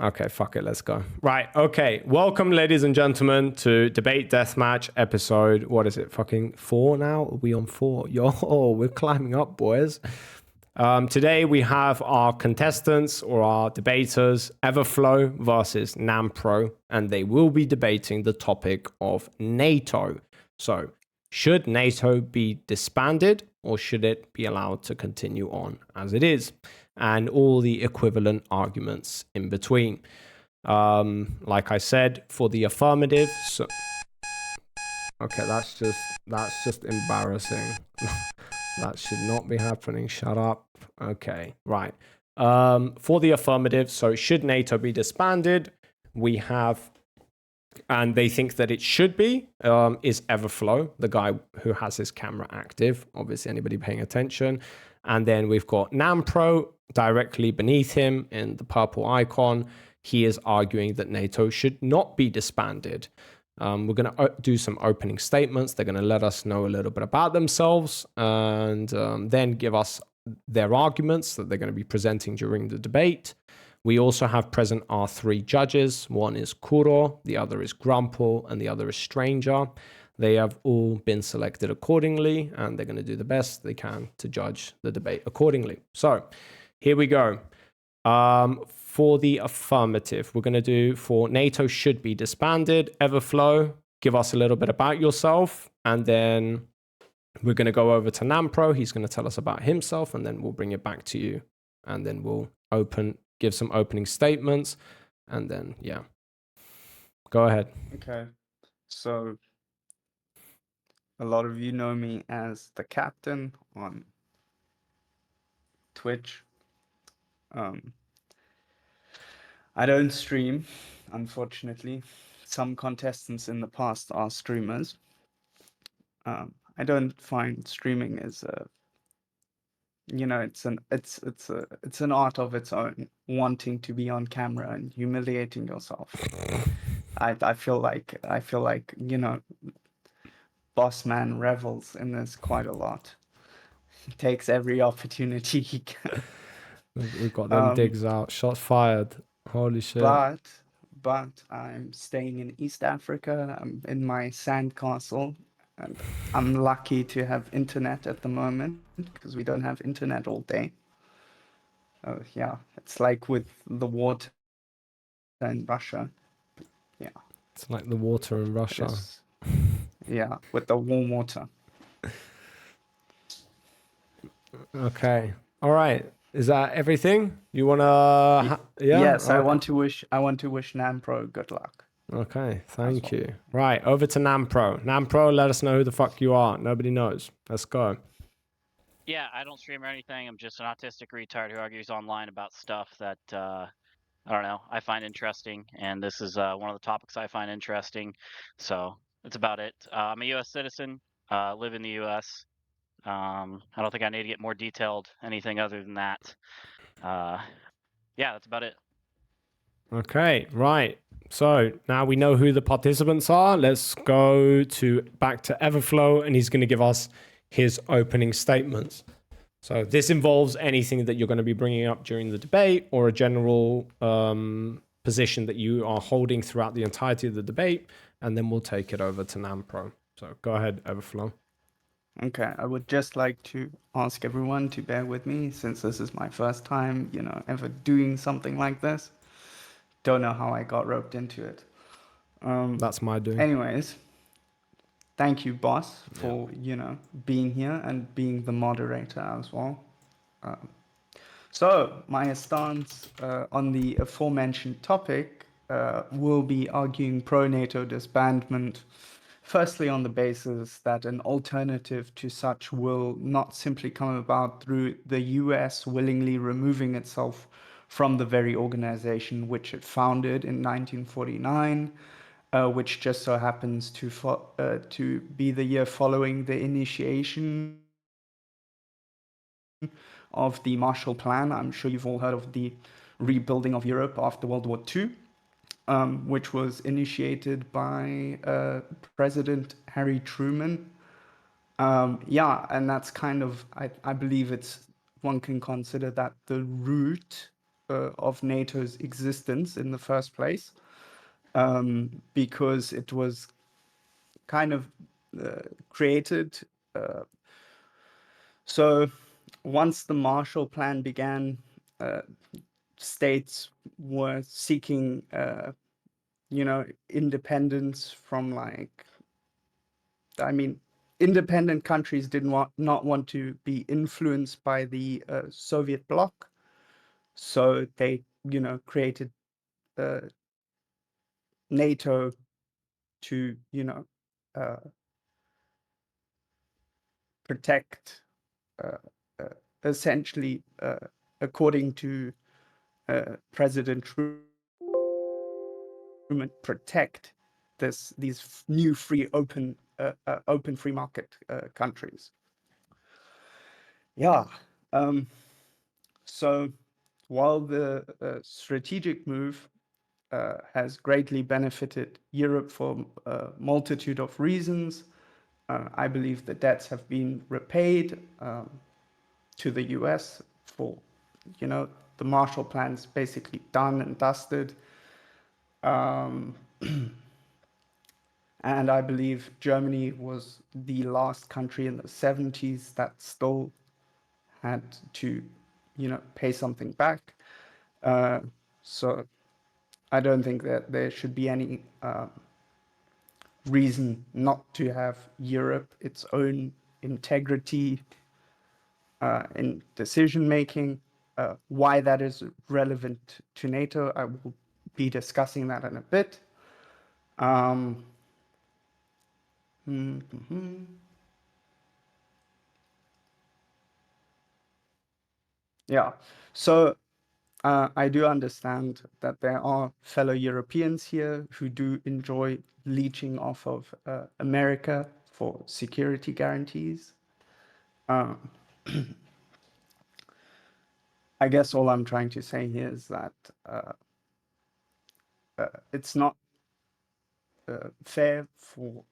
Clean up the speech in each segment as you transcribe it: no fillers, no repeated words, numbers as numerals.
Okay, fuck it, let's go. Right, okay. Welcome, ladies and gentlemen, to Debate Deathmatch episode, what is it, fucking 4 now? Are we on 4? Yo, we're climbing up, boys. Today we have our contestants, or our debaters, Everflow versus Nammpro, and they will be debating the topic of NATO. So, should NATO be disbanded, or should it be allowed to continue on as it is? And all the equivalent arguments in between. Like I said, for the affirmative, so okay, that's just embarrassing. That should not be happening. Shut up. Okay, right. For the affirmative, so should NATO be disbanded? We have, and they think that it should be, is Everflow, the guy who has his camera active. Obviously, anybody paying attention. And then we've got Nammpro directly beneath him in the purple icon. He is arguing that NATO should not be disbanded. We're going to do some opening statements. They're going to let us know a little bit about themselves and then give us their arguments that they're going to be presenting during the debate. We also have present our 3 judges. One is Kuro, the other is Grumple, and the other is Stranger. They have all been selected accordingly, and they're going to do the best they can to judge the debate accordingly. So here we go. For the affirmative, we're going to do for NATO should be disbanded. Everflow, give us a little bit about yourself, and then we're going to go over to Nammpro. He's going to tell us about himself, and then we'll bring it back to you, and then we'll give some opening statements, and then, yeah. Go ahead. Okay. So, a lot of you know me as the Captain on Twitch. I don't stream, unfortunately. Some contestants in the past are streamers. I don't find streaming as a, it's an art of its own, wanting to be on camera and humiliating yourself. I feel like Boss Man revels in this quite a lot. He takes every opportunity he can. We've got them digs out. Shots fired. Holy shit. But I'm staying in East Africa. I'm in my sandcastle, and I'm lucky to have internet at the moment because we don't have internet all day. Yeah, it's like with the water in Russia. Yeah. It's like the water in Russia. Yeah, with the warm water. Okay. All right. Is that everything? You wanna? Yeah. Yes, I want to wish Nammpro good luck. Okay, thank you. Right, over to Nammpro. Nammpro, let us know who the fuck you are. Nobody knows. Let's go. Yeah, I don't stream or anything. I'm just an autistic retard who argues online about stuff that I don't know, I find interesting, and this is one of the topics I find interesting. So that's about it. I'm a U.S. citizen. Live in the U.S. I don't think I need to get more detailed anything other than that. Yeah, that's about it. Okay, right. So now we know who the participants are. Let's go back to Everflow, and he's going to give us his opening statements. So this involves anything that you're going to be bringing up during the debate, or a general position that you are holding throughout the entirety of the debate, and then we'll take it over to Nammpro. So go ahead, Everflow. Okay, I would just like to ask everyone to bear with me since this is my first time, ever doing something like this. Don't know how I got roped into it. That's my doing. Anyways, thank you, boss, for, being here and being the moderator as well. So my stance on the aforementioned topic will be arguing pro-NATO disbandment. Firstly, on the basis that an alternative to such will not simply come about through the US willingly removing itself from the very organization which it founded in 1949, which just so happens to be the year following the initiation of the Marshall Plan. I'm sure you've all heard of the rebuilding of Europe after World War II. Which was initiated by President Harry Truman. Yeah, and that's kind of, I believe one can consider that the root of NATO's existence in the first place, because it was kind of created. So once the Marshall Plan began, states were seeking, independence from independent countries not want to be influenced by the Soviet bloc. So they, created NATO to, uh, protect, uh, uh, essentially, according to President Truman, protect these new free open free market countries. Yeah. So while the strategic move has greatly benefited Europe for a multitude of reasons, I believe the debts have been repaid to the US for, the Marshall Plan's basically done and dusted. And I believe Germany was the last country in the 70s that still had to, pay something back. So I don't think that there should be any reason not to have Europe its own integrity in decision making. Why that is relevant to NATO, I will be discussing that in a bit. Yeah, so I do understand that there are fellow Europeans here who do enjoy leeching off of America for security guarantees. I guess all I'm trying to say here is that it's not fair for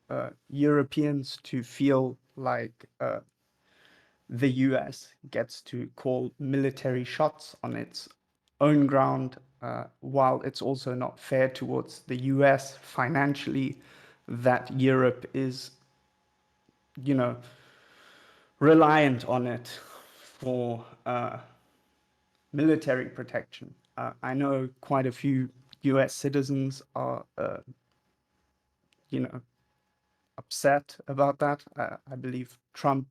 Europeans to feel like the US gets to call military shots on its own ground, while it's also not fair towards the US financially that Europe is, reliant on it for military protection. I know quite a few US citizens are, upset about that. I believe Trump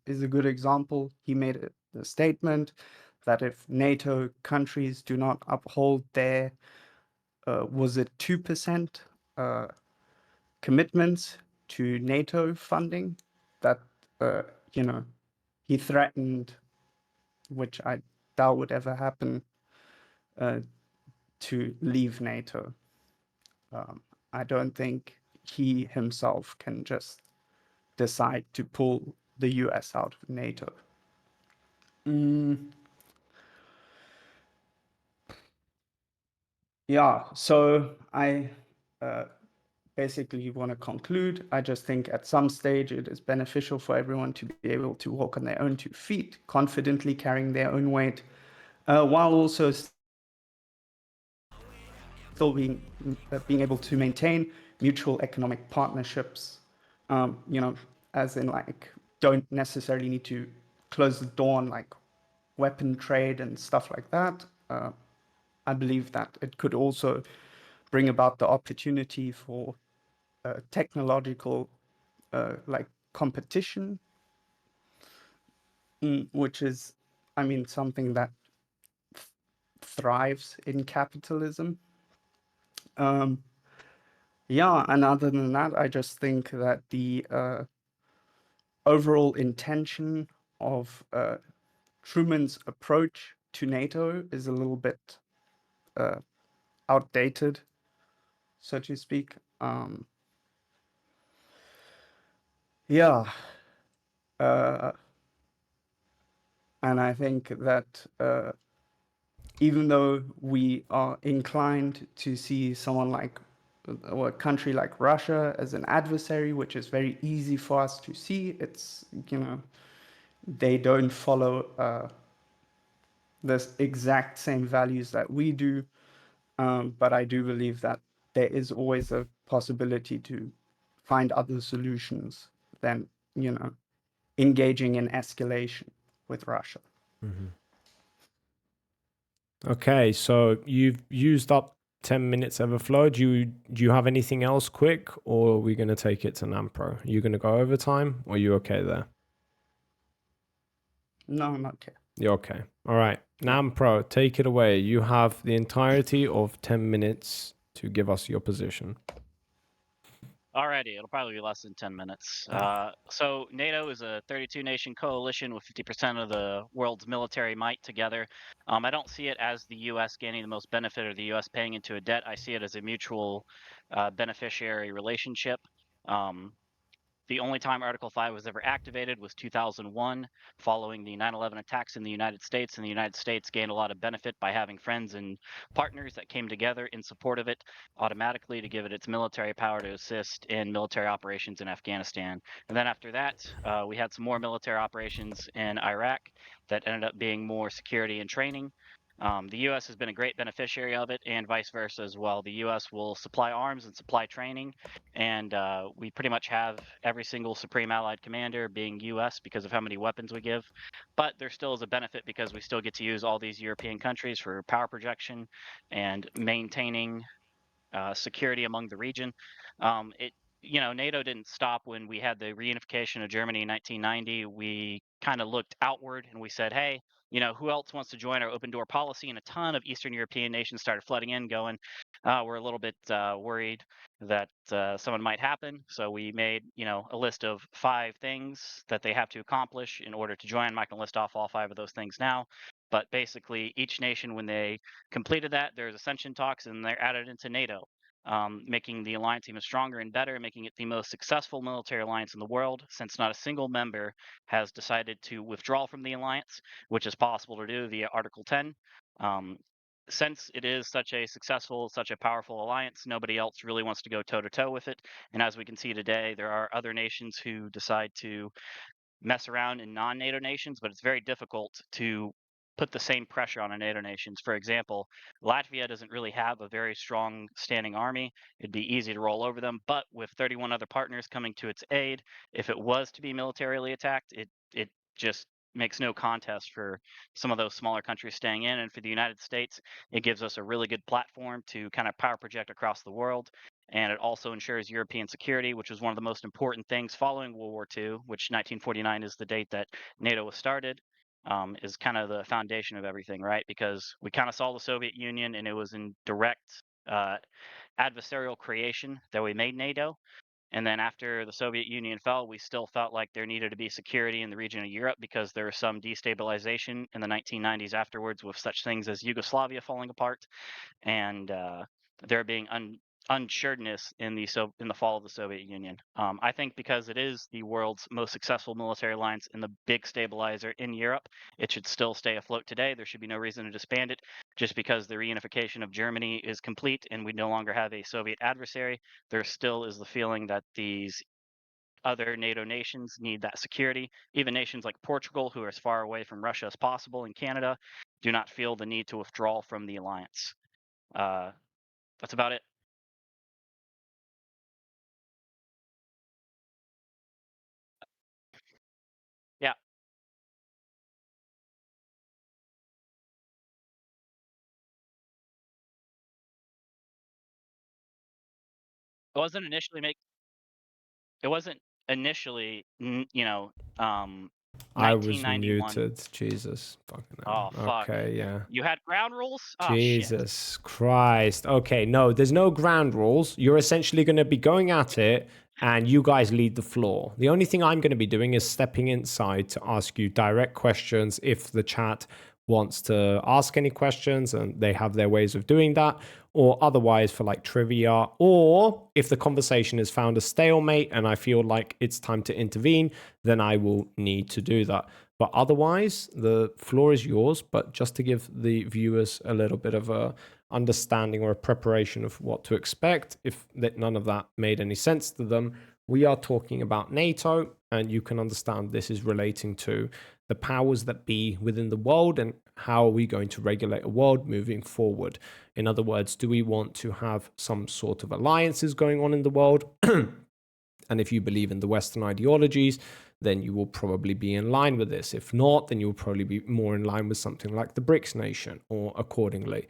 is a good example. He made a statement that if NATO countries do not uphold their, was it 2% commitments to NATO funding, that, uh, you know, he threatened, which I doubt would ever happen, to leave NATO. I don't think he himself can just decide to pull the US out of NATO. Yeah, so I basically want to conclude. I just think at some stage it is beneficial for everyone to be able to walk on their own 2 feet, confidently carrying their own weight, while also still being able to maintain mutual economic partnerships. As in don't necessarily need to close the door on weapon trade and stuff like that. I believe that it could also bring about the opportunity for technological competition, which is, something that thrives in capitalism. Yeah, and other than that, I just think that the overall intention of Truman's approach to NATO is a little bit outdated, so to speak. Yeah. And I think that even though we are inclined to see someone or a country like Russia as an adversary, which is very easy for us to see, it's, they don't follow, the exact same values that we do, but I do believe that there is always a possibility to find other solutions than, engaging in escalation with Russia. Mm-hmm. Okay, so you've used up 10 minutes overflow. Do you have anything else quick, or are we going to take it to Nammpro? Are you going to go over time, or are you okay there? No, I'm okay. You're okay. All right. Nammpro, take it away. You have the entirety of 10 minutes to give us your position. Alrighty, it'll probably be less than 10 minutes. So NATO is a 32-nation coalition with 50% of the world's military might together. I don't see it as the U.S. gaining the most benefit or the U.S. paying into a debt. I see it as a mutual beneficiary relationship. The only time Article 5 was ever activated was 2001, following the 9/11 attacks in the United States, and the United States gained a lot of benefit by having friends and partners that came together in support of it automatically to give it its military power to assist in military operations in Afghanistan. And then after that, we had some more military operations in Iraq that ended up being more security and training. The U.S. has been a great beneficiary of it, and vice versa as well. The U.S. will supply arms and supply training, and we pretty much have every single Supreme Allied Commander being U.S. because of how many weapons we give. But there still is a benefit because we still get to use all these European countries for power projection and maintaining security among the region. NATO didn't stop when we had the reunification of Germany in 1990. We kind of looked outward and we said, hey, who else wants to join our open door policy? And a ton of Eastern European nations started flooding in, going, we're a little bit worried that someone might happen. So we made, a list of 5 things that they have to accomplish in order to join. I'm not going to list off all 5 of those things now. But basically, each nation, when they completed that, there's ascension talks, and they're added into NATO, making the alliance even stronger and better, making it the most successful military alliance in the world, since not a single member has decided to withdraw from the alliance, which is possible to do via Article 10. Since it is such a successful, such a powerful alliance, nobody else really wants to go toe-to-toe with it. And as we can see today, there are other nations who decide to mess around in non-NATO nations, but it's very difficult to put the same pressure on a NATO nations. For example, Latvia doesn't really have a very strong standing army. It'd be easy to roll over them, but with 31 other partners coming to its aid, if it was to be militarily attacked, it just makes no contest for some of those smaller countries staying in. And for the United States, it gives us a really good platform to kind of power project across the world. And it also ensures European security, which was one of the most important things following World War II, which 1949 is the date that NATO was started, is kind of the foundation of everything, right? Because we kind of saw the Soviet Union, and it was in direct adversarial creation that we made NATO. And then after the Soviet Union fell, we still felt like there needed to be security in the region of Europe because there was some destabilization in the 1990s afterwards, with such things as Yugoslavia falling apart and there being unsureness in the fall of the Soviet Union. I think because it is the world's most successful military alliance and the big stabilizer in Europe, it should still stay afloat today. There should be no reason to disband it. Just because the reunification of Germany is complete and we no longer have a Soviet adversary, there still is the feeling that these other NATO nations need that security. Even nations like Portugal, who are as far away from Russia as possible, and Canada, do not feel the need to withdraw from the alliance. That's about it. Yeah, it wasn't initially make. It wasn't initially, I was 1991. muted. Jesus. Fucking Oh hell. fuck! Okay, yeah. You had ground rules. Oh shit! Jesus Christ. Okay, no, there's no ground rules. You're essentially going to be going at it and you guys lead the floor. The only thing I'm going to be doing is stepping inside to ask you direct questions if the chat wants to ask any questions and they have their ways of doing that, or otherwise for like trivia, or if the conversation has found a stalemate and I feel like it's time to intervene, then I will need to do that. But otherwise, the floor is yours. But just to give the viewers a little bit of a understanding or a preparation of what to expect, if that none of that made any sense to them, we are talking about NATO, and you can understand this is relating to the powers that be within the world and how are we going to regulate a world moving forward? In other words, do we want to have some sort of alliances going on in the world? And if you believe in the Western ideologies, then you will probably be in line with this. If not, then you'll probably be more in line with something like the BRICS nation or accordingly.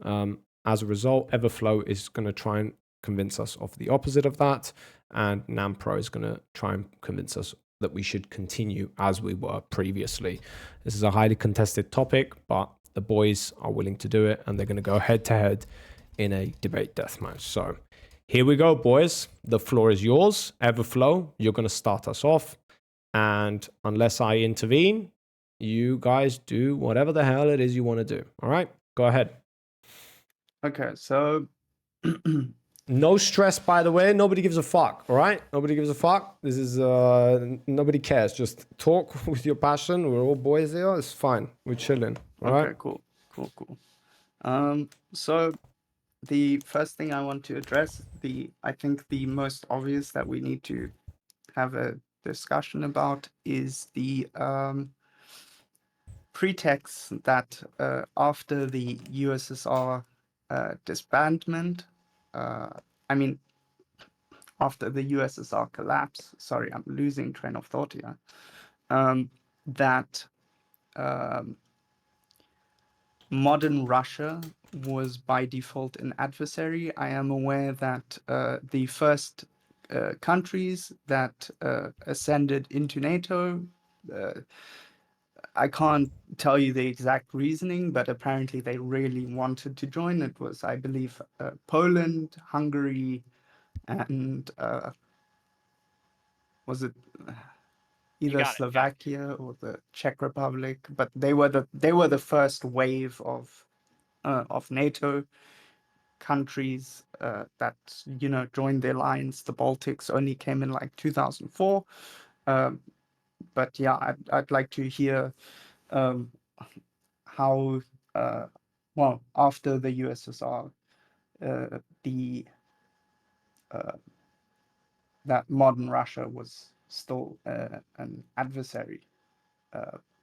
As a result, Everflow is going to try and convince us of the opposite of that. And Nammpro is going to try and convince us that we should continue as we were previously. This is a highly contested topic, but the boys are willing to do it, and they're going to go head to head in a debate deathmatch. So here we go, boys. The floor is yours. Everflow, you're going to start us off. And unless I intervene, you guys do whatever the hell it is you want to do. All right? Go ahead. Okay, so No stress, by the way. Nobody gives a fuck. All right? Nobody gives a fuck. This is, nobody cares. Just talk with your passion. We're all boys here. It's fine. We're chilling. All right? okay, cool. So the first thing I want to address, I think the most obvious that we need to have a discussion about is the pretext that after the USSR disbandment, I mean, after the USSR collapse, sorry, I'm losing train of thought here, that modern Russia was by default an adversary. I am aware that the first countries that ascended into NATO, I can't tell you the exact reasoning, but apparently they really wanted to join. It was, I believe, Poland, Hungary, and was it either got it, yeah. Slovakia or the Czech Republic? But they were the first wave of NATO countries that joined the alliance. The Baltics only came in like 2004. But yeah, I'd like to hear how well, after the USSR, the that modern Russia was still an adversary.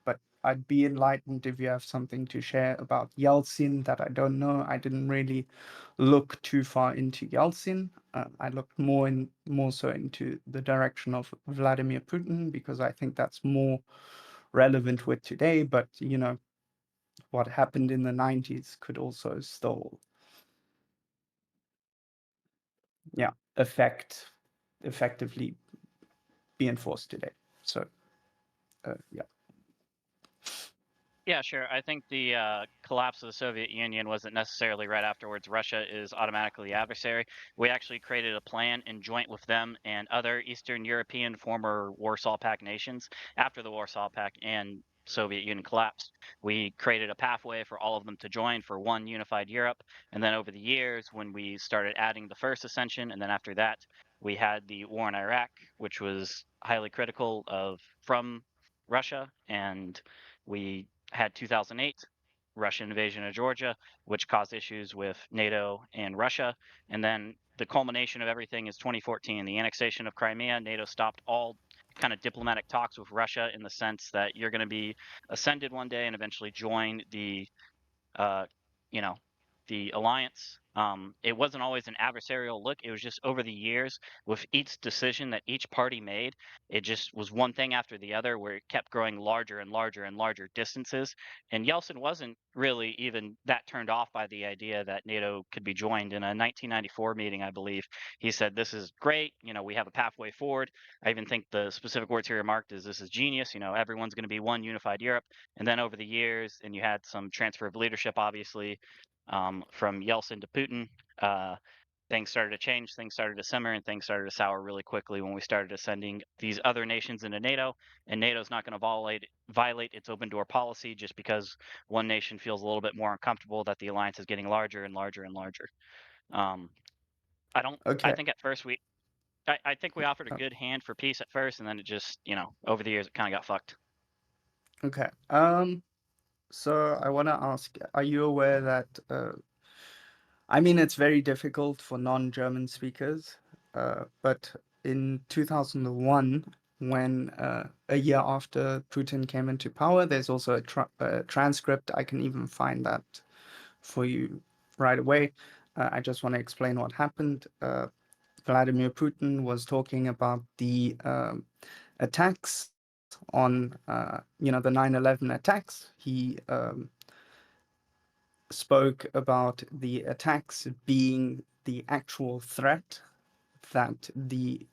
But I'd be enlightened if you have something to share about Yeltsin that I don't know. I didn't really look too far into Yeltsin. I looked more so into the direction of Vladimir Putin, because I think that's more relevant with today. But what happened in the 90s could also still effectively be enforced today. So yeah. Yeah, sure. I think the collapse of the Soviet Union wasn't necessarily right afterwards. Russia is automatically the adversary. We actually created a plan in joint with them and other Eastern European former Warsaw Pact nations after the Warsaw Pact and Soviet Union collapsed. We created a pathway for all of them to join for one unified Europe. And then over the years, when we started adding the first ascension, and then after that, we had the war in Iraq, which was highly critical of from Russia, and we had 2008 Russian invasion of Georgia, which caused issues with NATO and Russia. And then the culmination of everything is 2014, the annexation of Crimea. NATO stopped all kind of diplomatic talks with Russia in the sense that you're going to be ascended one day and eventually join the uh, you know, the alliance. It wasn't always an adversarial look. It was just over the years, with each decision that each party made, it just was one thing after the other, where it kept growing larger and larger and larger distances. And Yeltsin wasn't really even that turned off by the idea that NATO could be joined. In a 1994 meeting, I believe, he said, "This is great. We have a pathway forward." I even think the specific words he remarked is, "This is genius. Everyone's going to be one unified Europe." And then over the years, and you had some transfer of leadership, obviously, from Yeltsin to Putin. Things started to change, things started to simmer, and things started to sour really quickly when we started sending these other nations into NATO. And NATO's not going to violate its open door policy just because one nation feels a little bit more uncomfortable that the alliance is getting larger and larger and larger. I don't. I Okay. think at first I think we offered a good hand for peace at first, and then it just, over the years, it kind of got fucked. Okay. So I want to ask, are you aware that, I mean, it's very difficult for non-German speakers, but in 2001, when a year after Putin came into power. There's also a transcript. I can even find that for you right away. I just want to explain what happened. Vladimir Putin was talking about the attacks on, the 9/11 attacks. He spoke about the attacks being the actual threat that the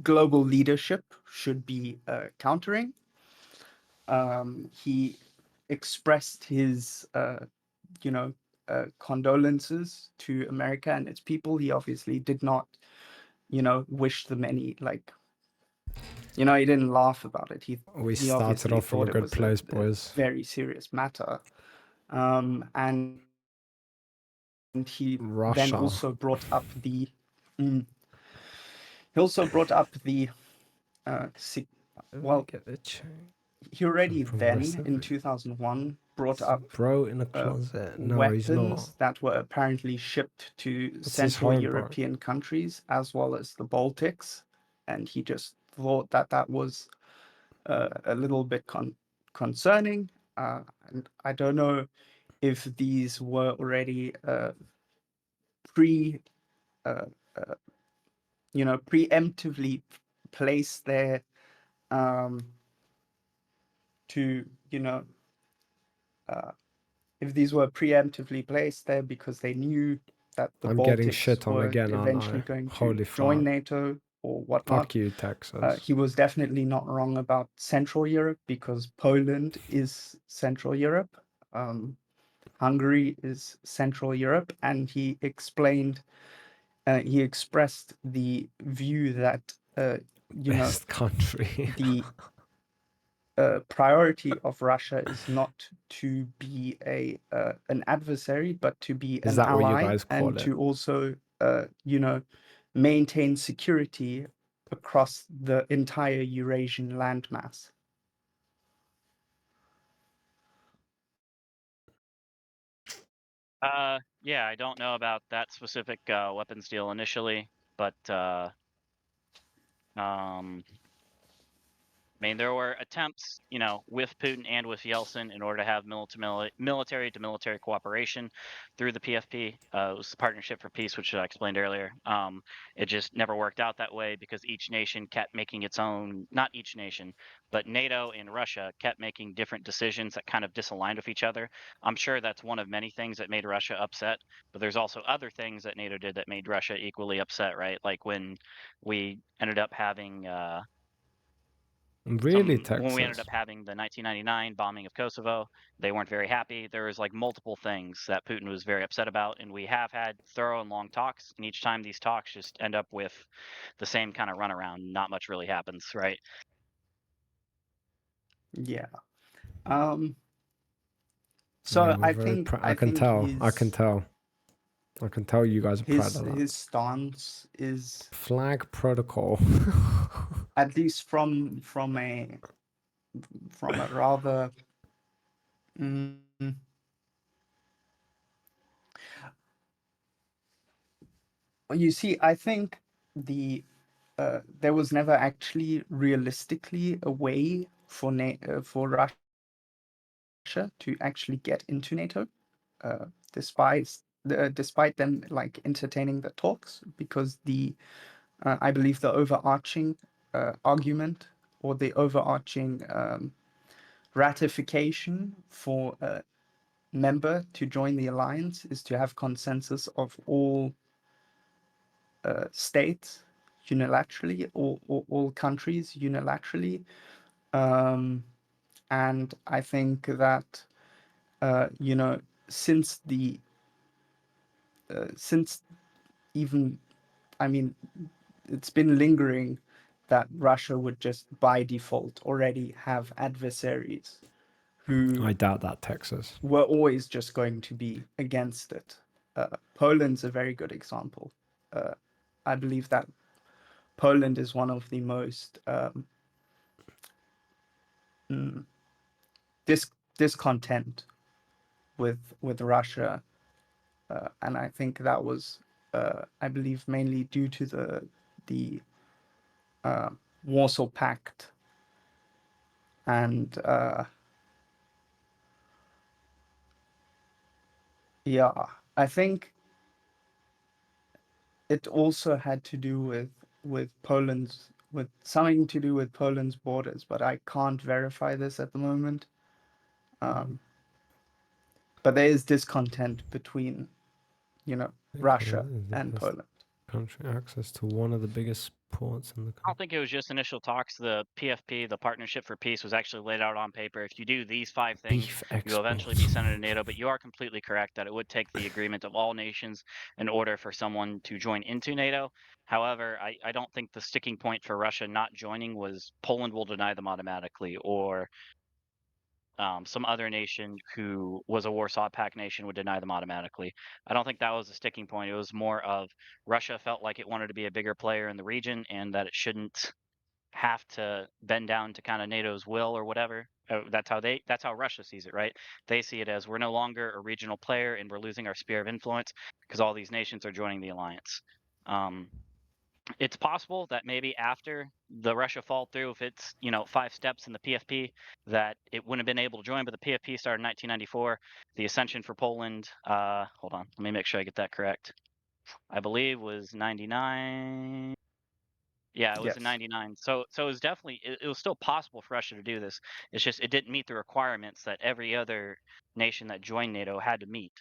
global leadership should be countering. He expressed his, condolences to America and its people. He obviously did not, wish them any, he didn't laugh about it. We He started obviously off from a thought it good was place, a boys. very serious matter. And he then Russia. also brought up the he also brought up the well, Get the check. he already then Progressive. in 2001 brought up Bro in a closet. No, he's not. weapons that were apparently shipped to What's his Central home, bro? European countries as well as the Baltics, and he just thought that that was a little bit concerning. And I don't know if these were already preemptively placed there to, if these were preemptively placed there because they knew that the I'm getting Baltics shit on were again, aren't eventually I? going to Holy join fuck. NATO or whatnot. Fuck you, Texas. He was definitely not wrong about Central Europe because Poland is Central Europe. Hungary is Central Europe, and he expressed the view that Best country. the priority of Russia is not to be an adversary, but to be Is an that what you ally, guys call and it? to also, maintain security across the entire Eurasian landmass. Yeah, I don't know about that specific weapons deal initially, but I mean, there were attempts, with Putin and with Yeltsin in order to have military to military cooperation through the PFP. It was the Partnership for Peace, which I explained earlier. It just never worked out that way because each nation kept making its own, not each nation, but NATO and Russia kept making different decisions that kind of disaligned with each other. I'm sure that's one of many things that made Russia upset, but there's also other things that NATO did that made Russia equally upset, right? Like when we ended up having. Really, When we ended Texas? up having the 1999 bombing of Kosovo, they weren't very happy. There was like multiple things that Putin was very upset about, and we have had thorough and long talks. And each time these talks just end up with the same kind of runaround. Not much really happens, right? Yeah. So Yeah, we're I very think proud. I I can think tell. I can his tell. I can tell you guys are proud his of that. his stance is, Flag protocol. at least from a rather you see, I think there was never actually realistically a way for Russia to actually get into NATO, despite despite them like entertaining the talks, because I believe the overarching argument, or the overarching ratification for a member to join the alliance, is to have consensus of all states unilaterally, or all countries unilaterally. And I think that, since since even, I mean, it's been lingering that Russia would just by default already have adversaries who I doubt that, Texas. were always just going to be against it. Poland's a very good example. I believe that Poland is one of the most discontent with Russia, and I think that was, I believe, mainly due to the Warsaw Pact, and yeah, I think it also had to do with Poland's with something to do with Poland's borders, but I can't verify this at the moment. But there is discontent between, Russia and Poland. Country access to one of the biggest ports in the I country. don't think it was just initial talks. The PFP, the Partnership for Peace, was actually laid out on paper. If you do these 5 things, Beef you'll eventually be exports. sent into NATO. But you are completely correct that it would take the agreement of all nations in order for someone to join into NATO. However, I don't think the sticking point for Russia not joining was Poland will deny them automatically, or some other nation who was a Warsaw Pact nation would deny them automatically. I don't think that was a sticking point. It was more of Russia felt like it wanted to be a bigger player in the region and that it shouldn't have to bend down to kind of NATO's will or whatever. That's how Russia sees it, right? They see it as we're no longer a regional player and we're losing our sphere of influence because all these nations are joining the alliance. It's possible that maybe after the Russia fall through, if it's 5 steps in the PFP, that it wouldn't have been able to join. But the PFP started in 1994. The ascension for Poland, hold on, let me make sure I get that correct. I believe was 99. Yeah, it was in Yes. 99. So it was definitely it was still possible for Russia to do this. It's just it didn't meet the requirements that every other nation that joined NATO had to meet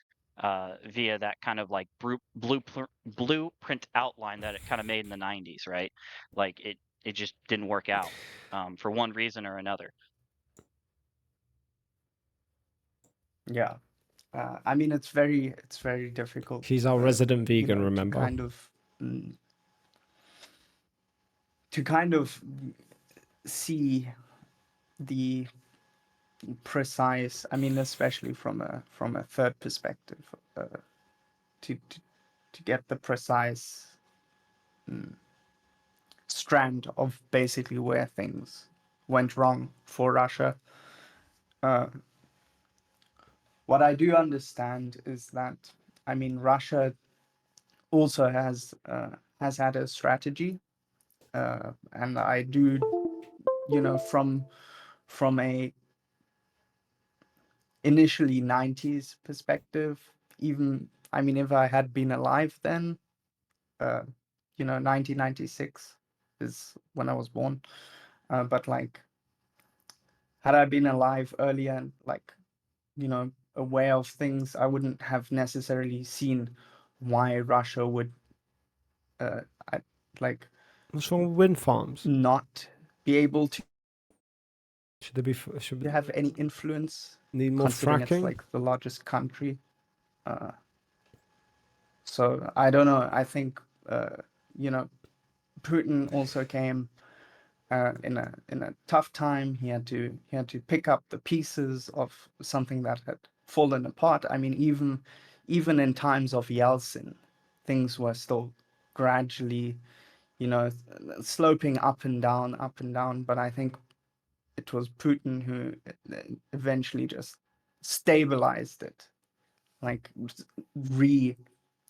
via that kind of like blueprint outline that it kind of made in the 90s, right? Like it just didn't work out for one reason or another. Yeah. I mean, it's very difficult. He's our resident vegan, remember? To kind of see the precise. I mean, especially from a third perspective, to get the precise strand of basically where things went wrong for Russia. What I do understand is that, I mean, Russia also has had a strategy, and I do, from a initially 90s perspective, even, I mean, if I had been alive then, 1996 is when I was born, but like, had I been alive earlier and like, aware of things, I wouldn't have necessarily seen why Russia would, I, like, What's wrong with wind farms? not be able to Should they be? Should have any influence, need more considering it's fracking? like the largest country. So I don't know. I think Putin also came in a tough time. He had to pick up the pieces of something that had fallen apart. I mean, even in times of Yeltsin, things were still gradually, sloping up and down, up and down. But I think it was Putin who eventually just stabilized it, like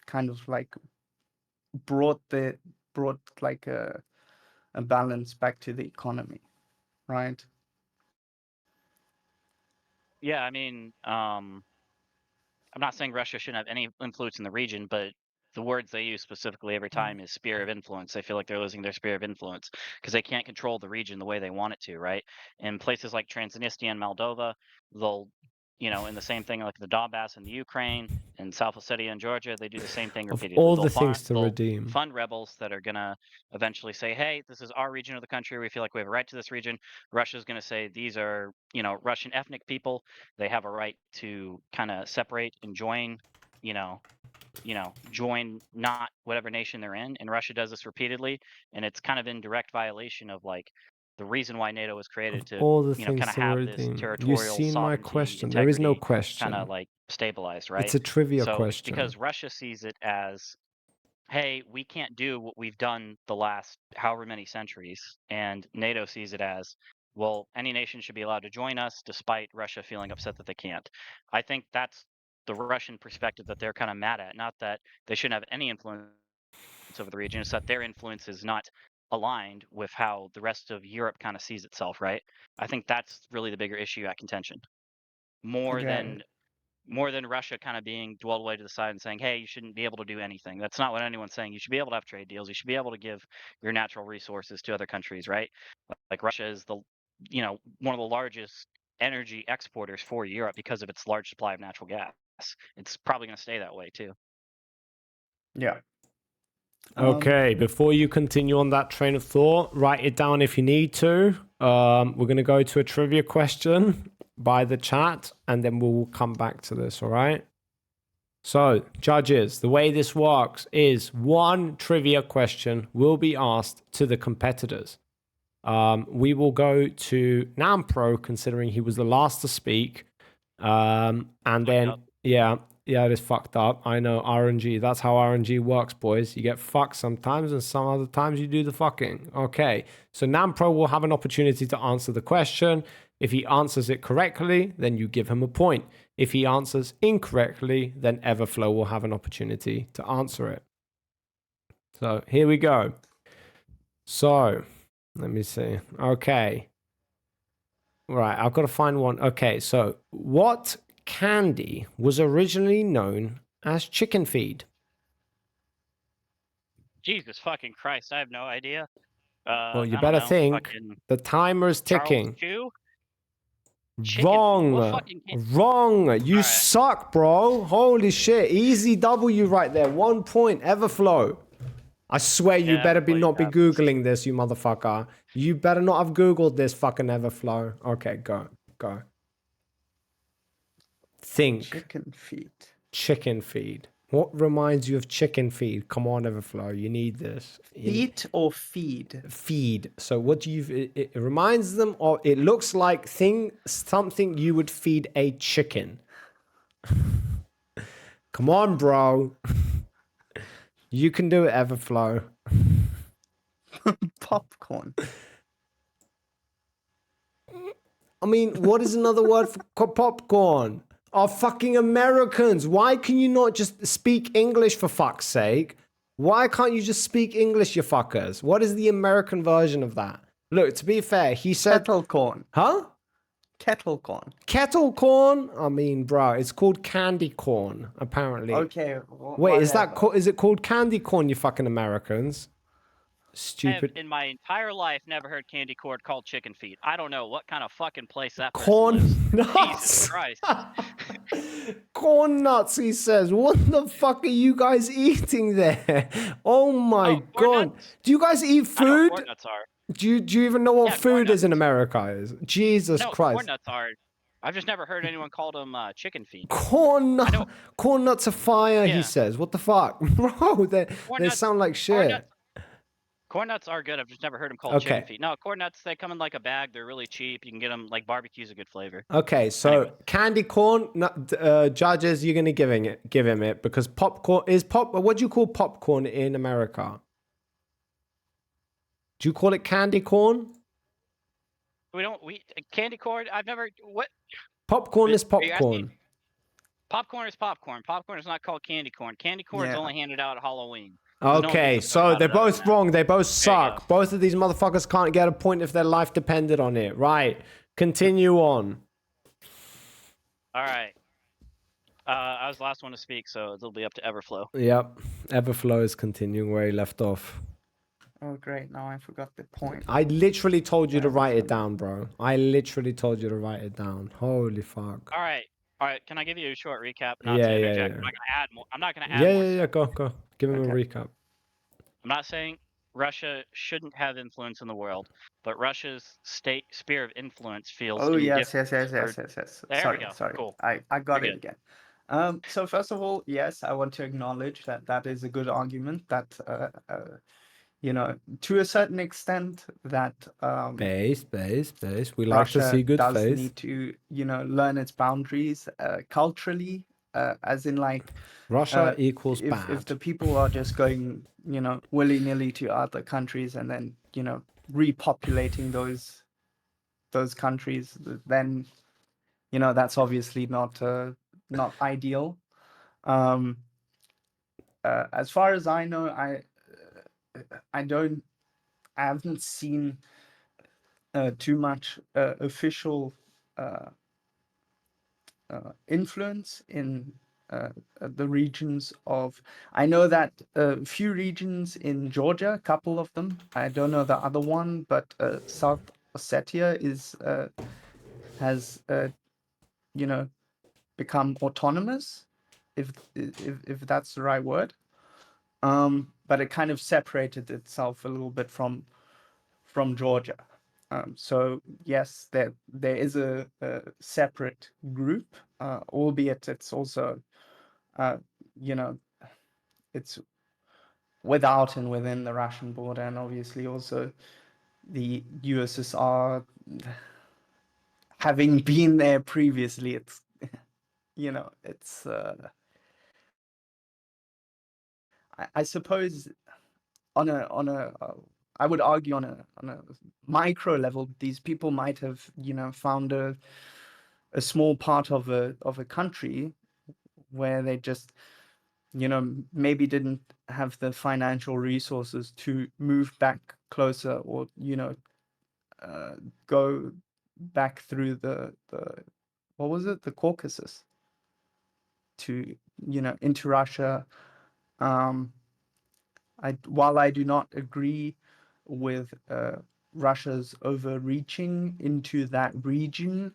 kind of like brought like a balance back to the economy, right? Yeah, I mean, I'm not saying Russia shouldn't have any influence in the region, but the words they use specifically every time is sphere of influence. They feel like they're losing their sphere of influence because they can't control the region the way they want it to, right? In places like Transnistria and Moldova, they'll, in the same thing like the Donbass and the Ukraine and South Ossetia and Georgia, they do the same thing Of repeatedly. all the things to They'll redeem, fund rebels that are gonna eventually say, "Hey, this is our region of the country. We feel like we have a right to this region." Russia's gonna say, "These are, Russian ethnic people. They have a right to kind of separate and join, you know, join not whatever nation they're in." And Russia does this repeatedly, and it's kind of in direct violation of like the reason why NATO was of created to, all the kind things of to have this redeem, you've territorial seen my sovereignty, question. There is no integrity kind question. of like stabilized, It's right? a trivia So it's question. because Russia sees it as, hey, we can't do what we've done the last however many centuries. And NATO sees it as, well, any nation should be allowed to join us despite Russia feeling upset that they can't. I think that's the Russian perspective that they're kind of mad at. Not that they shouldn't have any influence over the region, it's that their influence is not aligned with how the rest of Europe kind of sees itself, right? I think that's really the bigger issue at contention, more Okay. than more than Russia kind of being dwelled away to the side and saying, "Hey, you shouldn't be able to do anything." That's not what anyone's saying. You should be able to have trade deals. You should be able to give your natural resources to other countries, right? Like Russia is one of the largest energy exporters for Europe because of its large supply of natural gas. It's probably going to stay that way too. Yeah. Okay, before you continue on that train of thought, write it down if you need to. We're going to go to a trivia question by the chat, and then we'll come back to this, all right? So, judges, the way this works is one trivia question will be asked to the competitors. We will go to Nammpro, considering he was the last to speak. And then, yeah, it is fucked up. I know, RNG. That's how RNG works, boys. You get fucked sometimes, and some other times you do the fucking. Okay, so Nammpro will have an opportunity to answer the question. If he answers it correctly, then you give him a point. If he answers incorrectly, then Everflow will have an opportunity to answer it. So here we go. So let me see. Okay. Right, I've got to find one. Okay, so what candy was originally known as chicken feed? Jesus fucking Christ, I have no idea. Well, you I don't better know. think. Fucking The timer's Charles ticking. Chew? Chicken feed. Wrong. What fucking Wrong. You Alright. suck, bro. Holy shit. Easy W right there. 1 point. Everflow. I swear you Yeah, better be Everflow, not be you Googling this, you motherfucker. You better not have Googled this fucking Everflow. Okay, go. Think. Chicken feet. Chicken feed. What reminds you of chicken feed? Come on, Everflow. You need this. Feet or feed? Feed. So what do you... It reminds them of... It looks like something you would feed a chicken. Come on, bro. You can do it, Everflow. Popcorn. I mean, what is another word for popcorn? Are fucking Americans. Why can you not just speak English, for fuck's sake? Why can't you just speak English, you fuckers? What is the American version of that? Look, to be fair, he said... Kettle corn. Huh? Kettle corn. Kettle corn? I mean, bro, it's called candy corn, apparently. Okay. Wait, is whatever. it called candy corn, you fucking Americans? I have Stupid. in my entire life never heard candy corn called chicken feet. I don't know what kind of fucking place that person Corn lives. nuts. Jesus Christ. Corn nuts, he says. What the fuck are you guys eating there? Oh my Oh, corn god. nuts? Do you guys eat I know what food? corn nuts are. Do you even know what Yeah, corn food is in nuts. America is? Jesus No, Christ. corn nuts are. I've just never heard anyone call them chicken feet. Corn nuts are fire, he Yeah. says. What the fuck? Bro, they nuts- sound like shit. Corn nuts are good. I've just never heard them called chicken feet. No, corn nuts, they come in like a bag. They're really cheap. You can get them, like barbecue's a good flavor. Okay, so Anyway. candy corn, judges, you're gonna give him it because popcorn is what do you call popcorn in America? Do you call it candy corn? We candy corn. I've never what. Popcorn is Are you asking- popcorn. Popcorn is popcorn. Popcorn is not called candy corn. Candy corn is Yeah. only handed out at Halloween. No Okay, gives a fuck so about they're it other both than that. wrong. They both There you suck. go. Both of these motherfuckers can't get a point if their life depended on it. Right. Continue on. All right. I was the last one to speak, so it'll be up to Everflow. Yep. Everflow is continuing where he left off. Oh, great. Now I forgot the point. I literally told you to Where was write it I down, bro. I literally told you to write it down. Holy fuck. All right. Can I give you a short recap? Not Yeah, to yeah, interject. yeah. I'm not gonna add more. I'm not gonna add more. Yeah. Go. Give him a recap. I'm not saying Russia shouldn't have influence in the world, but Russia's sphere of influence feels. Oh, yes. There Sorry, we go. sorry. Cool. I got You're it again. So first of all, yes, I want to acknowledge that is a good argument that, to a certain extent that Base. We like Russia to see good does faith. need to, learn its boundaries culturally, as in like Russia equals if bad. the people are just going, willy-nilly to other countries and then, repopulating those countries, then, that's obviously not ideal. As far as I know, I don't I haven't seen too much official influence in the regions of. I know that a few regions in Georgia, a couple of them. I don't know the other one, but South Ossetia has become autonomous, if that's the right word. But it kind of separated itself a little bit from Georgia. So yes, there is a separate group, albeit it's also, you know, it's without and within the Russian border, and obviously also the USSR, having been there previously, it's it's I suppose on a I would argue on a micro level, these people might have found a small part of a country where they just maybe didn't have the financial resources to move back closer, or go back through the what was it, the Caucasus, to into Russia. um while I do not agree with Russia's overreaching into that region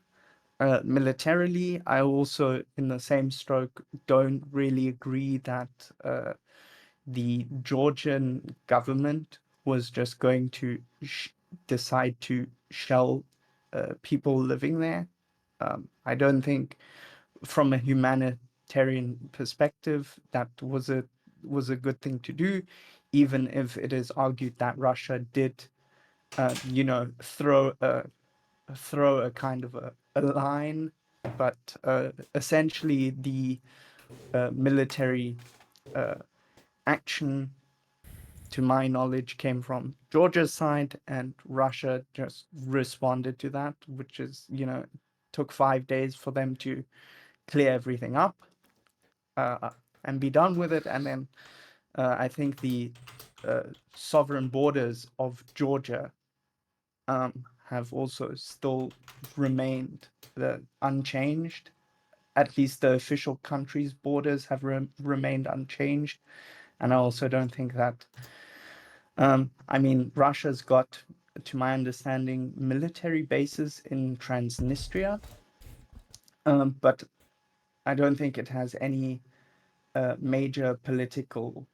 militarily, I also, in the same stroke, don't really agree that the Georgian government was just going to decide to shell people living there. I don't think, from a humanitarian perspective, that was a good thing to do, even if it is argued that Russia did, throw a kind of a line, but essentially the military action, to my knowledge, came from Georgia's side, and Russia just responded to that, which is, took 5 days for them to clear everything up and be done with it. And then I think the sovereign borders of Georgia have also still remained unchanged. At least the official country's borders have remained unchanged. And I also don't think that, I mean, Russia's got, to my understanding, military bases in Transnistria, but I don't think it has any major political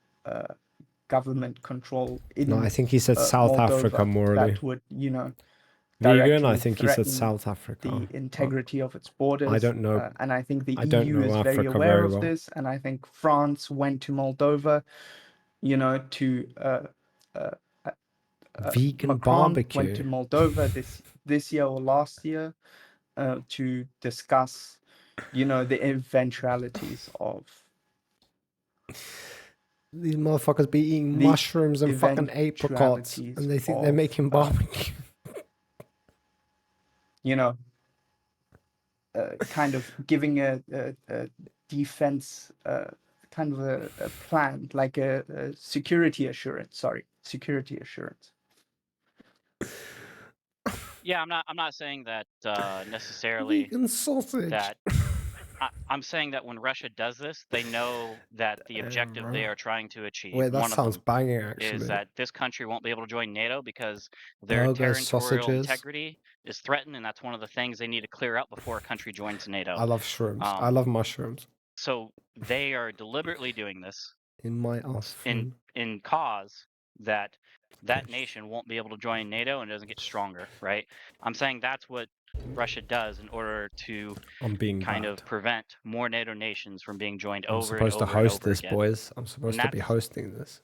government control No, I in think he said South Africa, Moldova morally. that would, Vegan, I directly think he said threaten South Africa. the integrity of its borders. I don't know. And I think the I don't EU know is very Africa aware very of well. this. And I think France went to Moldova, to Vegan Macron went barbecue. to Moldova this year or last year to discuss, the eventualities of These motherfuckers be eating the mushrooms and fucking apricots, eventualities and they think they're of, making barbecue. kind of giving a defense, kind of a plan, like a security assurance. Sorry, security assurance. Yeah, I'm not saying that necessarily Vegan sausage. that. I'm saying that when Russia does this, they know that the objective they are trying to achieve, Wait, that one of sounds them, banging, is actually. that this country won't be able to join NATO because their Burgers, territorial sausages. integrity is threatened, and that's one of the things they need to clear up before a country joins NATO. I love shrooms. I love mushrooms. So they are deliberately doing this In my ass. in cause that that nation won't be able to join NATO and doesn't get stronger, right? I'm saying that's what Russia does in order to I'm being kind bad. of prevent more NATO nations from being joined I'm over and supposed to over and host over this, again. boys. I'm supposed to be that's hosting this.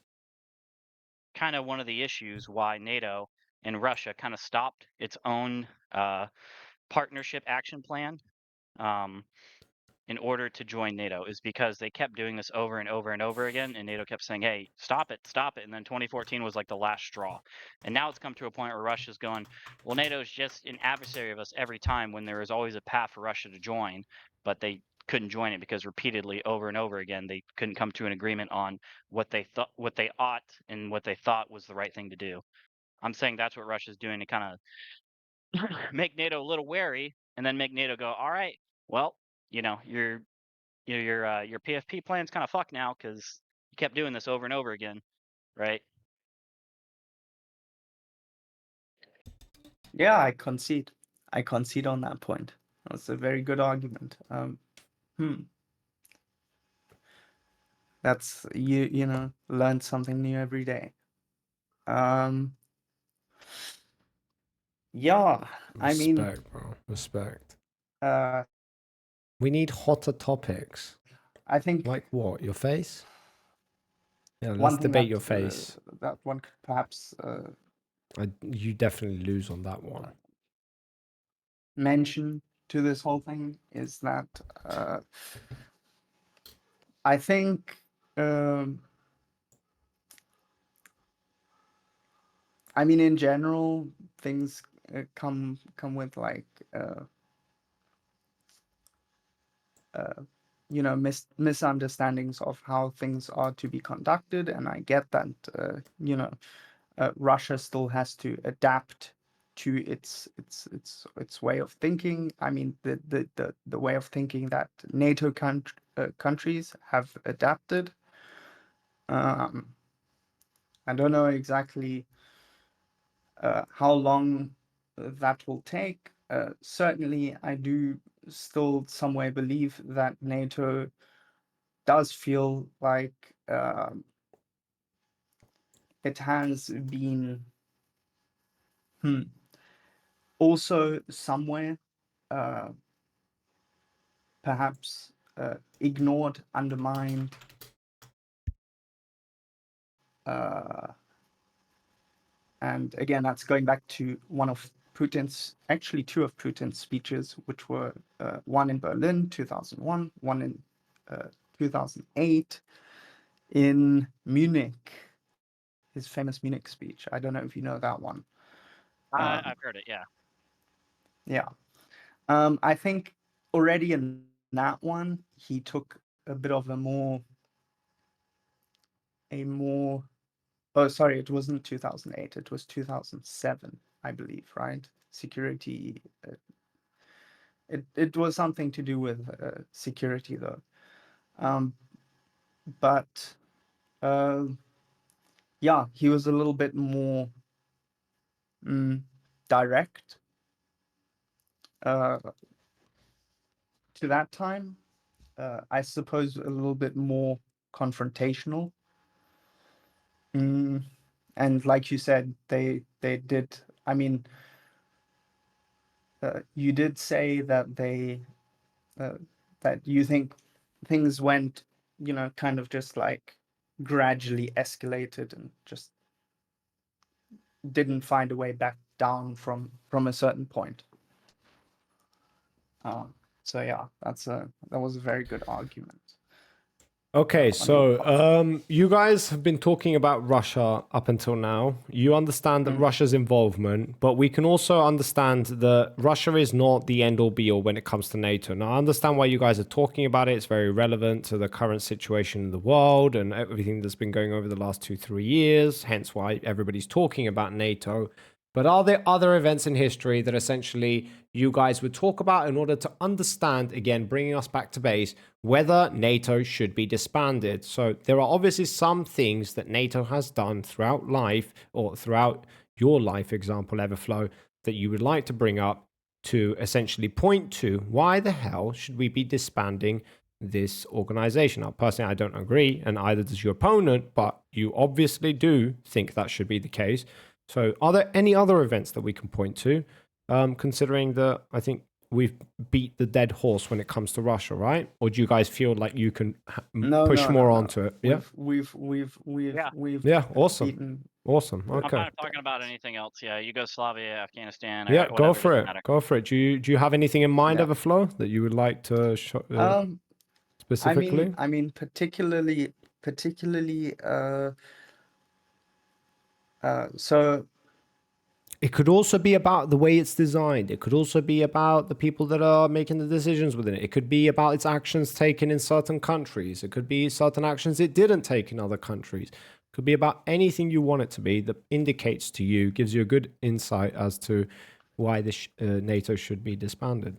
kind of one of the issues why NATO and Russia kind of stopped its own partnership action plan in order to join NATO, is because they kept doing this over and over and over again, and NATO kept saying, "Hey, stop it, stop it." And then 2014 was like the last straw. And now it's come to a point where Russia's going, well, NATO is just an adversary of us every time, when there is always a path for Russia to join, but they couldn't join it because repeatedly, over and over again, they couldn't come to an agreement on what they ought and what they thought was the right thing to do. I'm saying that's what Russia's doing to kind of make NATO a little wary, and then make NATO go, all right, well, you know, your PFP plan's kind of fucked now because you kept doing this over and over again, right? Yeah, I concede. I concede on that point. That's a very good argument. That's you know, learn something new every day. Yeah, I mean, Respect, bro. Respect. uh, We need hotter topics. I think Like what? Your face? Yeah, let's one thing debate that your face. that one could perhaps You definitely lose on that one. mention to this whole thing is that I think I mean, in general, things come with like you know, misunderstandings of how things are to be conducted, and I get that you know, Russia still has to adapt to its way of thinking. I mean, the way of thinking that NATO countries have adapted. I don't know exactly how long that will take. Certainly, I do still some way believe that NATO does feel like it has been also somewhere perhaps ignored, undermined, and again, that's going back to one of Putin's, actually two of Putin's speeches, which were one in Berlin, 2001, one in 2008, in Munich, his famous Munich speech. I don't know if you know that one. I've heard it, yeah. Yeah. I think already in that one, he took a bit of a more, oh, sorry, it wasn't 2008, it was 2007, I believe, right? Security, it was something to do with security though. But yeah, he was a little bit more direct to that time. I suppose a little bit more confrontational. And like you said, they did. I mean, you did say that that you think things went, you know, kind of just like gradually escalated and just didn't find a way back down from a certain point. So yeah, that was a very good argument. Okay, on your part. so you guys have been talking about Russia up until now. You understand that Russia's involvement, but we can also understand that Russia is not the end all be all when it comes to NATO. Now, I understand why you guys are talking about it. It's very relevant to the current situation in the world and everything that's been going over the last 2-3 years, hence why everybody's talking about NATO. But are there other events in history that essentially you guys would talk about in order to understand, again, bringing us back to base, whether NATO should be disbanded? So there are obviously some things that NATO has done throughout life or throughout your life, example, Everflow, that you would like to bring up to essentially point to why the hell should we be disbanding this organization? Now, personally, I don't agree, and either does your opponent, but you obviously do think that should be the case. So are there any other events that we can point to, considering that I think we've beat the dead horse when it comes to Russia, right? Or do you guys feel like you can push more onto it? Yeah, We've yeah, awesome. beaten. Awesome. I'm Okay. kind of talking about anything else. Yeah, Yugoslavia, Afghanistan, Yeah, go whatever, for doesn't it. matter. Go for it. Do you have anything in mind, Yeah. Everflow, that you would like to specifically? I mean, particularly, so It could also be about the way it's designed. It could also be about the people that are making the decisions within it. It could be about its actions taken in certain countries. It could be certain actions it didn't take in other countries. It Could be about anything you want it to be that indicates to you, gives you a good insight as to why NATO should be disbanded.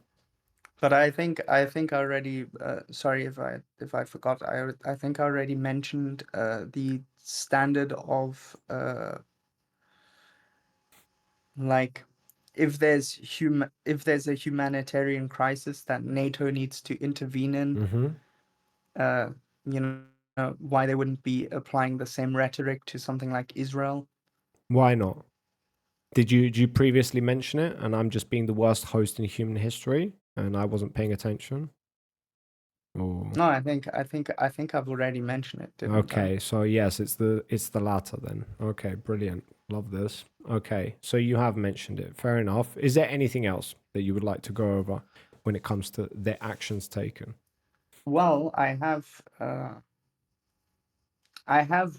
But I think I already. Sorry if I forgot. I think I already mentioned the standard of like if there's a humanitarian crisis that NATO needs to intervene in, you know, why they wouldn't be applying the same rhetoric to something like Israel. Why not? Did you previously mention it and I'm just being the worst host in human history and I wasn't paying attention? Or... No, I think I've already mentioned it, didn't I? Okay, so yes, it's the latter then. Okay, brilliant. Love this. Okay, so you have mentioned it. Fair enough. Is there anything else that you would like to go over when it comes to the actions taken? Well, I have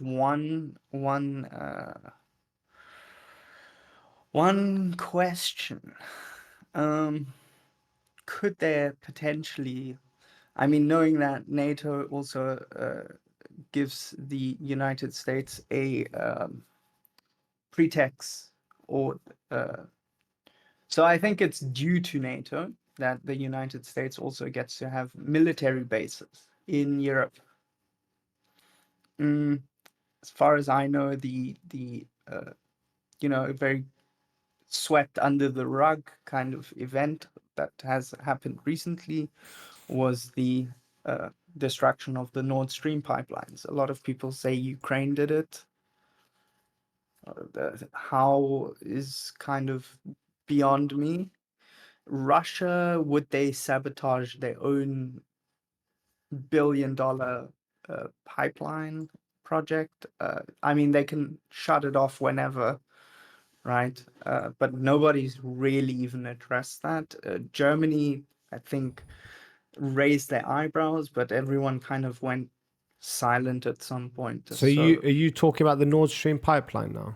one question. Could there potentially, I mean, knowing that NATO also gives the United States a pretext, or so I think it's due to NATO that the United States also gets to have military bases in Europe. As far as I know, the very swept under the rug kind of event that has happened recently was the destruction of the Nord Stream pipelines. A lot of people say Ukraine did it. How is kind of beyond me. Russia, would they sabotage their own billion-dollar pipeline project? I mean, they can shut it off whenever, right? But nobody's really even addressed that. Germany, I think, raised their eyebrows, but everyone kind of went silent at some point. So are you talking about the Nord Stream pipeline now?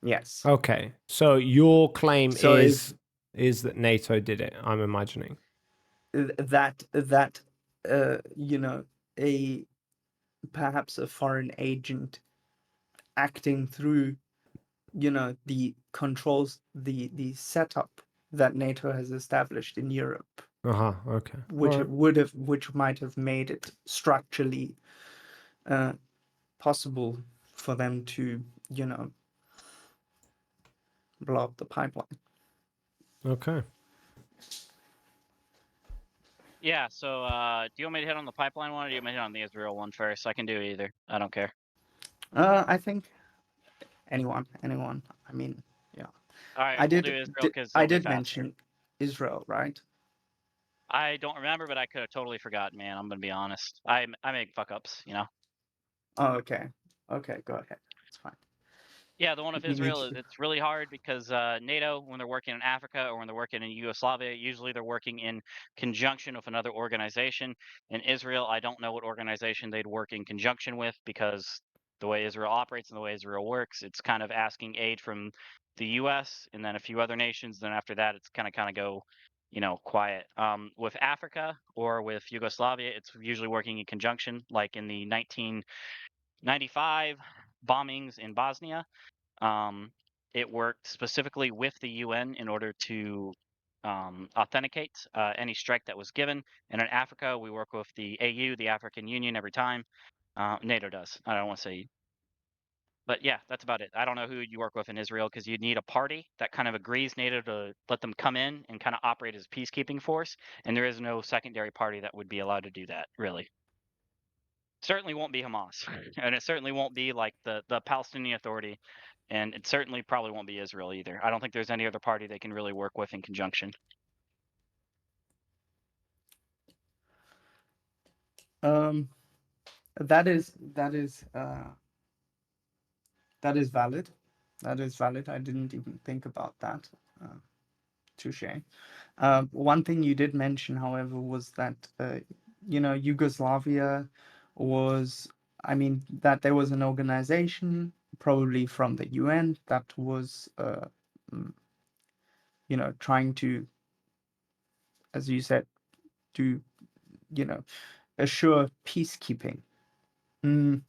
Yes. Okay. So your claim So is that NATO did it, I'm imagining. that a perhaps a foreign agent acting through the controls, the setup that NATO has established in Europe, Okay. which might have made it structurally possible for them to blow up the pipeline. Okay. Yeah, so do you want me to hit on the pipeline one or do you want me to hit on the Israel one first? I can do either. I don't care. I think anyone. I mean, yeah. All right, I we'll do did, Israel because I it'll be did faster. mention Israel, right? I don't remember, but I could have totally forgotten, man. I'm gonna be honest. I make fuck ups, you know. Oh, okay. Okay, go ahead. It's fine. Yeah, the one with You need Israel, to. it's really hard because NATO, when they're working in Africa or when they're working in Yugoslavia, usually they're working in conjunction with another organization. In Israel, I don't know what organization they'd work in conjunction with because the way Israel operates and the way Israel works, it's kind of asking aid from the U.S. and then a few other nations. Then after that, it's kind of go, quiet. With Africa or with Yugoslavia, it's usually working in conjunction, like in the 1995 bombings in Bosnia. um, it worked specifically with the UN in order to authenticate any strike that was given. And in Africa, we work with the AU, the African Union, every time. NATO does. I don't want to say, but yeah, that's about it. I don't know who you work with in Israel because you'd need a party that kind of agrees NATO to let them come in and kind of operate as a peacekeeping force. And there is no secondary party that would be allowed to do that, really. Certainly won't be Hamas, and it certainly won't be like the Palestinian Authority, and it certainly probably won't be Israel either. I don't think there's any other party they can really work with in conjunction. Um, that is that is valid. That is valid. I didn't even think about that. Touche. One thing you did mention, however, was that Yugoslavia was, I mean, that there was an organization, probably from the UN, that was, mm, trying to, as you said, to, assure peacekeeping. Mm,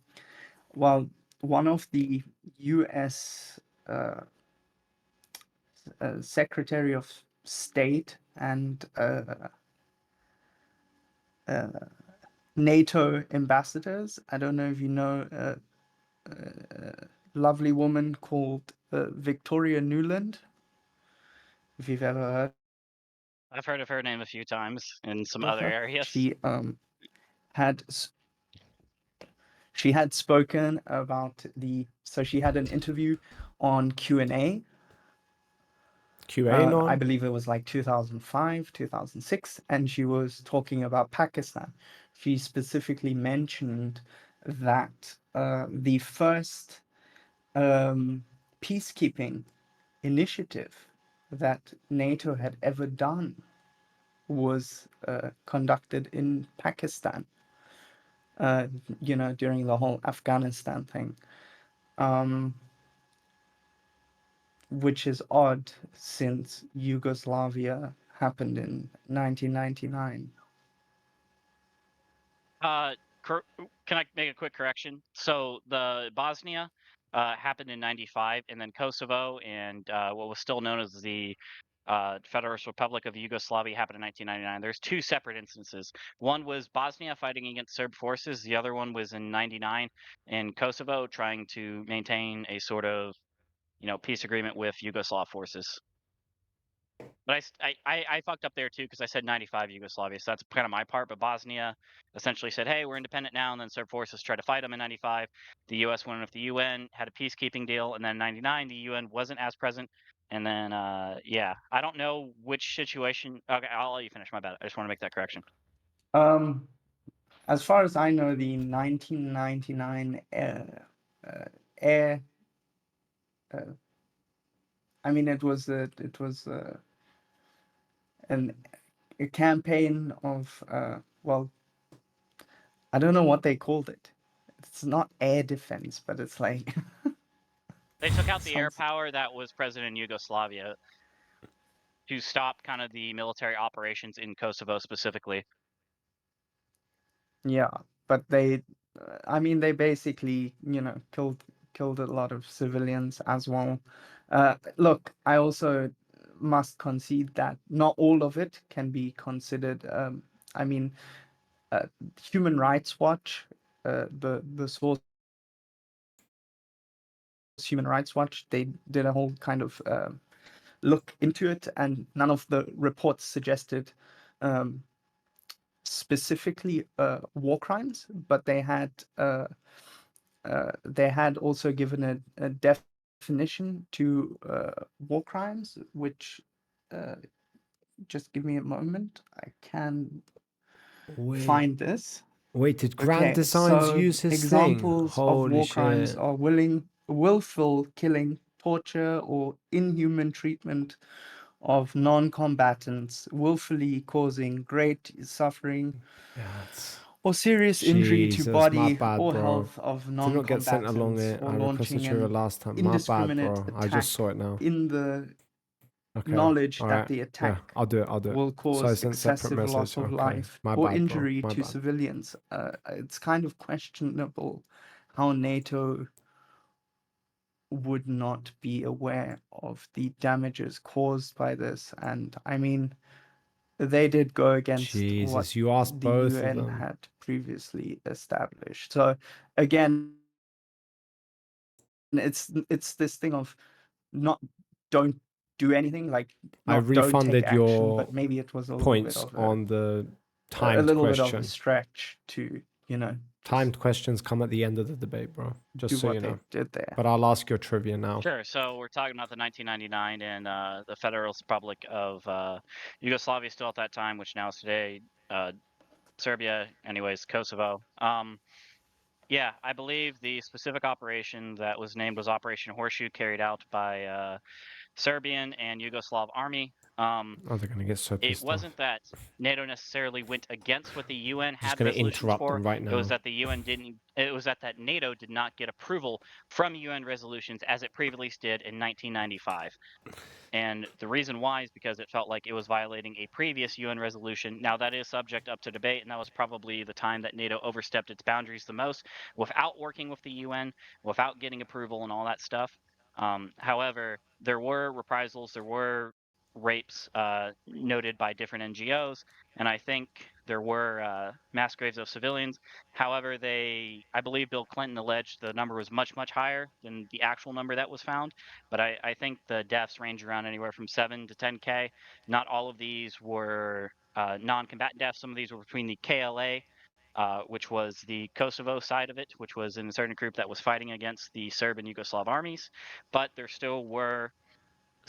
well, one of the U.S. Secretary of State and NATO ambassadors. I don't know if you know a lovely woman called Victoria Nuland, if you've ever heard. I've heard of her name a few times in some Of other her. areas. Had she had spoken about so she had an interview on Q&A. I believe it was like 2005, 2006, and she was talking about Pakistan. She specifically mentioned that the first peacekeeping initiative that NATO had ever done was conducted in Pakistan, during the whole Afghanistan thing, which is odd since Yugoslavia happened in 1999. Can I make a quick correction? So the Bosnia happened in '95, and then Kosovo and what was still known as the Federalist Republic of Yugoslavia happened in 1999. There's two separate instances. One was Bosnia fighting against Serb forces. The other one was in '99 in Kosovo, trying to maintain a sort of peace agreement with Yugoslav forces. But I fucked up there too because I said 95 Yugoslavia, so that's kind of my part. But Bosnia essentially said, "Hey, we're independent now," and then Serb forces tried to fight them in '95. The U.S. went with the UN, had a peacekeeping deal, and then in '99 the UN wasn't as present. And then yeah, I don't know which situation. Okay, I'll let you finish. My bad. I just want to make that correction. As far as I know, the 1999 air. I mean, it was a campaign of well, I don't know what they called it. It's not air defense, but it's like They took out the air sounds, power that was present in Yugoslavia to stop kind of the military operations in Kosovo specifically. yeah. But they, I mean, they basically killed a lot of civilians as well. Look, I also must concede that not all of it can be considered. I mean, Human Rights Watch, the source Human Rights Watch, they did a whole kind of look into it, and none of the reports suggested specifically war crimes, but they had also given a definition to war crimes, which just give me a moment. I can find this. Wait, did Grand Okay, Designs so use his thing? examples of Holy war crimes shit. are willful killing, torture, or inhuman treatment of non-combatants, willfully causing great suffering That's or serious injury to Jesus, my body bad, or bro. health of Did not get sent along non-combatants, it. or I requested launching Trigger an last time. My bad, indiscriminate bro. I just attack saw it now. in the Okay. knowledge All that right. the Yeah, attack I'll do it. will So I cause sent separate excessive message. loss of Okay. life My or bad, bro. injury My to bad. civilians. It's kind of questionable how NATO would not be aware of the damages caused by this. And I mean, they did go against what Jesus, you asked the both of UN them. had previously established. So again, it's this thing of not don't do anything, like I not don't take refunded action, your but maybe it was a little bit points of on the a timed little bit of a question. stretch to just Timed questions come at the end of the debate, bro. Just do so you what they know. did there. But I'll ask your trivia now. Sure. So we're talking about the 1999 and the Federalist Republic of Yugoslavia, still at that time, which now is today Serbia. Anyways, Kosovo. Yeah, I believe the specific operation that was named was Operation Horseshoe, carried out by Serbian and Yugoslav army. Oh, they're gonna get so It pissed off. wasn't that NATO necessarily went against what the UN Just had gonna resolutions interrupt for. them right It was now. that the UN didn't. It was that NATO did not get approval from UN resolutions as it previously did in 1995. And the reason why is because it felt like it was violating a previous UN resolution. Now, that is subject up to debate, and that was probably the time that NATO overstepped its boundaries the most without working with the UN, without getting approval and all that stuff. However, there were reprisals, there were rapes noted by different NGOs, and I think there were mass graves of civilians. However, I believe Bill Clinton alleged the number was much, much higher than the actual number that was found. But I think the deaths range around anywhere from 7 to 10K. Not all of these were non-combatant deaths. Some of these were between the KLA, which was the Kosovo side of it, which was in a certain group that was fighting against the Serb and Yugoslav armies. But there still were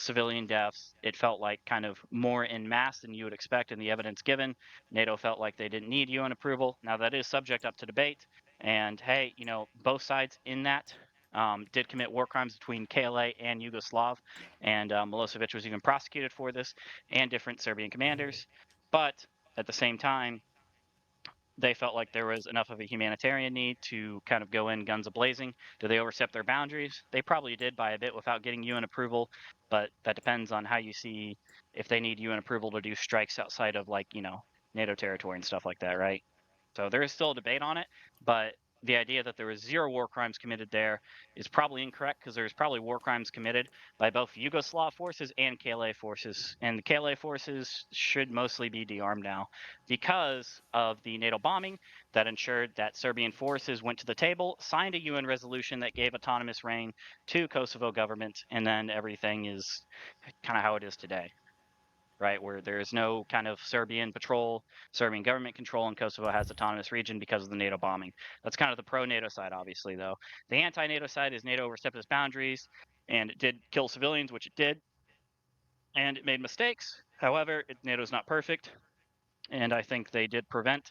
civilian deaths. It felt like kind of more en masse than you would expect in the evidence given. NATO felt like they didn't need UN approval. Now, that is subject up to debate. And hey, both sides in that did commit war crimes between KLA and Yugoslav. And Milosevic was even prosecuted for this, and different Serbian commanders. But at the same time, they felt like there was enough of a humanitarian need to kind of go in guns a-blazing. Do they overstep their boundaries? They probably did by a bit without getting UN approval, but that depends on how you see if they need UN approval to do strikes outside of NATO territory and stuff like that, right? So there is still a debate on it, but the idea that there was 0 war crimes committed there is probably incorrect, because there's probably war crimes committed by both Yugoslav forces and KLA forces. And the KLA forces should mostly be de-armed now because of the NATO bombing that ensured that Serbian forces went to the table, signed a UN resolution that gave autonomous reign to Kosovo government, and then everything is kind of how it is today. Right, where there is no kind of Serbian patrol, Serbian government control, and Kosovo has autonomous region because of the NATO bombing. That's kind of the pro-NATO side, obviously, though. The anti-NATO side is NATO overstepped its boundaries, and it did kill civilians, which it did, and it made mistakes. However, NATO's not perfect, and I think they did prevent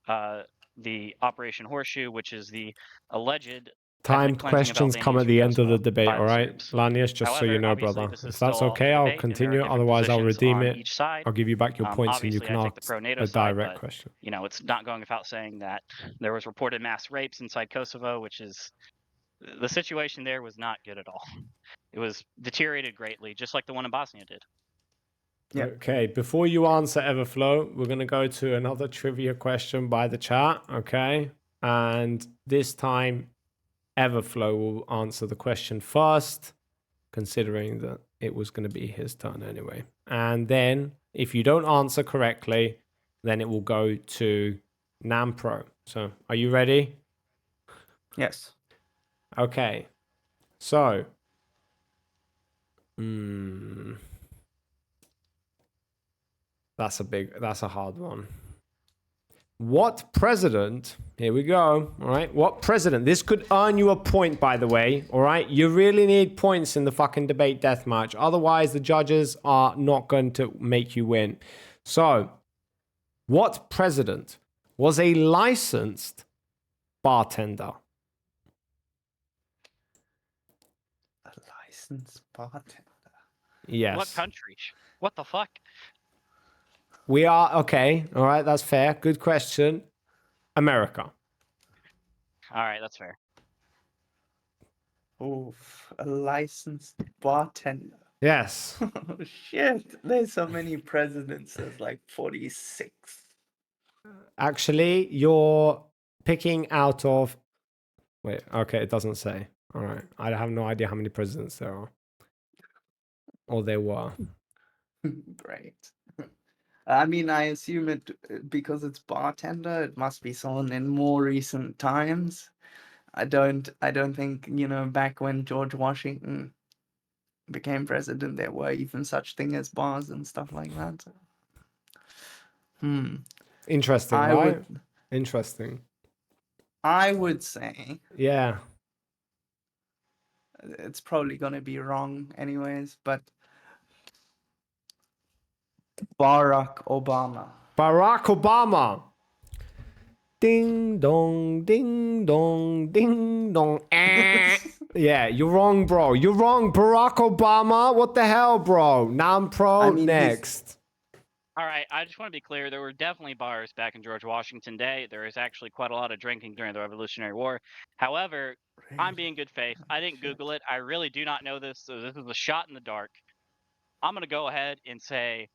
the Operation Horseshoe, which is the alleged ethnic Timed cleansing of questions come Albanians at from the end of the Kosovo debate, by all the right? Serbs. Lanius, just so you However, know, obviously, brother. this is If that's still up okay, for I'll debate, and there are continue. different Otherwise, I'll positions redeem on it. each side. I'll give you back your points and you Obviously, can I take the ask pro-NATO a side, direct but question. it's not going without saying that there was reported mass rapes inside Kosovo, which is the situation there was not good at all. It was deteriorated greatly, just like the one in Bosnia did. Yeah. Okay, before you answer Everflow, we're going to go to another trivia question by the chat, okay? And this time, Everflow will answer the question first, considering that it was going to be his turn anyway. And then, if you don't answer correctly, then it will go to Nammpro. So, are you ready? Yes. Okay. So, that's a hard one. What president, here we go, all right? What president, this could earn you a point, by the way, all right? You really need points in the fucking debate deathmatch. Otherwise, the judges are not going to make you win. So, what president was a licensed bartender? A licensed bartender. Yes. What country? What the fuck? We are, okay, all right, that's fair. Good question. America. All right, that's fair. Oof, a licensed bartender. Yes. Oh shit, there's so many presidents. There's like 46. Actually, you're picking out of. Wait, okay, it doesn't say. All right. I have no idea how many presidents there are. Or there were. Great. I mean, I assume it because it's bartender, it must be someone in more recent times. I don't think, back when George Washington became president, there were even such thing as bars and stuff like that. Interesting, I right? would Interesting. I would say Yeah. it's probably gonna be wrong anyways, but Barack Obama. Barack Obama. Ding dong, ding dong, ding dong. Yeah, you're wrong, bro. You're wrong. Barack Obama. What the hell, bro? Nammpro I mean, next. All right, I just want to be clear. There were definitely bars back in George Washington Day. There was actually quite a lot of drinking during the Revolutionary War. However, I'm being good faith. I didn't Google it. I really do not know this, so this is a shot in the dark. I'm going to go ahead and say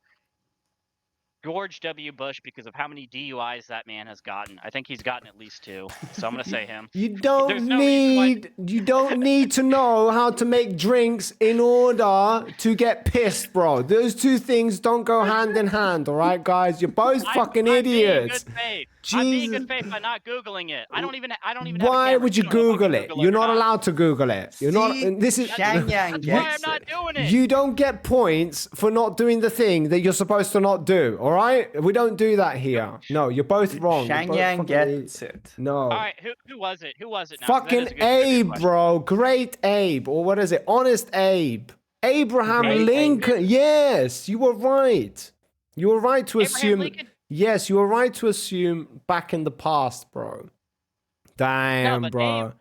George W. Bush because of how many DUIs that man has gotten. I think he's gotten at least 2. So I'm going to say him. You There's don't no reason why. need to know how to make drinks in order to get pissed, bro. Those two things don't go hand in hand, all right, guys? You're both fucking I'm being idiots. good faith. I'm being Jesus. good faith by not Googling it. I don't even have a Why camera. would you don't know if I'm Google gonna it? Google You're or not not. allowed to Google it. You're not. See, This is. Shang Yang That's why I'm gets not it. doing it. You don't get points for not doing the thing that you're supposed to not do. All right? We don't do that here. No, you're both wrong. You're Shang both Yang fucking gets it. No. All right, who was it? Who was it now? 'Cause that is Fucking a good trivia Abe, question. bro. Great Abe. Or what is it? Honest Abe. Abraham Great Abe. Lincoln. Yes, you were right. You were right to Abraham assume. Lincoln? Yes, you were right to assume back in the past, bro. Damn, but bro.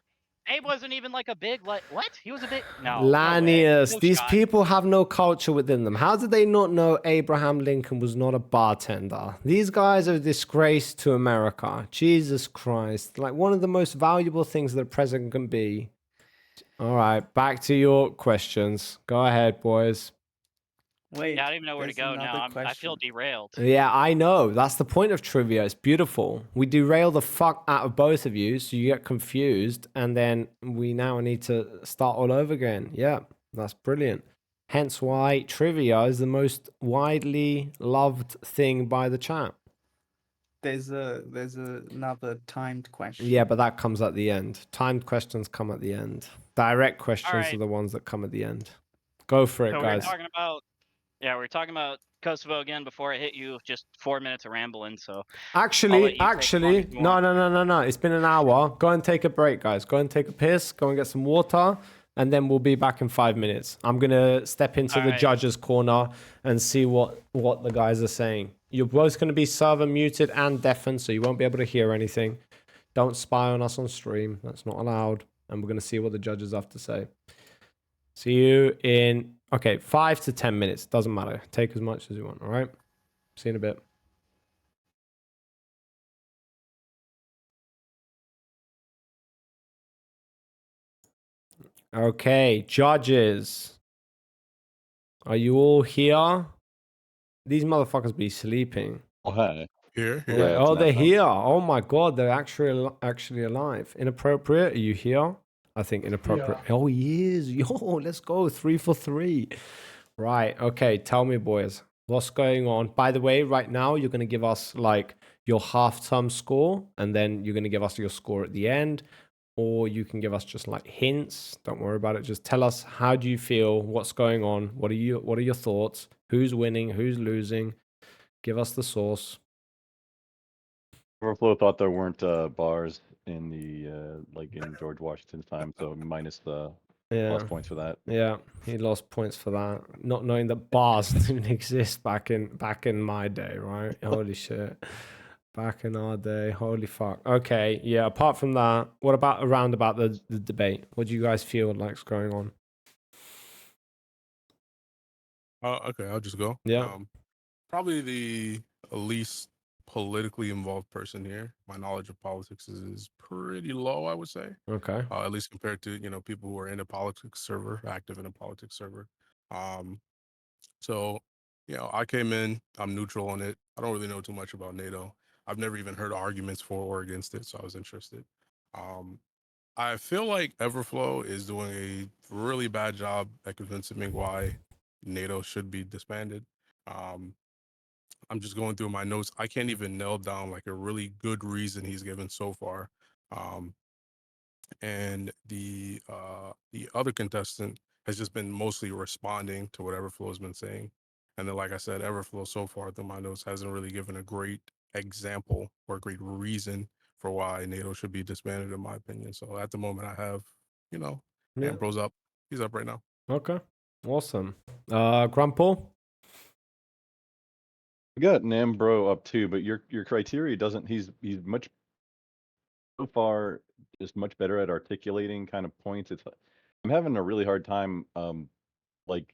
Abe wasn't even like a big what? He was a big no. Lanius, No these shot. people have no culture within them. How did they not know Abraham Lincoln was not a bartender? These guys are a disgrace to America. Jesus Christ. Like one of the most valuable things that a president can be. All right, back to your questions. Go ahead, boys. Wait, Yeah, I don't even know where to there's go another now. I question. feel derailed. Yeah, I know. That's the point of trivia. It's beautiful. We derail the fuck out of both of you, so you get confused, and then we now need to start all over again. Yeah, that's brilliant. Hence why trivia is the most widely loved thing by the chat. There's another timed question. Yeah, but that comes at the end. Timed questions come at the end. Direct questions right. are the ones that come at the end. Go for it, So guys. we were talking about Kosovo again before I hit you. Just 4 minutes of rambling. So Actually, no. It's been an hour. Go and take a break, guys. Go and take a piss. Go and get some water, and then we'll be back in 5 minutes. I'm gonna step into the judges' corner and see what the guys are saying. You're both gonna be server muted and deafened, so you won't be able to hear anything. Don't spy on us on stream. That's not allowed. And we're gonna see what the judges have to say. See you in 5 to 10 minutes. Doesn't matter. Take as much as you want. All right. See you in a bit. Okay, judges. Are you all here? These motherfuckers be sleeping. Oh, hi. Here. Yeah, Oh, it's they're Nammpro. here. Oh my god, they're actually alive. Inappropriate. Are you here? I think inappropriate. Yeah. Oh, he is. Yo, let's go. 3 for 3. Right. Okay. Tell me, boys, what's going on? By the way, right now you're gonna give us like your half-term score, and then you're gonna give us your score at the end. Or you can give us just like hints. Don't worry about it. Just tell us, how do you feel? What's going on? What are your thoughts? Who's winning? Who's losing? Give us the source. Overflow thought there weren't bars in the like in George Washington's time, so minus the plus points for that. Yeah, he lost points for that, not knowing that bars didn't exist back in my day, right? Holy shit. Back in our day, holy fuck. Okay, yeah, apart from that, what about around about the debate? What do you guys feel like's going on? Okay, I'll just go. Yeah. Probably the least politically involved person here. My knowledge of politics is pretty low, I would say. Okay. At least compared to, people who are in a politics server, active in a politics server. So, I came in, I'm neutral on it. I don't really know too much about NATO. I've never even heard arguments for or against it, so I was interested. I feel like Everflow is doing a really bad job at convincing me why NATO should be disbanded. I'm just going through my notes. I can't even nail down like a really good reason he's given so far. And the other contestant has just been mostly responding to what Everflow's been saying. And then, like I said, Everflow so far through my notes hasn't really given a great example or a great reason for why NATO should be disbanded, in my opinion. So at the moment, I have, Namppro's up. He's up right now. Okay. Awesome. Grandpa? We got Nammpro up too, but your criteria doesn't. He's much so far just much better at articulating kind of points. It's I'm having a really hard time, like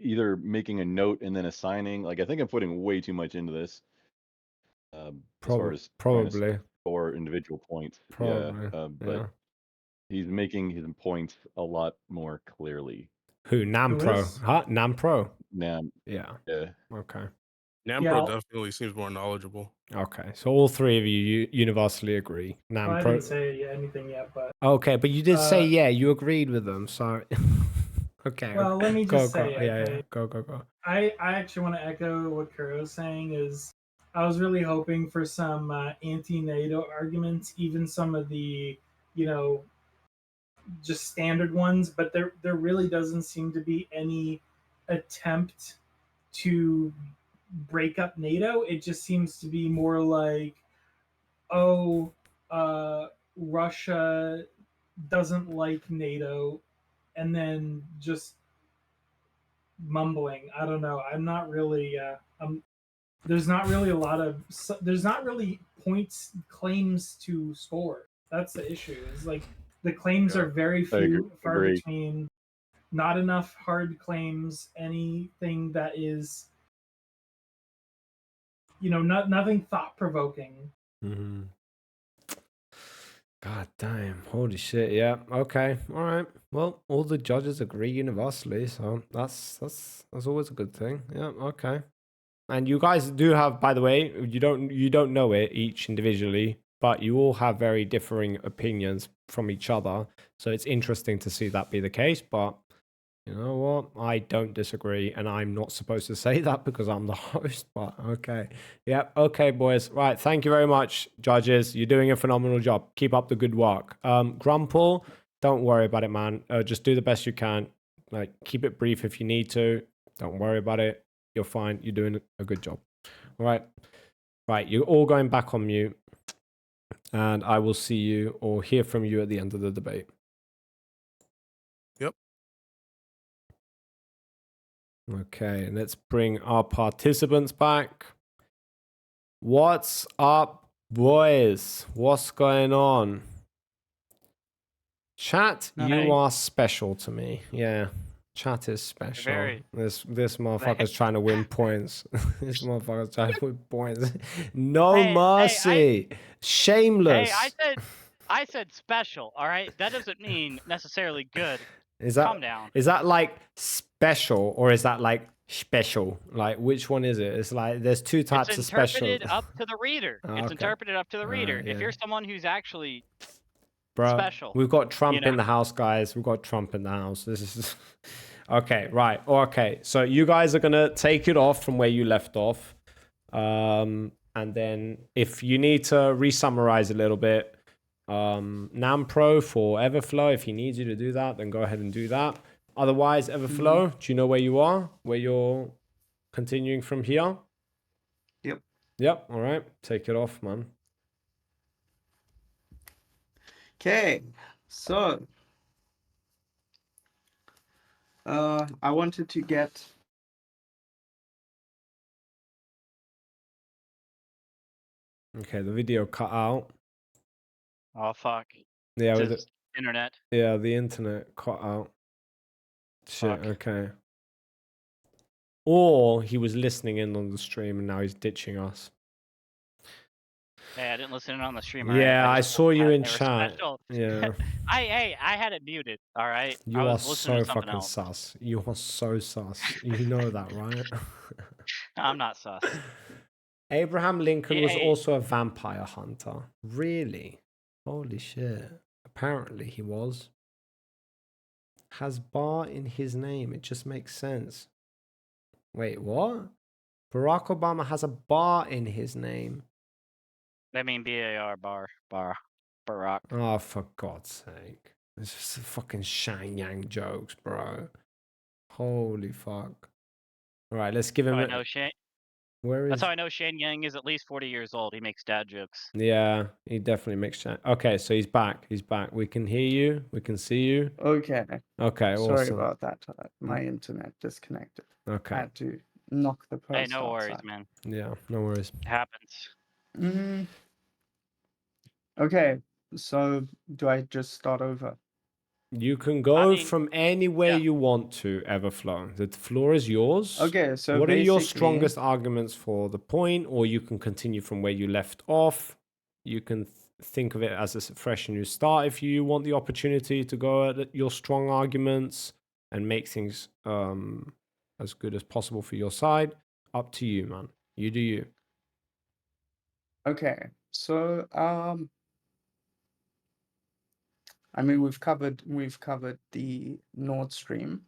either making a note and then assigning. Like I think I'm putting way too much into this. As far as trying to Probably. score individual points. Probably. But Yeah. he's making his points a lot more clearly. Who? Nammpro. is? Huh? Nammpro. Now, Yeah. yeah. Okay. Nammpro I'll- definitely seems more knowledgeable. Okay. So all three of you universally agree. Well, I Nammpro. didn't say anything yet, but Okay, but you did say Uh, yeah, you agreed with them. So okay. well, let me Go, just say, go. Yeah, okay, yeah. Go. I actually want to echo what Kuro's saying. Is I was really hoping for some anti-NATO arguments, even some of the, just standard ones, but there really doesn't seem to be any attempt to break up NATO. It just seems to be more like, oh, Russia doesn't like NATO, and then just mumbling. I don't know. I'm not really. There's not really a lot of. There's not really points claims to score. That's the issue. Is like the claims Yeah. are very I far agree. between. Not enough hard claims. Anything that is, nothing thought provoking. Mm-hmm. God damn. Holy shit. Yeah. Okay. All right. Well, all the judges agree universally, so that's always a good thing. Yeah. Okay. And you guys do have, by the way, you don't know it each individually, but you all have very differing opinions from each other. So it's interesting to see that be the case. But you know what? I don't disagree, and I'm not supposed to say that because I'm the host. But okay, yeah, okay, boys. Right, thank you very much, judges. You're doing a phenomenal job. Keep up the good work. Grumple, don't worry about it, man. Just do the best you can. Like, keep it brief if you need to. Don't worry about it. You're fine. You're doing a good job. All right. Right. You're all going back on mute. And I will see you or hear from you at the end of the debate. Yep. Okay. Let's bring our participants back. What's up, boys? What's going on? Chat, you are special to me. Yeah. Chat is special. Very- This motherfucker's trying to win points. This motherfucker's trying to win points. No Hey, mercy. Shameless. Hey, I said special. All right, that doesn't mean necessarily good. Is that Calm down. Is that like special or is that like special? Like which one is it? It's like there's two types It's of special. interpreted up to the reader. Oh, It's okay. interpreted up to the reader. yeah. If you're someone who's actually Bro, special, we've got Trump you in know? the house, guys. We've got Trump in the house. This is okay, right. Okay, so you guys are gonna take it off from where you left off, and then if you need to re-summarize a little bit, Nammpro for Everflow. If he needs you to do that, then go ahead and do that. Otherwise, Everflow, do you know where you are? Where you're continuing from here? Yep. Yep. All right. Take it off, man. Okay, so I wanted to get Okay, the video cut out. Oh fuck. Yeah, with Just internet. the internet cut out. Shit. Fuck. Okay. Or he was listening in on the stream and now he's ditching us. Hey, I didn't listen in on the stream. Yeah, Right? I just saw told you Pat in they were chat. special. Yeah. I had it muted. All right. I You are was listening so to something fucking else. sus. You are so sus. You know that, right? I'm not sus. Abraham Lincoln was Hey. also a vampire hunter. Really? Holy shit. Apparently he was. Has bar in his name. It just makes sense. Wait, what? Barack Obama has a bar in his name. I mean BAR Barack. Oh, for God's sake. It's just fucking Shang-Yang jokes, bro. Holy fuck. All right, let's give him I a... know Shane. Where is... That's how I know Shane Yang is at least 40 years old. He makes dad jokes. Yeah, he definitely makes sense. Okay, so he's back. He's back. We can hear you. We can see you. okay. Okay, Sorry awesome. about that. My internet disconnected. I Okay. had to knock the post Hey, no worries, outside. man. Yeah, no worries. It happens. Okay, so do I just start over? You can go mean, from anywhere yeah. you want to, Everflow. The floor is yours. Okay, so what are your basically- strongest arguments for the point, or you can continue from where you left off. You can think of it as a fresh new start if you want the opportunity to go at your strong arguments and make things as good as possible for your side. Up to you, man. You do you. Okay, so I mean, we've covered the Nord Stream.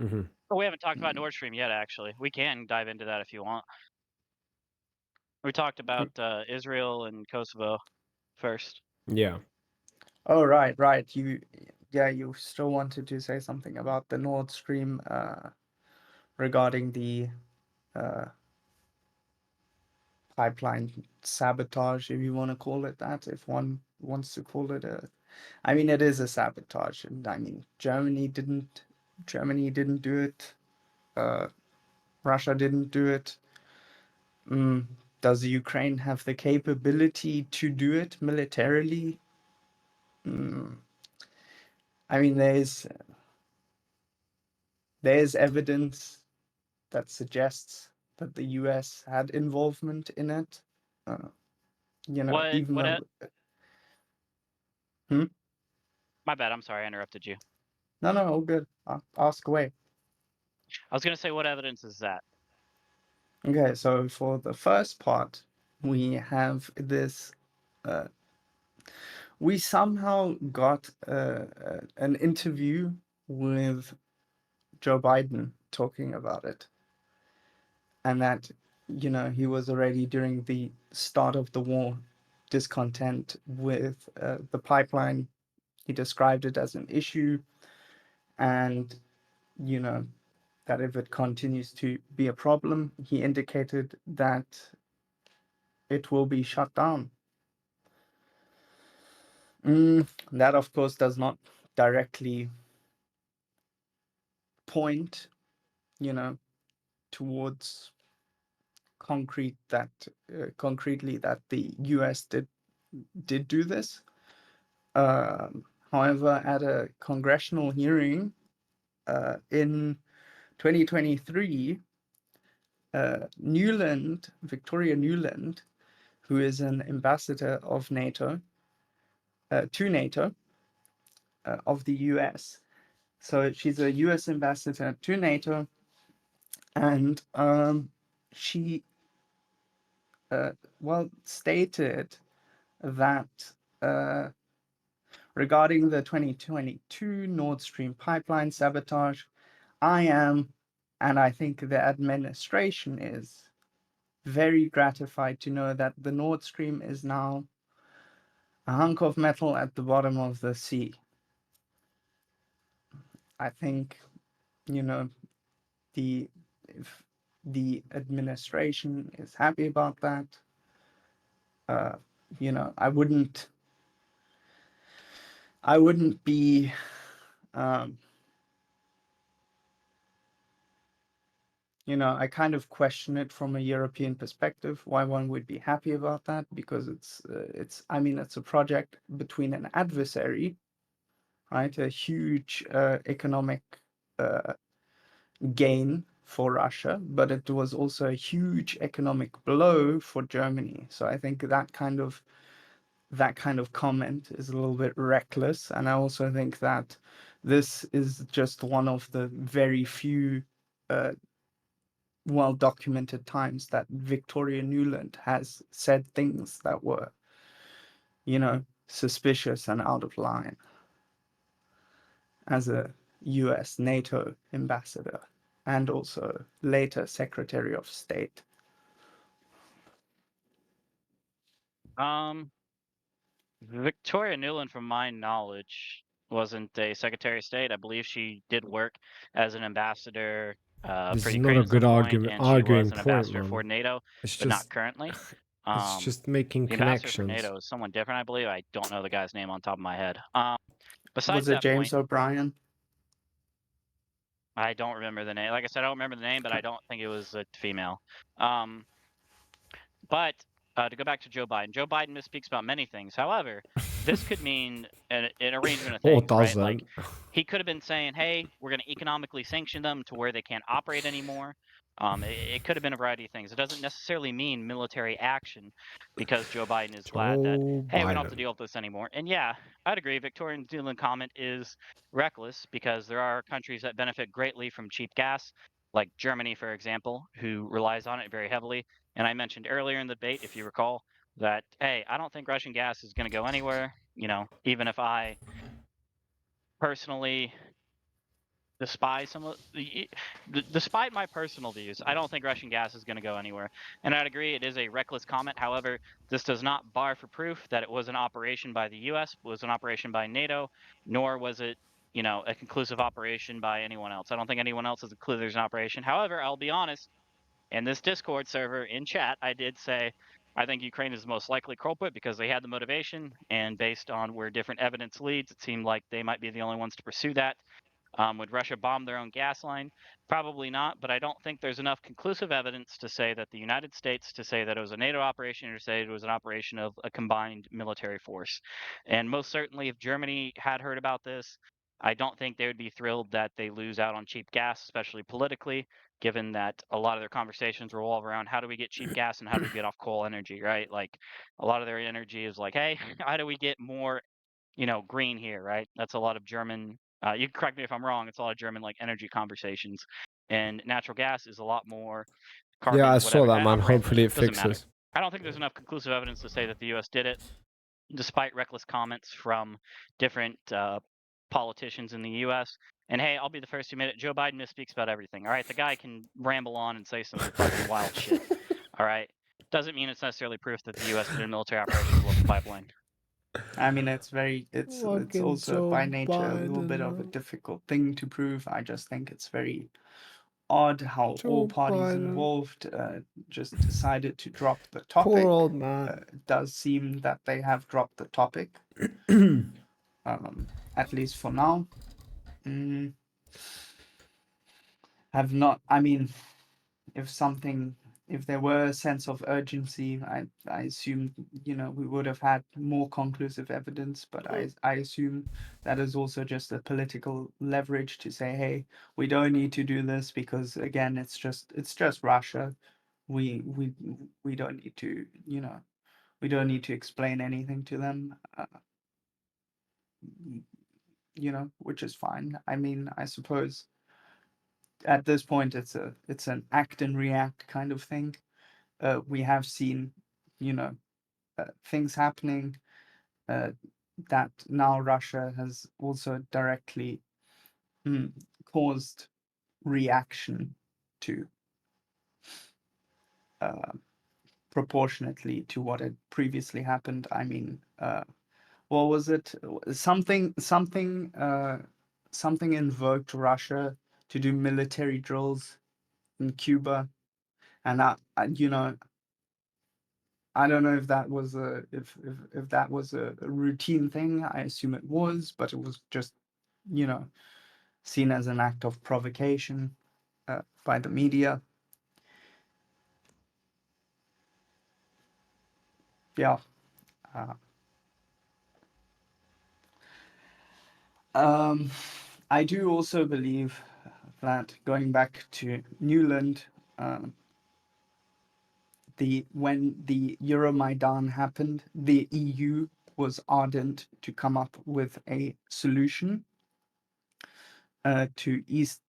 Mm-hmm. Oh, we haven't talked about Nord Stream yet. Actually, we can dive into that if you want. We talked about Israel and Kosovo first. Yeah. Oh, right. You still wanted to say something about the Nord Stream regarding the pipeline sabotage, if you want to call it that, if one wants to call it a. I mean, it is a sabotage, and I mean, Germany didn't do it. Russia didn't do it. Does Ukraine have the capability to do it militarily? I mean, there's evidence that suggests that the US had involvement in it. Even though. My bad. I'm sorry, I interrupted you. No, all good. Ask away. I was gonna say, what evidence is that? Okay, so for the first part, we have this. We somehow got an interview with Joe Biden talking about it, and that he was already during the start of the war discontent with the pipeline. He described it as an issue, and that if it continues to be a problem, he indicated that it will be shut down. That, of course, does not directly point, towards concretely that the US did do this. However, at a congressional hearing in 2023, Victoria Nuland, who is an ambassador of NATO to NATO of the US. So she's a US ambassador to NATO, and she stated that regarding the 2022 Nord Stream pipeline sabotage, I am, and I think the administration is, very gratified to know that the Nord Stream is now a hunk of metal at the bottom of the sea. I think, if the administration is happy about that, I wouldn't be I kind of question it from a European perspective, why one would be happy about that, because it's a project between an adversary, right? A huge economic gain for Russia, but it was also a huge economic blow for Germany. So I think that kind of comment is a little bit reckless, and I also think that this is just one of the very few well-documented times that Victoria Nuland has said things that were, suspicious and out of line as a US NATO ambassador and also later Secretary of State. Victoria Nuland, from my knowledge, wasn't a Secretary of State. I believe she did work as an ambassador This for is Ukraine not a at some good point, and she was arguing an point, ambassador man. for NATO, It's but not just currently. it's just making The ambassador for connections. NATO is someone different, I believe. I don't know the guy's name on top of my head. Besides Was it that James point, O'Brien? I don't remember the name. Like I said, I don't remember the name, but I don't think it was a female. But to go back to Joe Biden misspeaks about many things. However, this could mean an arrangement of Or things, right? Like doesn't. he could have been saying, "Hey, we're going to economically sanction them to where they can't operate anymore." It could have been a variety of things. It doesn't necessarily mean military action, because Joe Biden is glad that, Joe hey, we don't have to Biden. deal with this anymore. And yeah, I'd agree. Victoria New Zealand comment is reckless because there are countries that benefit greatly from cheap gas, like Germany, for example, who relies on it very heavily. And I mentioned earlier in the debate, if you recall, that, hey, I don't think Russian gas is going to go anywhere. Even if I personally despise despite my personal views, I don't think Russian gas is going to go anywhere. And I'd agree it is a reckless comment. However, this does not bar for proof that it was an operation by the U.S., was an operation by NATO, nor was it, a conclusive operation by anyone else. I don't think anyone else has concluded there's an operation. However, I'll be honest, in this Discord server in chat, I did say I think Ukraine is the most likely culprit because they had the motivation, and based on where different evidence leads, it seemed like they might be the only ones to pursue that. Would Russia bomb their own gas line? Probably not, but I don't think there's enough conclusive evidence to say that the United States, to say that it was a NATO operation, or to say it was an operation of a combined military force. And most certainly, if Germany had heard about this, I don't think they would be thrilled that they lose out on cheap gas, especially politically, given that a lot of their conversations revolve around how do we get cheap gas and how do we get off coal energy, right? Like a lot of their energy is like, hey, how do we get more green here, right? That's a lot of German. You can correct me if I'm wrong. It's a lot of German like energy conversations, and natural gas is a lot more Yeah, I carbon, saw whatever. that, man. I'm rambling. Hopefully it Doesn't matter. fixes. I don't think there's enough conclusive evidence to say that the U.S. did it, despite reckless comments from different politicians in the U.S. And hey, I'll be the first to admit it. Joe Biden misspeaks about everything. All right, the guy can ramble on and say some fucking wild shit. All right, doesn't mean it's necessarily proof that the U.S. did a military operation to blow up the pipeline. I mean, it's Fucking also Joe by nature a little bit of a Biden. difficult thing to prove. I just think it's very odd how all Joe parties Biden. involved just decided to drop the Poor topic. old man. It does seem that they have dropped the topic, at least for now. Have not. I mean, if there were a sense of urgency, I assume we would have had more conclusive evidence. But I assume that is also just a political leverage to say, hey, we don't need to do this because again, it's just Russia. We don't need to we don't need to explain anything to them. Which is fine. I mean, I suppose at this point it's an act and react kind of thing. We have seen, things happening that now Russia has also directly caused reaction to, proportionately to what had previously happened. I mean, what was it? Something invoked Russia to do military drills in Cuba, and I don't know if that was if that was a routine thing. I assume it was, but it was just, you know, seen as an act of provocation by the media. Yeah. Uh, I do also believe that going back to Newland, when the Euromaidan happened, the EU was ardent to come up with a solution to ease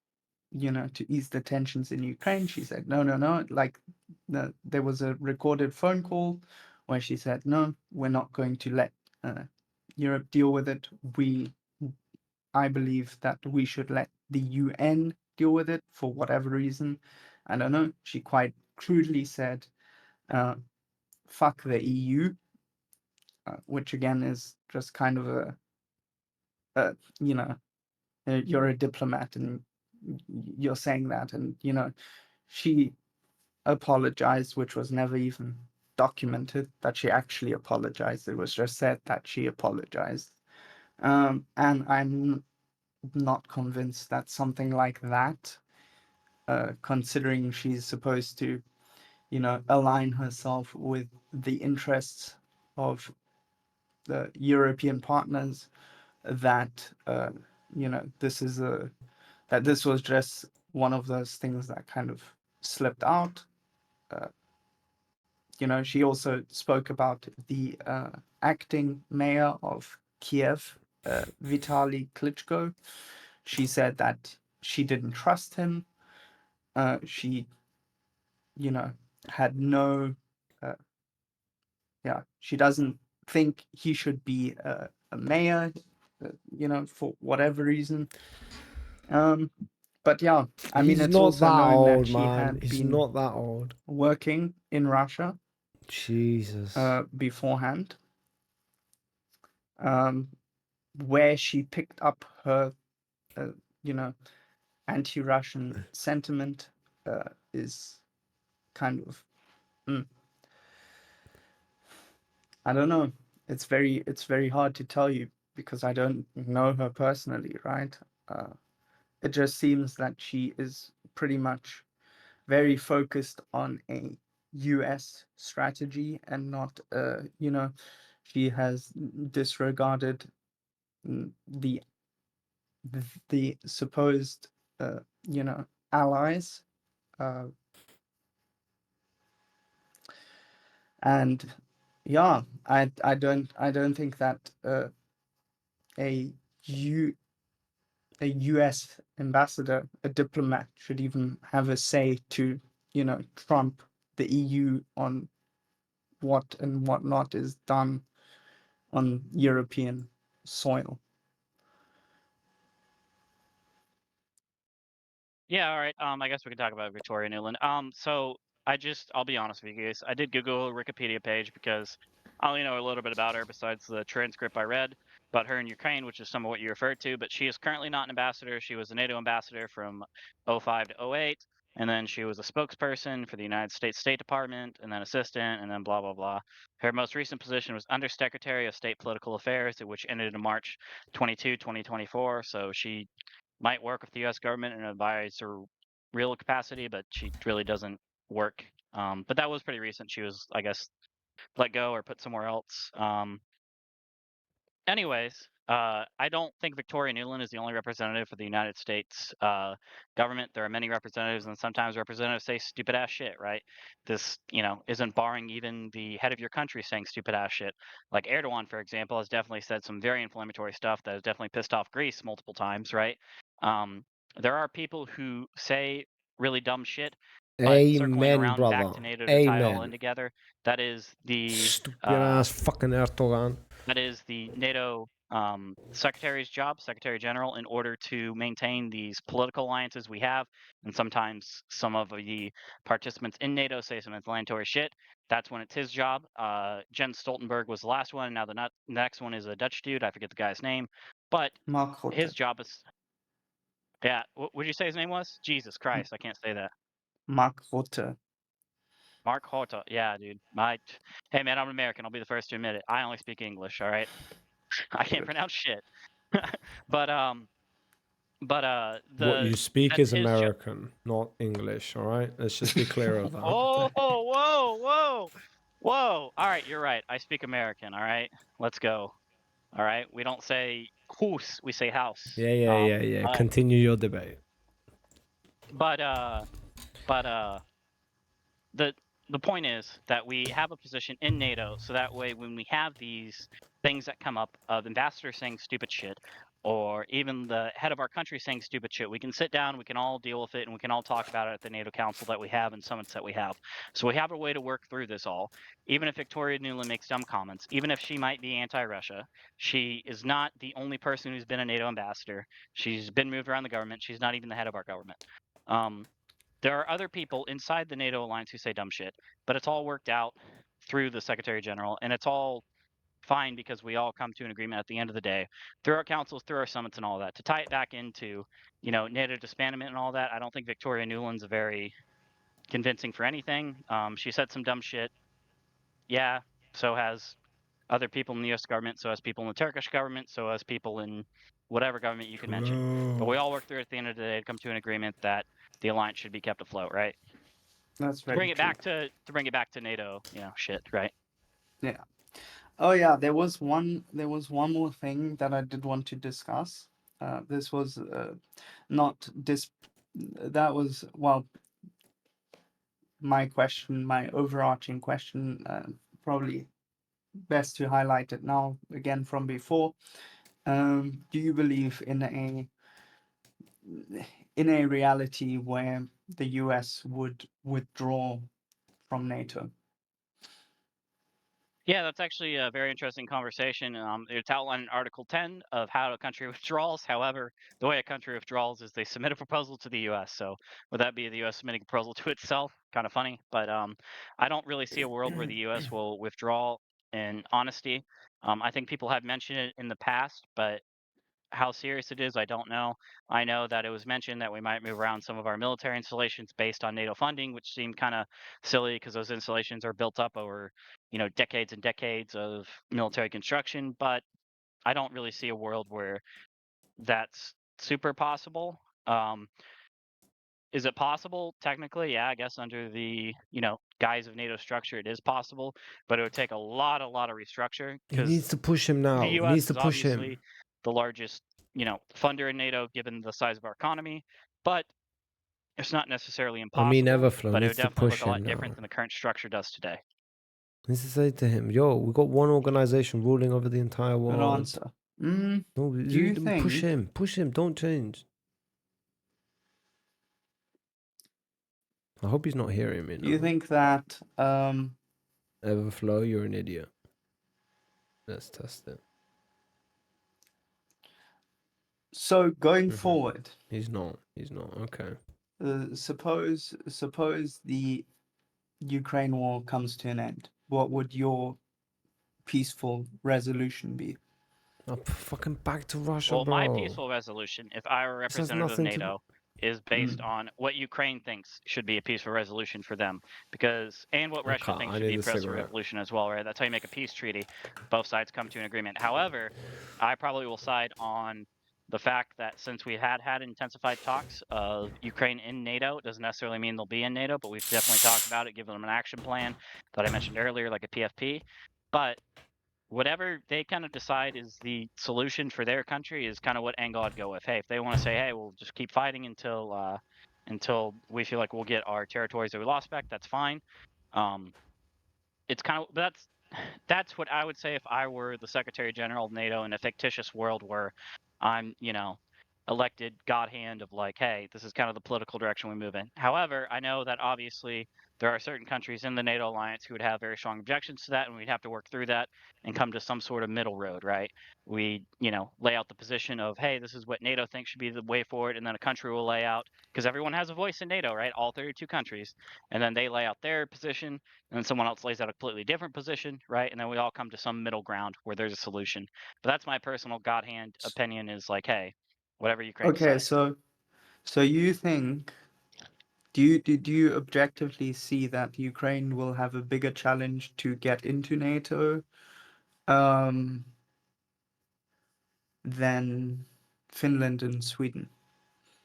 the tensions in Ukraine. She said, no, no, no. Like there was a recorded phone call where she said, no, we're not going to let Europe deal with it. I believe that we should let the UN deal with it for whatever reason. I don't know. She quite crudely said, fuck the EU, which again is just kind of a you're a diplomat and you're saying that. And, she apologized, which was never even documented that she actually apologized. It was just said that she apologized. And I'm not convinced that something like that, considering she's supposed to, align herself with the interests of the European partners that this was just one of those things that kind of slipped out. She also spoke about the acting mayor of Kiev, Vitaly Klitschko. She said that she didn't trust him. She, had no, she doesn't think he should be a mayor, for whatever reason. But yeah, I mean, He's it's not also that known that old, she man. had He's been not that old. working in Russia Jesus. beforehand, where she picked up her, anti-Russian sentiment is kind of, I don't know. It's very hard to tell you because I don't know her personally, right? It just seems that she is pretty much very focused on a US strategy and not, she has disregarded the supposed, allies. And yeah, I don't think that a US ambassador, a diplomat, should even have a say to, trump the EU on what and what not is done on European soil. Yeah, all right. I guess we can talk about Victoria Nuland. So I'll be honest with you guys. I did Google a Wikipedia page because I only know a little bit about her besides the transcript I read about her in Ukraine, which is some of what you referred to. But she is currently not an ambassador. She was a NATO ambassador from 05 to 08, and then she was a spokesperson for the United States State Department, and then assistant, and then blah blah blah. Her most recent position was Undersecretary of State Political Affairs, which ended in March 22, 2024. So she might work with the U.S. government in an advisor real capacity, but she really doesn't work. But that was pretty recent. She was, I guess, let go or put somewhere else. Anyways, I don't think Victoria Nuland is the only representative for the United States government. There are many representatives, and sometimes representatives say stupid ass shit, right? This, isn't barring even the head of your country saying stupid ass shit. Like Erdogan, for example, has definitely said some very inflammatory stuff that has definitely pissed off Greece multiple times, right? There are people who say really dumb shit, but circling Amen, around back brother. to NATO to tie it all in Amen. together, that is the Stupid ass fucking Erdogan. that is the NATO secretary's job, Secretary General, in order to maintain these political alliances we have. And sometimes some of the participants in NATO say some inflammatory shit. That's when it's his job. Jens Stoltenberg was the last one. Now the next one is a Dutch dude. I forget the guy's name. But Mark his Rutte. job is. Yeah, what would you say his name was? Jesus Christ, I can't say that. Mark Rutte. Mark Horta. Yeah, dude. Hey, man, I'm American. I'll be the first to admit it. I only speak English, all right? I can't Good. pronounce shit. but What you speak that's is his job. American, not English, all right? Let's just be clear of that. Oh, whoa. All right, you're right. I speak American, all right? Let's go. All right? We don't say house, we say house. Yeah. Continue your debate. But the the point is that we have a position in NATO, so that way when we have these things that come up of ambassadors saying stupid shit, or even the head of our country saying stupid shit, we can sit down, we can all deal with it, and we can all talk about it at the NATO Council that we have and summits that we have. So we have a way to work through this all. Even if Victoria Nuland makes dumb comments, even if she might be anti-Russia, she is not the only person who's been a NATO ambassador. She's been moved around the government. She's not even the head of our government. There are other people inside the NATO alliance who say dumb shit, but it's all worked out through the Secretary General, and it's all fine because we all come to an agreement at the end of the day through our councils, through our summits, and all that. To tie it back into, NATO disbandment and all that, I don't think Victoria Nuland's very convincing for anything. She said some dumb shit. Yeah, so has other people in the U.S. government, so has people in the Turkish government, so has people in whatever government you can mention. But we all work through it at the end of the day to come to an agreement that the alliance should be kept afloat, right? That's To very bring it true. back to NATO, shit, right? Yeah. Oh yeah, there was one more thing that I did want to discuss. This was not dis that was, well, my question, my overarching question, probably best to highlight it now again from before. Do you believe in a reality where the US would withdraw from NATO? Yeah, that's actually a very interesting conversation. It's outlined in Article 10 of how a country withdraws. However, the way a country withdraws is they submit a proposal to the U.S. So would that be the U.S. submitting a proposal to itself? Kind of funny, but I don't really see a world where the U.S. will withdraw in honesty. I think people have mentioned it in the past, but how serious it is, I don't know. I know that it was mentioned that we might move around some of our military installations based on NATO funding, which seemed kind of silly because those installations are built up over, decades and decades of military construction. But I don't really see a world where that's super possible. Is it possible? Technically, yeah, I guess under the, guise of NATO structure, it is possible, but it would take a lot of restructure He because needs to push him the now. He U.S. needs to is push obviously him. the largest, funder in NATO given the size of our economy, but it's not necessarily I mean, impossible. Everflow But it needs would to definitely look push a lot him now. different than the current structure does today. Needs to say to him, yo, we got one organization ruling over the entire Good world. answer. No, Do you push think? him, don't change. I hope he's not hearing me now. Do you think that Everflow, you're an idiot. Let's test it. so going Mhm. forward, He's not. Okay. suppose the Ukraine war comes to an end, what would your peaceful resolution be? Oh, fucking back to Russia, Well, my bro. peaceful resolution, if I were a This has representative of nothing to. NATO, is based Mm. on what Ukraine thinks should be a peaceful resolution for them, and what Russia Okay, thinks I should be need a a peaceful cigarette. resolution as well, right? That's how you make a peace treaty. Both sides come to an agreement. However, I probably will side on the fact that since we had intensified talks of Ukraine in NATO, it doesn't necessarily mean they'll be in NATO, but we've definitely talked about it, given them an action plan that I mentioned earlier, like a PFP. But whatever they kind of decide is the solution for their country is kind of what angle I'd go with. Hey, if they want to say, hey, we'll just keep fighting until we feel like we'll get our territories that we lost back, that's fine. Um, it's kind of that's what I would say if I were the Secretary General of NATO in a fictitious world where I'm, elected God hand of like, hey, this is kind of the political direction we move in. However, I know that obviously there are certain countries in the NATO alliance who would have very strong objections to that, and we'd have to work through that and come to some sort of middle road, right? We, lay out the position of, hey, this is what NATO thinks should be the way forward, and then a country will lay out, because everyone has a voice in NATO, right? All 32 countries, and then they lay out their position, and then someone else lays out a completely different position, right? And then we all come to some middle ground where there's a solution. But that's my personal God hand opinion is like, hey, whatever Ukraine Okay, decides. so you think, do you objectively see that Ukraine will have a bigger challenge to get into NATO um, than Finland and Sweden?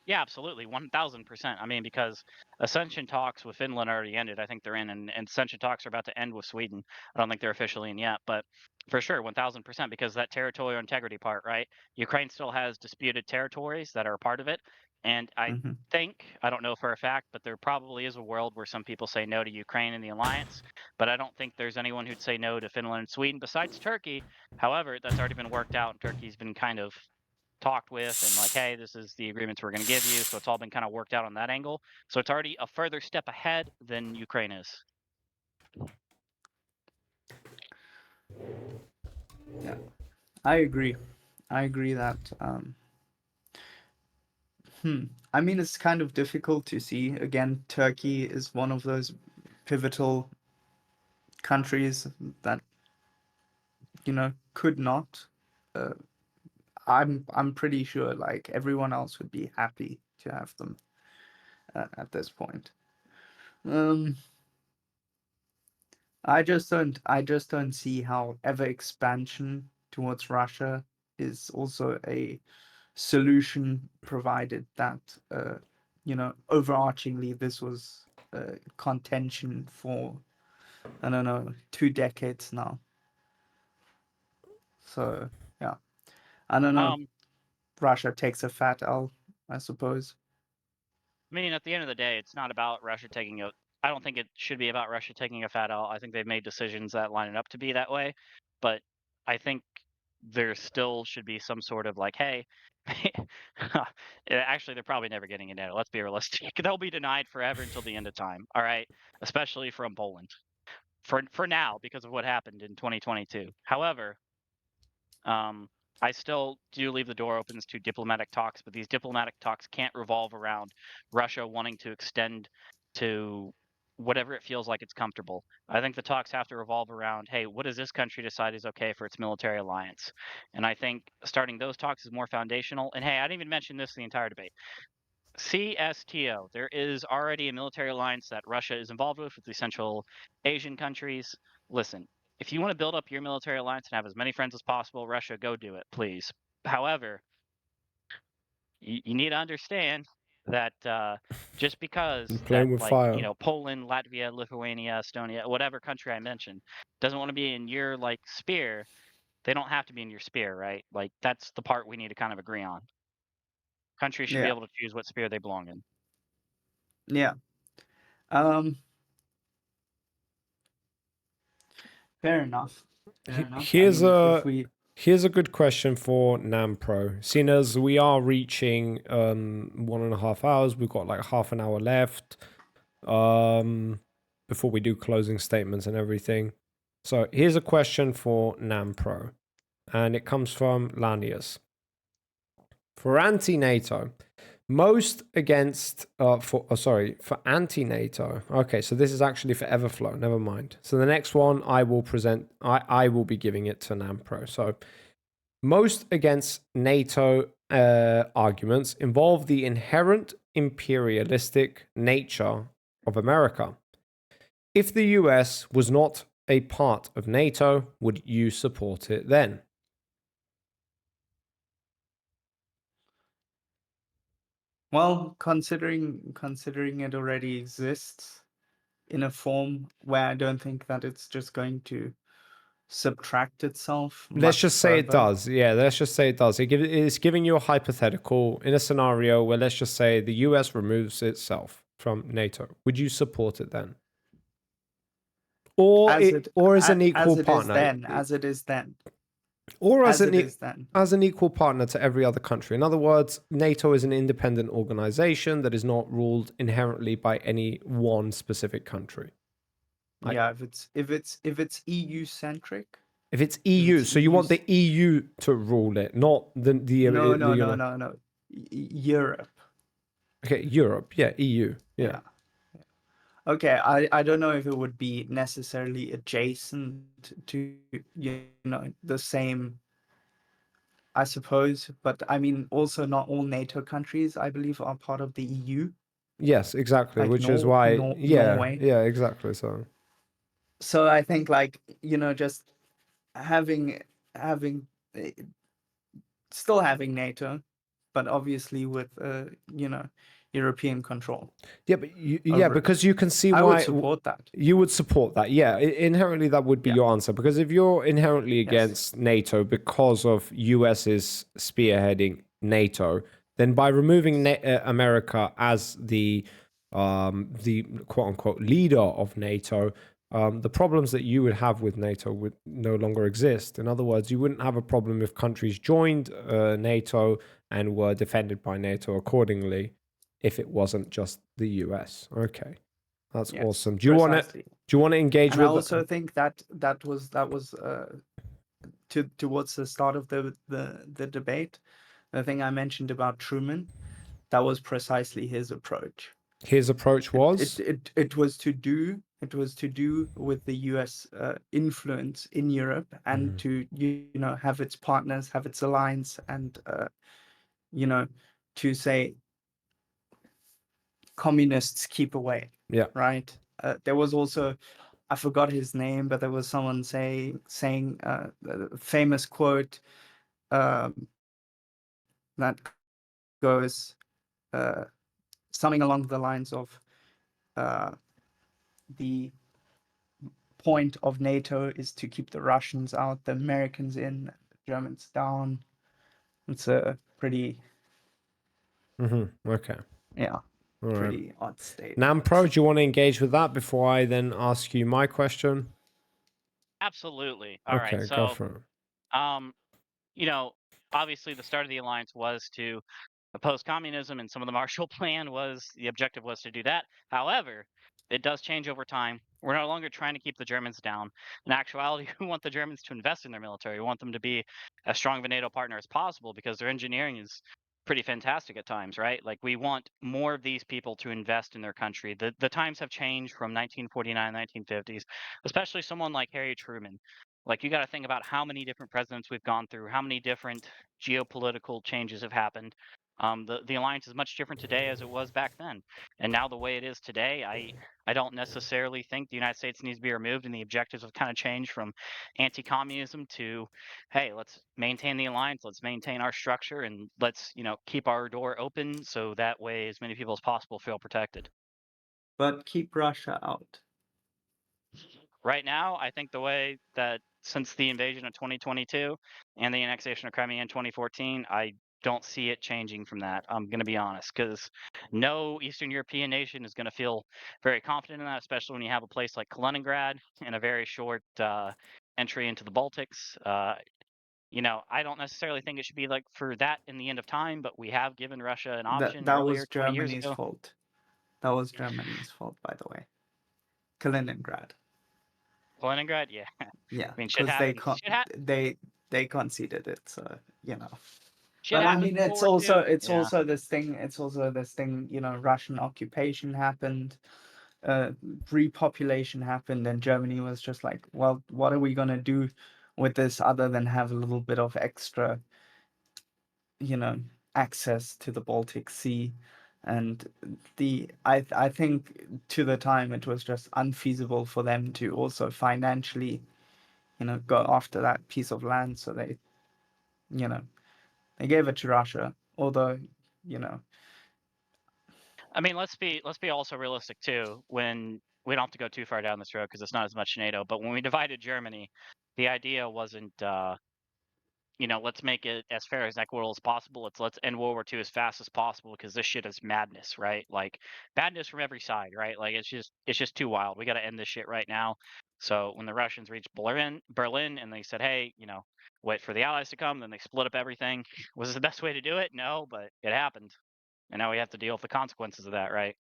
Yeah, absolutely, 1000%. I mean, because accession talks with Finland already ended. I think they're in, and accession talks are about to end with Sweden. I don't think they're officially in yet, but for sure, 1000%, because that territorial integrity part, right? Ukraine still has disputed territories that are a part of it, and Hmm. I don't know for a fact, but there probably is a world where some people say no to Ukraine and the alliance, but I don't think there's anyone who'd say no to Finland and Sweden besides Turkey. However, that's already been worked out, and Turkey's been kind of talked with and like, hey, this is the agreements we're going to give you. So it's all been kind of worked out on that angle. So it's already a further step ahead than Ukraine is. Yeah, I agree. I agree that. I mean, it's kind of difficult to see. Again, Turkey is one of those pivotal countries that could not. Uh, I'm pretty sure like everyone else would be happy to have them at this point. Um, I just don't see how ever expansion towards Russia is also a solution, provided that overarchingly this was contention for, I don't know, 2 decades now. So yeah, I don't know. I Russia takes a fat L, I suppose. mean, at the end of the day, it's not about Russia taking a. I don't think it should be about Russia taking a fat L. I think they've made decisions that line it up to be that way, but I think there still should be some sort of like, hey, actually, they're probably never getting in NATO. Let's be realistic. They'll be denied forever until the end of time. All right, especially from Poland for now because of what happened in 2022. However, I still do leave the door open to diplomatic talks, but these diplomatic talks can't revolve around Russia wanting to extend to whatever it feels like it's comfortable. I think the talks have to revolve around, hey, what does this country decide is okay for its military alliance? And I think starting those talks is more foundational. And hey, I didn't even mention this in the entire debate. CSTO, there is already a military alliance that Russia is involved with the Central Asian countries. Listen, if you want to build up your military alliance and have as many friends as possible, Russia, go do it, please. However, you need to understand that just because that, Playing with like, fire. Poland, Latvia, Lithuania, Estonia, whatever country I mentioned, doesn't want to be in your, like, sphere, they don't have to be in your sphere, right? Like, that's the part we need to kind of agree on. Countries should be Yeah, able to choose what sphere they belong in. yeah. Um, fair enough. Fair enough. I Here's mean, if a we here's a good question for Nammpro. Seeing as we are reaching 1.5 hours, we've got like half an hour left before we do closing statements and everything. So here's a question for Nammpro, and it comes from Lanius. For anti-NATO, most against for anti-NATO. Okay, so this is actually for Everflow. Never mind. So the next one I will present. I will be giving it to Nammpro. So most against NATO arguments involve the inherent imperialistic nature of America. If the US was not a part of NATO, would you support it then? Well, considering it already exists in a form where I don't think that it's just going to subtract itself Let's much just say it further. does. Yeah, let's just say it does. It's giving you a hypothetical in a scenario where let's just say the US removes itself from NATO. Would you support it then? Or As it as an equal as it is partner? then, as it is then, Or as it is then. as an equal partner to every other country. In other words, NATO is an independent organization that is not ruled inherently by any one specific country. Yeah, if it's EU centric. If it's EU, it's so you want the EU's EU to rule it, not the no. Europe. Okay, Europe, yeah, EU, yeah. Yeah. Okay, I don't know if it would be necessarily adjacent to the same, I suppose, but I mean also not all NATO countries I believe are part of the EU, Yes, exactly. like Which is why, Norway. yeah, exactly. So So I think like just having eh, still having NATO, but obviously with European control yeah, but over it. because you can see I would why support that. you would support that. Yeah, inherently that would be Yeah. your answer. Because if you're inherently Yes. against NATO because of US's spearheading NATO, then by removing America as the quote unquote leader of NATO, the problems that you would have with NATO would no longer exist. In other words, you wouldn't have a problem if countries joined NATO and were defended by NATO accordingly, if it wasn't just the US. Okay, that's Yes, awesome. Do you want to precisely. engage And I with? also think that was towards the start of the debate, the thing I mentioned about Truman, that was precisely his approach. His approach was It was to do with the US influence in Europe and to have its partners, have its alliance, and to say communists keep away. yeah. Right. There was also, I forgot his name, but there was someone saying a famous quote that goes something along the lines of the point of NATO is to keep the Russians out, the Americans in, Germans down. It's a pretty, Okay. yeah, All right. pretty odd state. Nammpro, do you want to engage with that before I then ask you my question? Absolutely. All right. Okay, go So, for it. you know, obviously the start of the alliance was to oppose communism, and some of the Marshall Plan was the objective was to do that. However, it does change over time. We're no longer trying to keep the Germans down. In actuality, we want the Germans to invest in their military. We want them to be as strong of a NATO partner as possible because their engineering is pretty fantastic at times, right? Like we want more of these people to invest in their country. The times have changed from 1949, 1950s, especially someone like Harry Truman. Like you got to think about how many different presidents we've gone through, how many different geopolitical changes have happened. The alliance is much different today as it was back then, and now the way it is today, I don't necessarily think the United States needs to be removed, and the objectives have kind of changed from anti-communism to, hey, let's maintain the alliance, let's maintain our structure, and let's keep our door open so that way as many people as possible feel protected. But keep Russia out. Right now, I think the way that since the invasion of 2022 and the annexation of Crimea in 2014, I don't see it changing from that. I'm going to be honest, because no Eastern European nation is going to feel very confident in that, especially when you have a place like Kaliningrad and a very short entry into the Baltics. I don't necessarily think it should be like for that in the end of time, but we have given Russia an option That was earlier 20 years Germany's ago. fault. That was Germany's fault, by the way. Kaliningrad. Kaliningrad, yeah. Yeah, I mean, shit because happens. they Shit But I happens mean, in World War II. it's Yeah. also this thing. It's also this thing. Russian occupation happened, repopulation happened, and Germany was just like, well, what are we gonna do with this other than have a little bit of extra, access to the Baltic Sea, and I think to the time it was just unfeasible for them to also financially, go after that piece of land. So they gave it to Russia, although, you know, I mean, let's be also realistic too. When we don't have to go too far down this road because it's not as much NATO, but when we divided Germany, the idea wasn't let's make it as fair as equitable as possible. Let's end World War II as fast as possible because this shit is madness, right? Like madness from every side, right? Like it's just too wild. We got to end this shit right now. So when the Russians reached Berlin, and they said, hey, wait for the Allies to come, then they split up everything. Was it the best way to do it? No, but it happened, and now we have to deal with the consequences of that, right?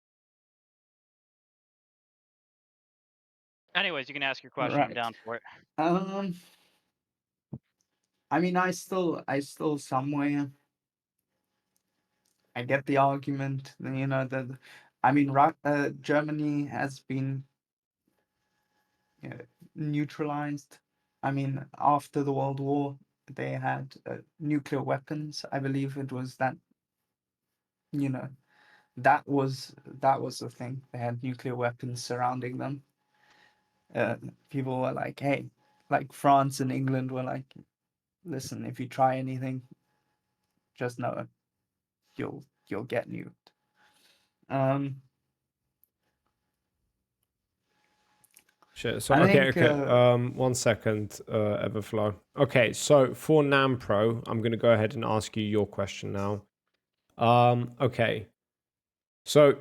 Anyways, you can ask your question. I'm right. down for it. I mean, I still somewhere, I get the argument, that, I mean, Germany has been, neutralized. I mean, after the World War, they had nuclear weapons. I believe it was that, you know, that was the thing. They had nuclear weapons surrounding them. People were like, hey, like France and England were like, listen, if you try anything, just know you'll get nuked. Shit. So I okay. think, 1 second, Everflow. Okay, so for Nammpro, I'm gonna go ahead and ask you your question now. Okay. So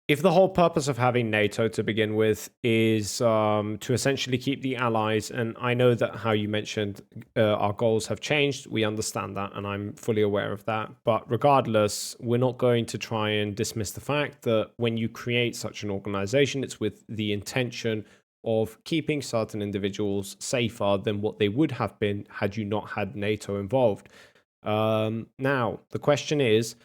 if the whole purpose of having NATO to begin with is to essentially keep the allies, and I know that how you mentioned our goals have changed, we understand that, and I'm fully aware of that. But regardless, we're not going to try and dismiss the fact that when you create such an organization, it's with the intention of keeping certain individuals safer than what they would have been had you not had NATO involved. Now, the question is,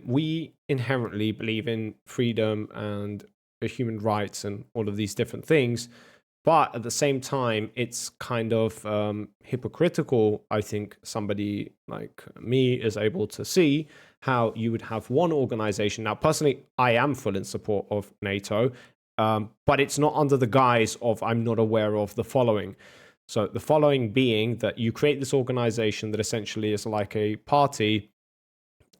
we inherently believe in freedom and human rights and all of these different things. But at the same time, it's kind of hypocritical. I think somebody like me is able to see how you would have one organization. Now, personally, I am full in support of NATO, but it's not under the guise of I'm not aware of the following. So the following being that you create this organization that essentially is like a party,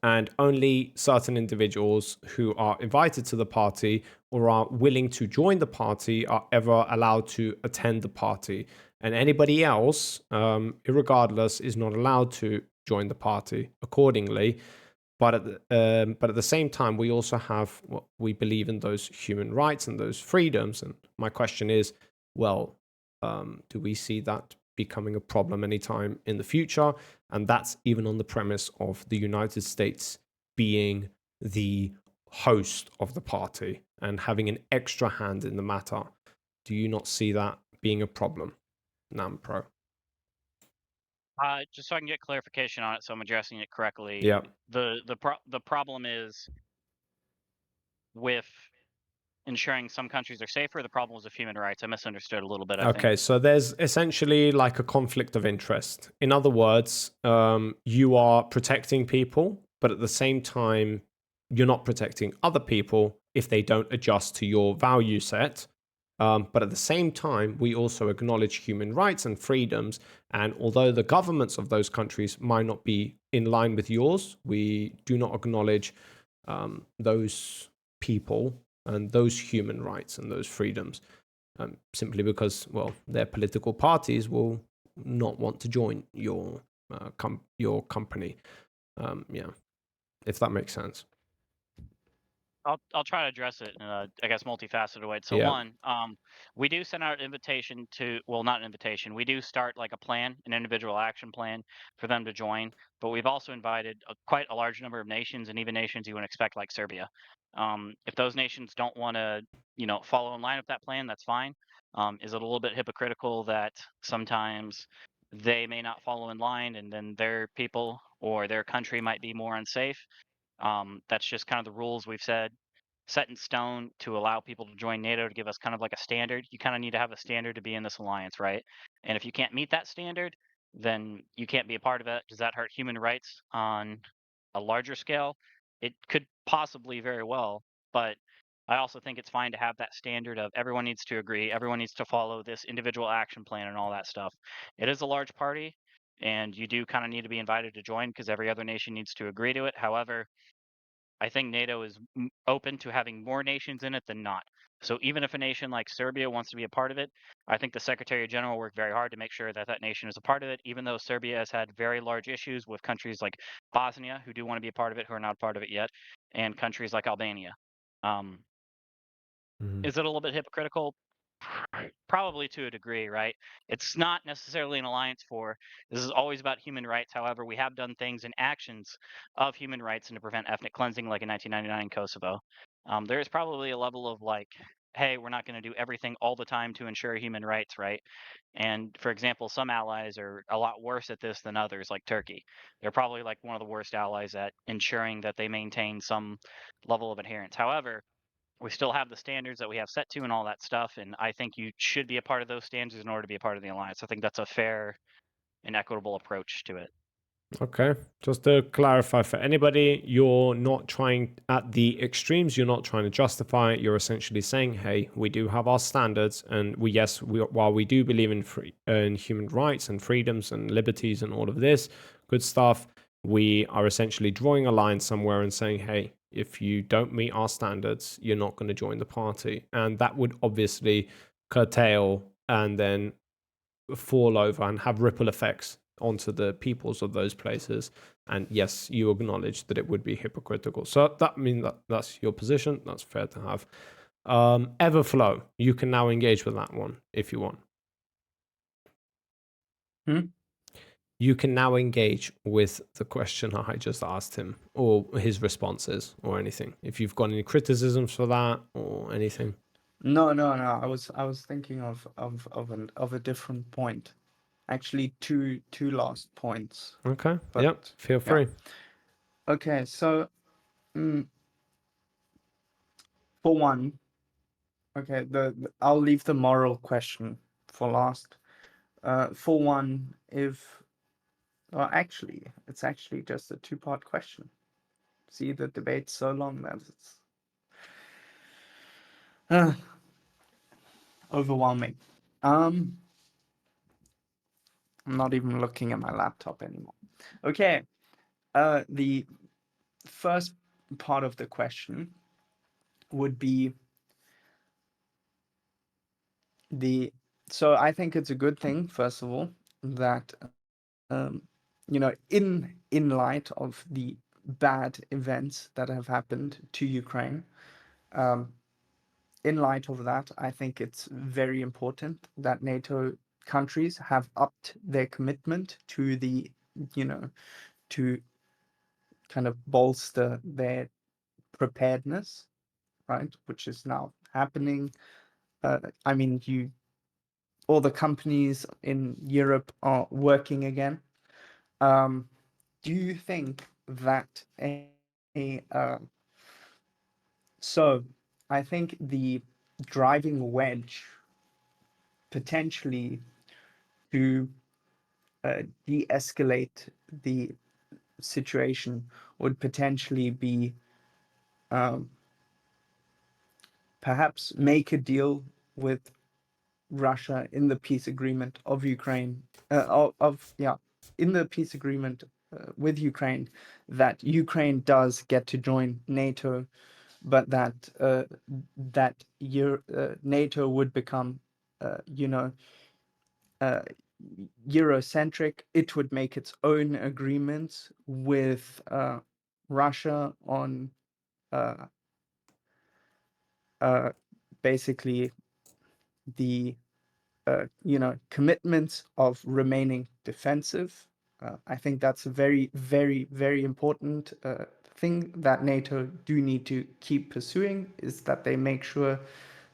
and only certain individuals who are invited to the party or are willing to join the party are ever allowed to attend the party. and anybody else, irregardless, is not allowed to join the party accordingly. But at the same time, we also have what we believe in, those human rights and those freedoms. And my question is, well, do we see that becoming a problem anytime in the future? And that's even on the premise of the United States being the host of the party and having an extra hand in the matter. Do you not see that being a problem, Nammpro? Just so I can get clarification on it, so I'm addressing it correctly. Yeah. The problem is with ensuring some countries are safer. The problem is with human rights. I misunderstood a little bit, I think. Okay, so there's essentially like a conflict of interest. In other words, you are protecting people, but at the same time, you're not protecting other people if they don't adjust to your value set. But at the same time, we also acknowledge human rights and freedoms. And although the governments of those countries might not be in line with yours, we do not acknowledge those people and those human rights and those freedoms. Simply because, well, their political parties will not want to join your company. Yeah, if that makes sense. I'll try to address it in a, I guess, multifaceted way. So Yeah. one, we do send out an invitation to, well, not an invitation. We do start like a plan, an individual action plan for them to join. But we've also invited quite a large number of nations, and even nations you wouldn't expect, like Serbia. If those nations don't want to, follow in line with that plan, that's fine. Is it a little bit hypocritical that sometimes they may not follow in line, and then their people or their country might be more unsafe? That's just kind of the rules we've set in stone to allow people to join NATO, to give us kind of like a standard. You kind of need to have a standard to be in this alliance, right? And if you can't meet that standard, then you can't be a part of it. Does that hurt human rights on a larger scale? It could possibly very well, but I also think it's fine to have that standard of everyone needs to agree, everyone needs to follow this individual action plan and all that stuff. It is a large party, and you do kind of need to be invited to join because every other nation needs to agree to it. However, I think NATO is open to having more nations in it than not. So even if a nation like Serbia wants to be a part of it, I think the Secretary General worked very hard to make sure that that nation is a part of it, even though Serbia has had very large issues with countries like Bosnia, who do want to be a part of it, who are not a part of it yet, and countries like Albania. Is it a little bit hypocritical? Probably to a degree, right? It's not necessarily an alliance for. This is always about human rights. However, we have done things and actions of human rights and to prevent ethnic cleansing, like in 1999 in Kosovo. There is probably a level of like, hey, we're not going to do everything all the time to ensure human rights, right? And for example, some allies are a lot worse at this than others, like Turkey. They're probably like one of the worst allies at ensuring that they maintain some level of adherence. However, we still have the standards that we have set to and all that stuff, and I think you should be a part of those standards in order to be a part of the alliance. I think that's a fair and equitable approach to it. Okay, just to clarify for anybody, you're not trying at the extremes, you're not trying to justify it. You're essentially saying, hey, we do have our standards, and while we do believe in human rights and freedoms and liberties and all of this good stuff, we are essentially drawing a line somewhere and saying, hey, if you don't meet our standards, you're not going to join the party. And that would obviously curtail and then fall over and have ripple effects onto the peoples of those places. And yes, you acknowledge that it would be hypocritical. So that's your position. That's fair to have. Everflow, you can now engage with that one if you want. You can now engage with the question I just asked him, or his responses, or anything. If you've got any criticisms for that or anything. No. I was thinking of a different point. Actually, two last points. Okay. But, yep. Feel free. Yeah. Okay. So, for one, okay, I'll leave the moral question for last. For one, it's actually just a two-part question. See, the debate's so long that it's overwhelming. I'm not even looking at my laptop anymore. Okay. The first part of the question would be So I think it's a good thing, first of all, that in light of the bad events that have happened to Ukraine, in light of that, I think it's very important that NATO countries have upped their commitment to to kind of bolster their preparedness, right? Which is now happening. I mean, all the companies in Europe are working again. Do you think that so I think the driving wedge potentially to de-escalate the situation would potentially be perhaps make a deal with Russia in the peace agreement of Ukraine, in the peace agreement with Ukraine, that Ukraine does get to join NATO, but that NATO would become, Eurocentric. It would make its own agreements with Russia on uh, basically the commitments of remaining defensive. I think that's a very, very, very important thing that NATO do need to keep pursuing, is that they make sure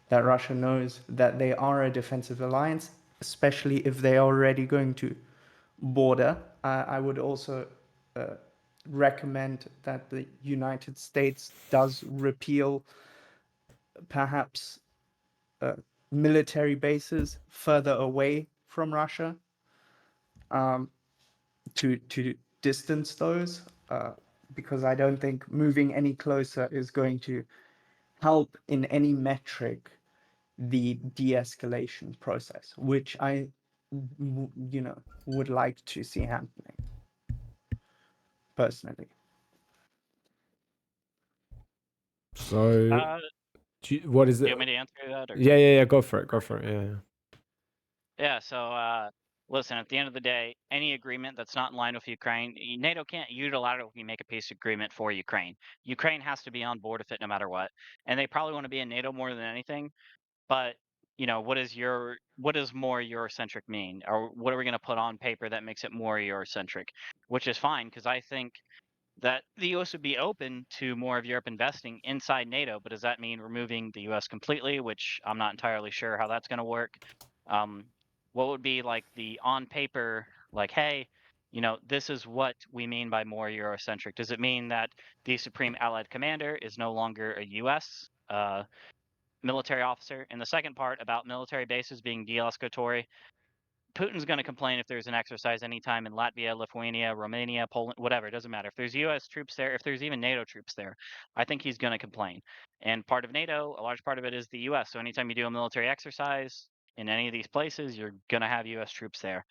that Russia knows that they are a defensive alliance, especially if they are already going to border. I would also recommend that the United States does repeal perhaps military bases further away from Russia, to distance those, because I don't think moving any closer is going to help in any metric the de-escalation process, which I would like to see happening personally. So, Uh, what is do it? you want me to answer that? Or? Yeah. Go for it. Go for it. Yeah. Yeah, so listen, at the end of the day, any agreement that's not in line with Ukraine, NATO can't unilaterally make a peace agreement for Ukraine. Ukraine has to be on board with it no matter what. And they probably want to be in NATO more than anything, but what is more Eurocentric mean? Or what are we going to put on paper that makes it more Eurocentric? Which is fine, because I think that the US would be open to more of Europe investing inside NATO, but does that mean removing the US completely, which I'm not entirely sure how that's going to work? Um, what would be like the on paper, like, hey, this is what we mean by more Eurocentric? Does it mean that the Supreme Allied Commander is no longer a US military officer? And the second part about military bases being de-escalatory, Putin's going to complain if there's an exercise anytime in Latvia, Lithuania, Romania, Poland, whatever. It doesn't matter. If there's U.S. troops there, if there's even NATO troops there, I think he's going to complain. And part of NATO, a large part of it is the U.S. So anytime you do a military exercise in any of these places, you're going to have U.S. troops there.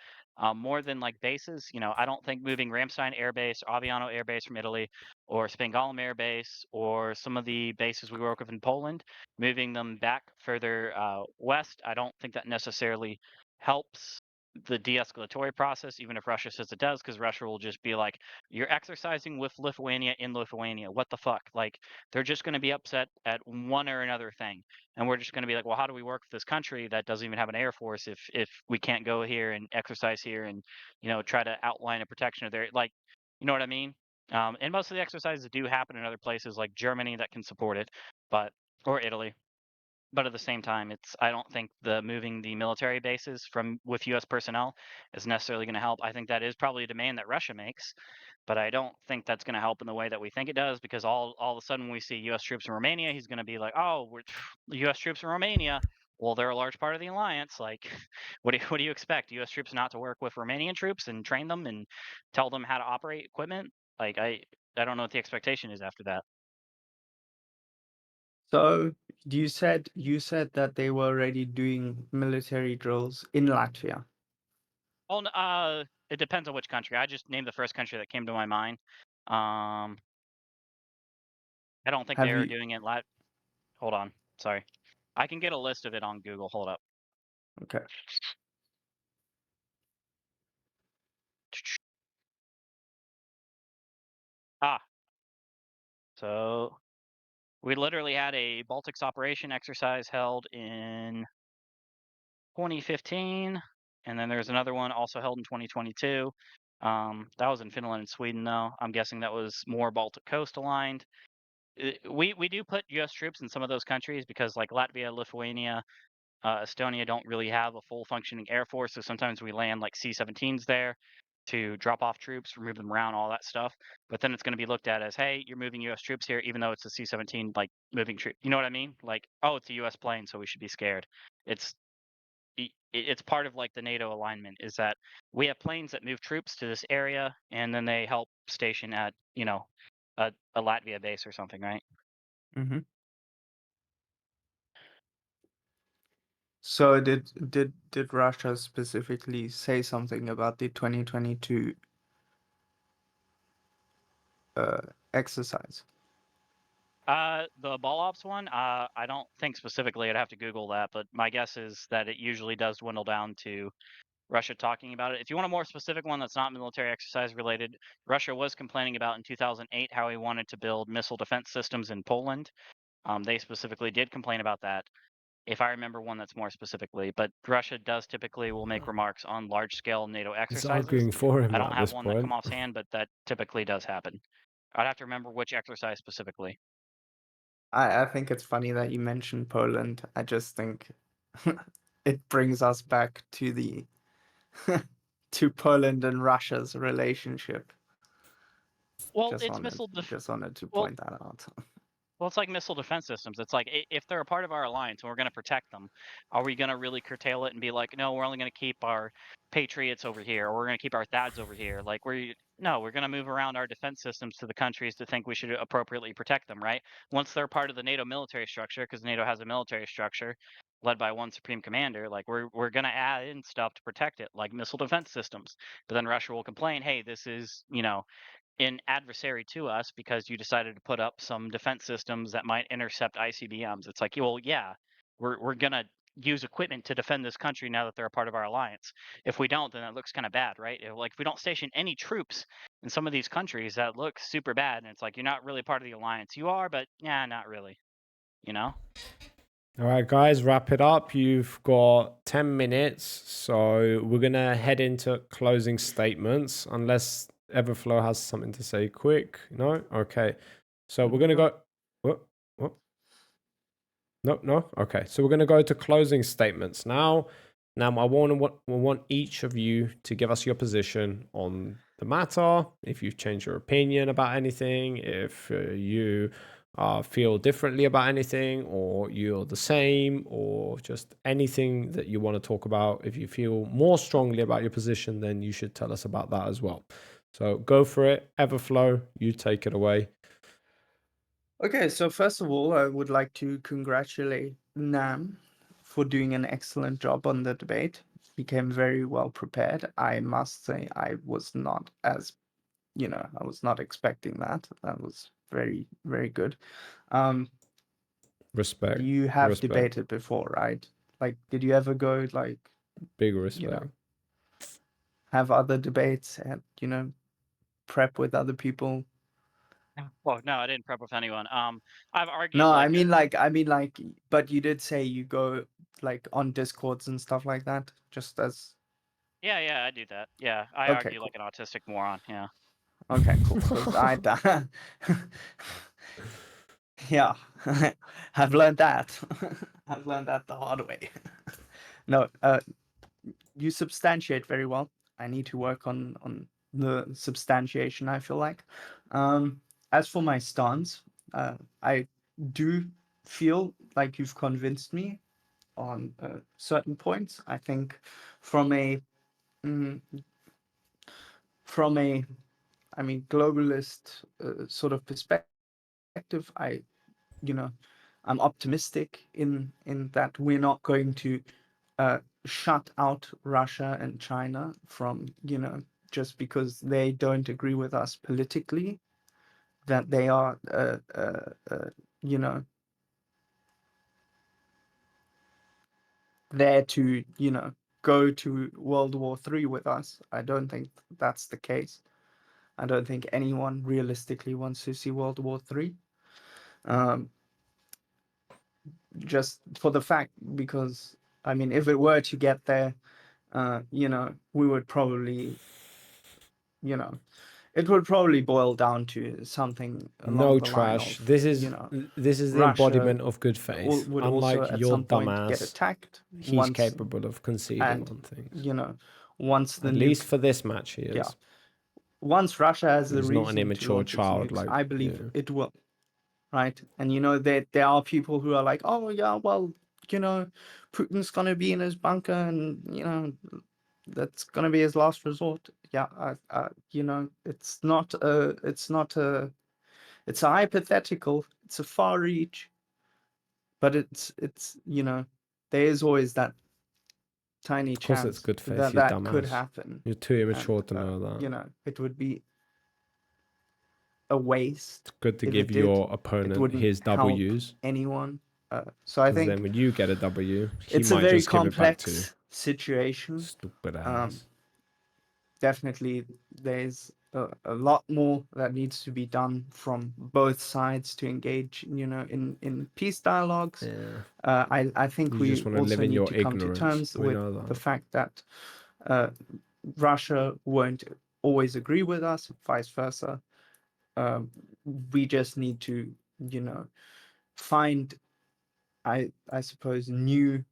More than like bases, I don't think moving Ramstein Air Base, Aviano Air Base from Italy, or Spangolm Air Base, or some of the bases we work with in Poland, moving them back further west, I don't think that necessarily helps the de-escalatory process, even if Russia says it does, because Russia will just be like, "You're exercising with Lithuania in Lithuania. What the fuck?" Like, they're just going to be upset at one or another thing, and we're just going to be like, "Well, how do we work with this country that doesn't even have an air force if we can't go here and exercise here and try to outline a protection of their like, you know what I mean?" And most of the exercises do happen in other places like Germany that can support it, or Italy. But at the same time, I don't think the moving the military bases from with U.S. personnel is necessarily going to help. I think that is probably a demand that Russia makes, but I don't think that's going to help in the way that we think it does. Because all of a sudden, when we see U.S. troops in Romania, he's going to be like, "Oh, we're U.S. troops in Romania." Well, they're a large part of the alliance. Like, what do you expect? U.S. troops not to work with Romanian troops and train them and tell them how to operate equipment? Like, I don't know what the expectation is after that. So you said that they were already doing military drills in Latvia. Well, it depends on which country. I just named the first country that came to my mind. Um, I don't think they Have were you doing it Hold on, sorry. I can get a list of it on Google. Hold up. Okay. So we literally had a Baltics operation exercise held in 2015, and then there's another one also held in 2022. That was in Finland and Sweden, though. I'm guessing that was more Baltic coast aligned. We do put U.S. troops in some of those countries because, like Latvia, Lithuania, Estonia don't really have a full functioning air force, so sometimes we land like C-17s there to drop off troops, move them around, all that stuff. But then it's going to be looked at as, hey, you're moving U.S. troops here, even though it's a C-17 like moving troop. You know what I mean? Like, oh, it's a U.S. plane, so we should be scared. It's part of like the NATO alignment is that we have planes that move troops to this area, and then they help station at a Latvia base or something, right? Mm-hmm. So did Russia specifically say something about the 2022 exercise? The ball ops one, I don't think specifically. I'd have to Google that, but my guess is that it usually does dwindle down to Russia talking about it. If you want a more specific one that's not military exercise related, Russia was complaining about in 2008 how he wanted to build missile defense systems in Poland. They specifically did complain about that. If I remember one that's more specifically, but Russia does typically will make remarks on large scale NATO He's exercises. arguing for him I don't at have this one that come point. offhand, but that typically does happen. I'd have to remember which exercise specifically. I think it's funny that you mentioned Poland. I just think it brings us back to the to Poland and Russia's relationship. Well, Just it's wanted missile just wanted to well, point that out. Well, it's like missile defense systems. It's like if they're a part of our alliance and we're going to protect them, are we going to really curtail it and be like, no, we're only going to keep our Patriots over here, or we're going to keep our THAADs over here? Like, no, we're going to move around our defense systems to the countries to think we should appropriately protect them, right? Once they're part of the NATO military structure, because NATO has a military structure led by one supreme commander, like we're going to add in stuff to protect it, like missile defense systems. But then Russia will complain, hey, this is an adversary to us because you decided to put up some defense systems that might intercept ICBMs. It's like, well, yeah, we're gonna use equipment to defend this country now that they're a part of our alliance. If we don't, then that looks kind of bad, right? Like if we don't station any troops in some of these countries, that looks super bad. And it's like you're not really part of the alliance. You are, but yeah, not really. You know? All right, guys, wrap it up. You've got 10 minutes. So we're going to head into closing statements unless Everflow has something to say quick. No? Okay. So we're going to go. What? No. Okay. So we're going to go to closing statements now. Now, I want each of you to give us your position on the matter. If you've changed your opinion about anything, if you feel differently about anything, or you're the same, or just anything that you want to talk about. If you feel more strongly about your position, then you should tell us about that as well. So go for it. Everflow, you take it away. Okay, so first of all, I would like to congratulate Nam for doing an excellent job on the debate. He came very well prepared. I must say, I was not I was not expecting that. That was very, very good. Respect. You have Respect. debated before, right? Like, did you ever go Big respect. have other debates and prep with other people? Well, no, I didn't prep with anyone. I've argued. No, like, I mean like, but you did say you go like on Discords and stuff like that, just as. Yeah, I do that. Yeah, I Okay, argue cool. like an autistic moron. Yeah. Okay, cool. Because yeah, I've learned that. I've learned that the hard way. No, you substantiate very well. I need to work on the substantiation, I feel like. As for my stance, I do feel like you've convinced me on certain points. I think from a mm, globalist sort of perspective, I'm optimistic in that we're not going to shut out Russia and China from, just because they don't agree with us politically, that they are, you know, there to, go to World War III with us. I don't think that's the case. I don't think anyone realistically wants to see World War III. Just for the fact, because I mean, if it were to get there, we would probably, it would probably boil down to something along No the line trash. of, This is the Russia embodiment of good faith. would also Unlike at your some point get dumbass, attacked he's once, capable of conceding and on things. once the At nuke, least for this match, he is. yeah, once Russia has the He's not an reason to immature launch its child nukes, like I believe you. it will, right? And there are people who are like, oh yeah, well, Putin's gonna be in his bunker, and that's gonna be his last resort. Yeah, it's not it's a hypothetical, it's a far reach, but it's there is always that tiny Of course, it's chance good faith. that You that could dumbass. happen. You're too immature And to know that. it would be a waste It's good to if give it your did. It opponent wouldn't his help W's. anyone. So I Because then think when you get a W, he it's a might very just give it back to you. complex situation. Stupid ass. Definitely, there's a lot more that needs to be done from both sides to engage, in peace dialogues. Yeah. I think You we just want to live also in need your to come to ignorance. terms We with know the that. fact that Russia won't always agree with us, vice versa. We just need to, find, I suppose, new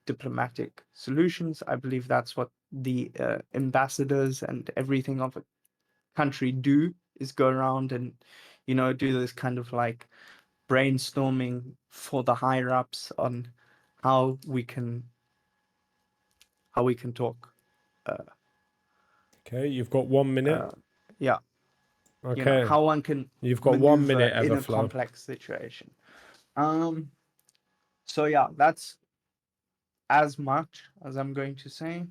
diplomatic solutions. I believe that's what the ambassadors and everything of a country do, is go around and do this kind of like brainstorming for the higher ups on how we can talk. Okay, you've got 1 minute. Yeah, Okay. how one can You've got 1 maneuver minute, in a Everflow. complex situation. So yeah, that's as much as I'm going to say.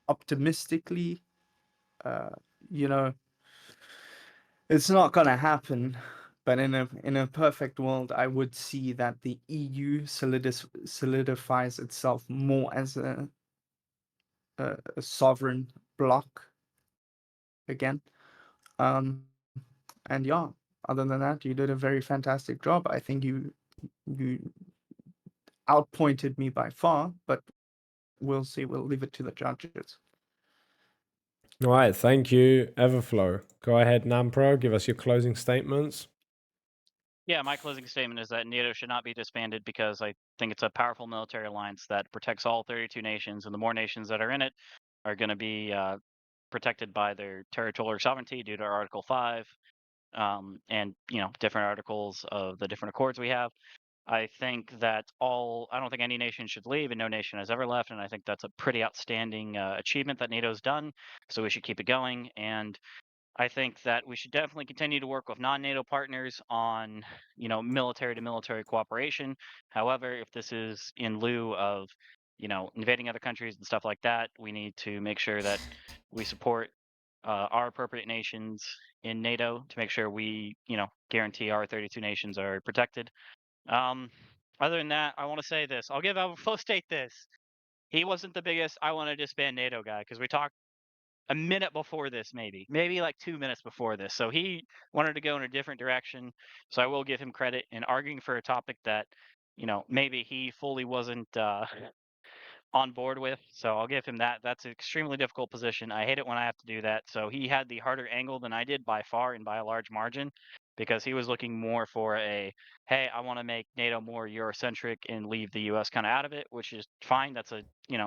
Optimistically, it's not gonna happen, but in a perfect world, I would see that the EU solidifies itself more as a sovereign bloc again. And yeah, other than that, you did a very fantastic job. I think you outpointed me by far, but we'll see. We'll leave it to the judges. All right, thank you, Everflow. Go ahead, Nammpro, give us your closing statements. Yeah, my closing statement is that NATO should not be disbanded because I think it's a powerful military alliance that protects all 32 nations, and the more nations that are in it are going to be protected by their territorial sovereignty due to Article 5 and different articles of the different accords we have. I think that I don't think any nation should leave, and no nation has ever left, and I think that's a pretty outstanding achievement that NATO's done, so we should keep it going. And I think that we should definitely continue to work with non-NATO partners on, military to military cooperation. However, if this is in lieu of, invading other countries and stuff like that, we need to make sure that we support our appropriate nations in NATO to make sure we, guarantee our 32 nations are protected. Other than that, I want to say this. I'll give Flow State this. He wasn't the biggest I want to disband NATO guy because we talked a minute before this, maybe like 2 minutes before this. So he wanted to go in a different direction. So I will give him credit in arguing for a topic that, maybe he fully wasn't on board with. So I'll give him that. That's an extremely difficult position. I hate it when I have to do that. So he had the harder angle than I did by far and by a large margin because he was looking more for hey, I want to make NATO more Eurocentric and leave the US kind of out of it, which is fine. That's a,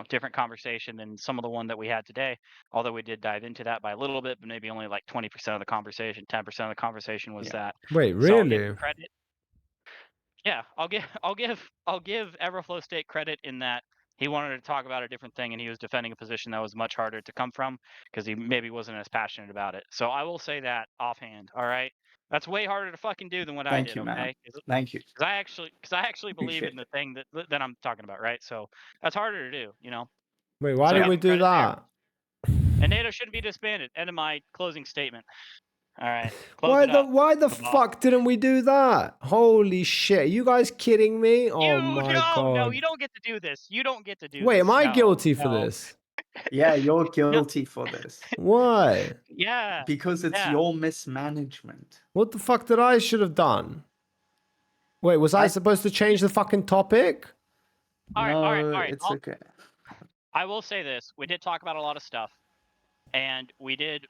different conversation than some of the one that we had today. Although we did dive into that by a little bit, but maybe only like 20% of the conversation, 10% of the conversation was that. Wait, So I'll give really? him credit. Yeah, I'll give Everflow State credit in that he wanted to talk about a different thing and he was defending a position that was much harder to come from because he maybe wasn't as passionate about it. So I will say that offhand. All right, that's way harder to fucking do than what I Thank did. you, man. Okay, Thank you. because I actually believe Appreciate in the it. thing that I'm talking about. Right, so that's harder to do. Wait, why So I did give we him do credit there. that? And NATO shouldn't be disbanded. End of my closing statement. All right. Close it up. Why the Come on. fuck didn't we do that? Holy shit. Are you guys kidding me? Oh my god. No, you don't get to do this. You don't get to do Wait, this. am I No, guilty for no. this? Yeah, you're guilty for this Why? Yeah. because it's Yeah. your mismanagement. What the fuck did I should have done? Wait, was I supposed to change the fucking topic? All right. It's okay. I will say this. We did talk about a lot of stuff. And we did,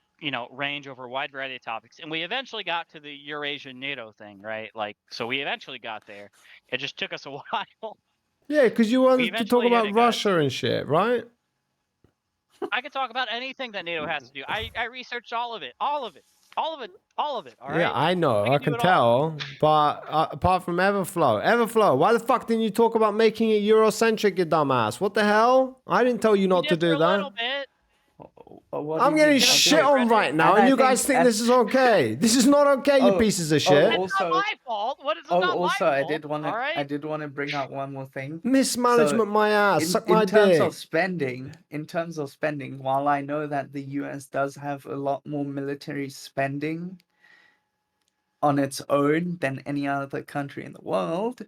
range over a wide variety of topics. And we eventually got to the Eurasian NATO thing, right? Like, so we eventually got there. It just took us a while. Yeah, because you wanted to talk eventually hit about it, guys. Russia and shit, right? I could talk about anything that NATO has to do. I researched all of it. All of it. All right. Yeah, I know. I can do it all. tell. But apart from Everflow, why the fuck didn't you talk about making it Eurocentric, you dumbass? What the hell? I didn't tell you not to do for a little that. bit. What I'm do you getting mean? shit on right now, and you guys think this is okay. This is not okay, you pieces of shit. It's not my fault. What is it not my fault? I did want to. All right? I did want to bring out one more thing. Mismanagement, my ass. Suck my in terms dick. in terms of spending, while I know that the US does have a lot more military spending on its own than any other country in the world,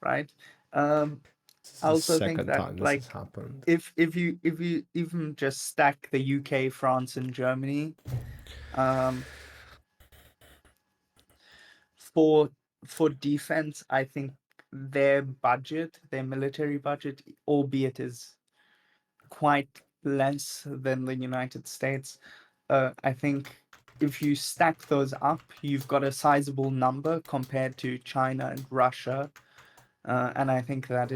right? I also think that like if you even just stack the UK, France, and Germany, for defense, I think their military budget, albeit is quite less than the United States, I think if you stack those up, you've got a sizable number compared to China and Russia. And I think that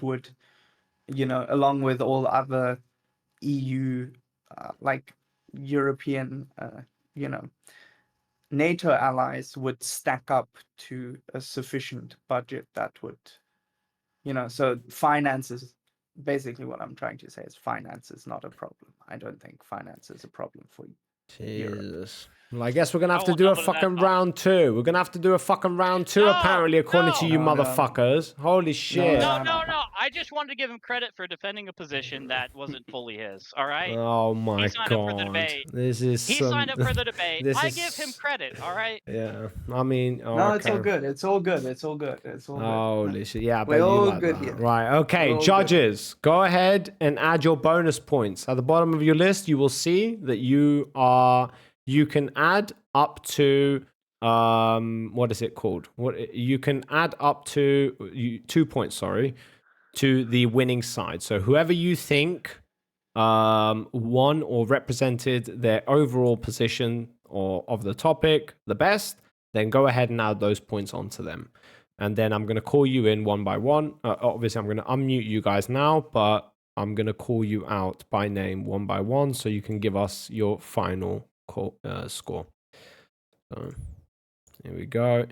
would, along with all other EU, like European, NATO allies would stack up to a sufficient budget that would, so finances, basically what I'm trying to say is finance is not a problem. I don't think finance is a problem for you. Jesus. Well, I guess we're going to have to do a fucking round two. We're going to have to do a fucking round two, apparently, according to you motherfuckers. Holy shit. No. I just wanted to give him credit for defending a position that wasn't fully his. All right? Oh my he signed god. Up for the debate. He signed up for the debate. I give him credit, all right? Yeah. I mean, no, it's all good. It's all good. Holy shit. Yeah, we're all like good that. here. Right. Okay, judges, go ahead and add your bonus points. At the bottom of your list, you will see that you can add up to what is it called? You can add up to 2 points, sorry, to the winning side. So whoever you think won or represented their overall position or of the topic the best, then go ahead and add those points onto them. And then I'm going to call you in one by one. Obviously, I'm going to unmute you guys now, but I'm going to call you out by name one by one so you can give us your final score. So here we go.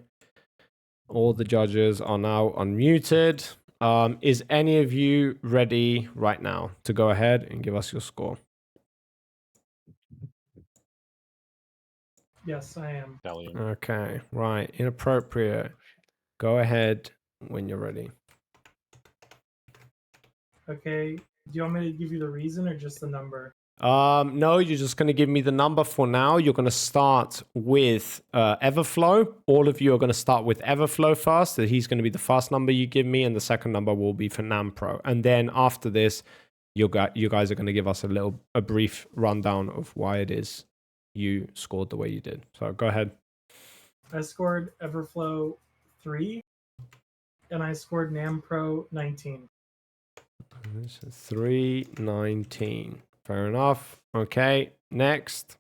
All the judges are now unmuted. Is any of you ready right now to go ahead and give us your score? Yes, I am. Okay, right. Inappropriate. Go ahead when you're ready. Okay. Do you want me to give you the reason or just the number? No, you're just going to give me the number for now. You're going to start with Everflow. All of you are going to start with Everflow first. So he's going to be the first number you give me, and the second number will be for Nammpro. And then after this, you guys are going to give us a brief rundown of why it is you scored the way you did. So go ahead. I scored Everflow 3, and I scored Nammpro 19. 319. Fair enough. Okay, next.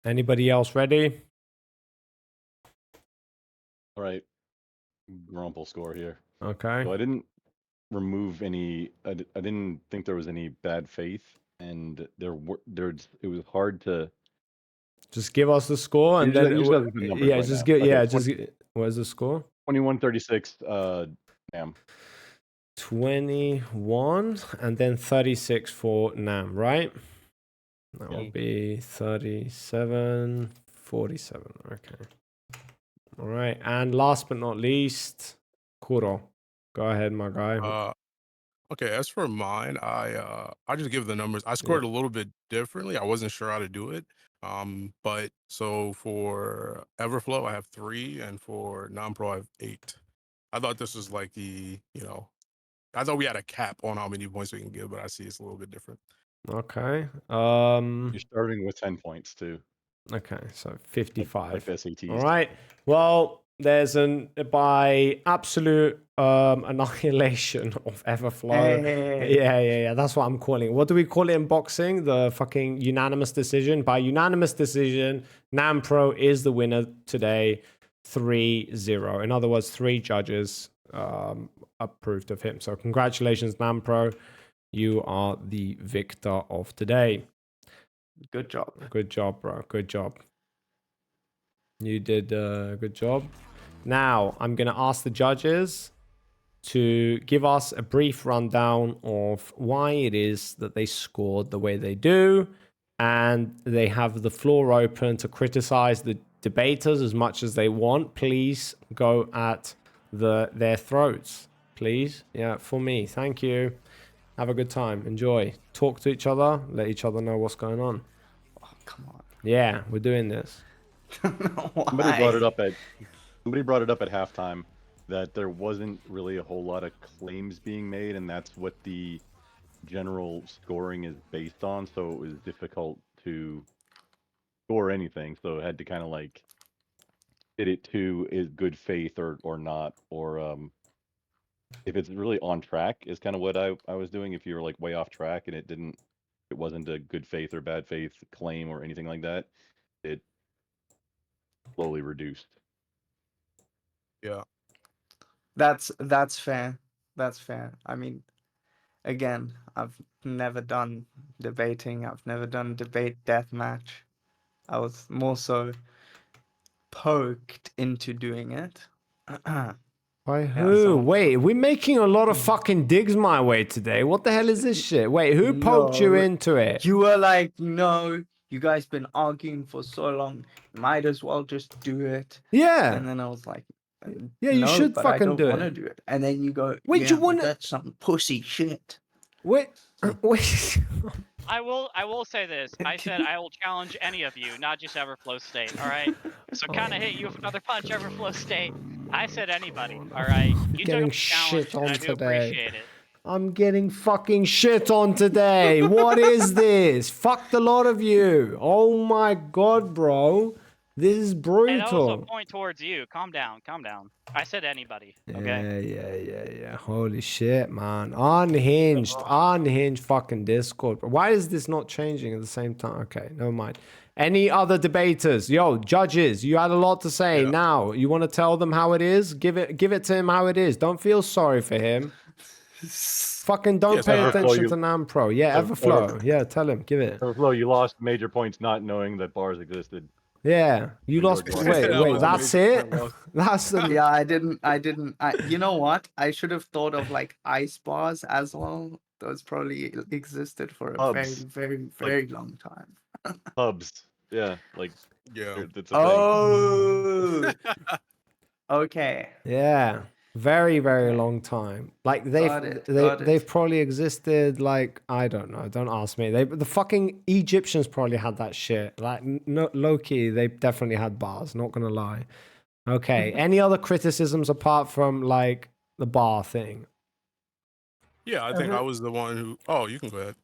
Anybody else ready? All right. Grumple score here. Okay. So I didn't remove any. I didn't think there was any bad faith, and it was hard to. Just give us the score, and then what is the score? 21-36. Nam. 21 and then 36 for Nam, right? That will be 37, 47. Okay. All right. And last but not least, Kuro. Go ahead, my guy. Okay, as for mine, I just give the numbers. I scored a little bit differently. I wasn't sure how to do it. But so for Everflow, I have 3, and for Nammpro, I have 8. I thought this was like I thought we had a cap on how many points we can give, but I see it's a little bit different. Okay. You're starting with 10 points too. Okay, so 55. Like the SATs. All right. Well, there's by absolute annihilation of Everflow. Hey. Yeah. That's what I'm calling it. What do we call it in boxing? The fucking unanimous decision. By unanimous decision, Nammpro is the winner today, 3-0. In other words, 3 judges approved of him. So congratulations, Nammpro. You are the victor of today. Good job. Good job, bro. Good job. You did a good job. Now, I'm going to ask the judges to give us a brief rundown of why it is that they scored the way they do. And they have the floor open to criticize the debaters as much as they want. Please go at their throats. Please. Yeah, for me. Thank you. Have a good time. Enjoy. Talk to each other. Let each other know what's going on. Oh, come on. Yeah, we're doing this. Somebody brought it up at halftime that there wasn't really a whole lot of claims being made, and that's what the general scoring is based on. So it was difficult to score anything. So it had to kind of like fit it to is good faith or not, or if it's really on track is kind of what I was doing. If you were like way off track and it wasn't a good faith or bad faith claim or anything like that, it slowly reduced. Yeah. That's fair. That's fair. I mean, again, I've never done debating. I've never done debate deathmatch. I was more so poked into doing it. By who? Wait, we're making a lot of fucking digs my way today. What the hell is this shit? Wait, who poked you into it? You were like, no, you guys been arguing for so long. Might as well just do it. Yeah. And then I was like, yeah, you no, should but fucking I don't do want to it. do it. And then you go, Wait, yeah, you want that's some pussy shit. Wait, wait. I will say this. I said I will challenge any of you, not just Everflow State. All right. So kind of hit you with another punch, Everflow State. I said anybody. All right. You took Getting up the challenge, shit on and I do today. appreciate it. I'm getting fucking shit on today. What is this? Fuck the lot of you. Oh my god, bro. This is brutal. And also point towards you. Calm down. Calm down. I said anybody. Okay. Yeah. Holy shit, man. Unhinged fucking Discord. Why is this not changing at the same time? Okay, never mind. Any other debaters? Yo, judges, you had a lot to say. Yeah. Now, you want to tell them how it is? Give it to him how it is. Don't feel sorry for him. Fucking don't Yes, pay Everflow, attention to Nammpro. Yeah, Everflow. Yeah, tell him. Give it. Everflow, you lost major points not knowing that bars existed. Yeah, you lost. George Wait, That was that's amazing. it? That's the. Yeah, I didn't. You know what? I should have thought of like ice bars as well. Those probably existed for a Hubs. very long time. Hubs. Yeah, like Yeah. that's a thing. Oh, okay. Yeah, very Okay. long time. Like Got it. they've probably existed. Like I don't know. Don't ask me. The fucking Egyptians probably had that shit. Like no, low key, they definitely had bars. Not gonna lie. Okay. Any other criticisms apart from like the bar thing? Yeah, I think I was the one who. Oh, you can go ahead.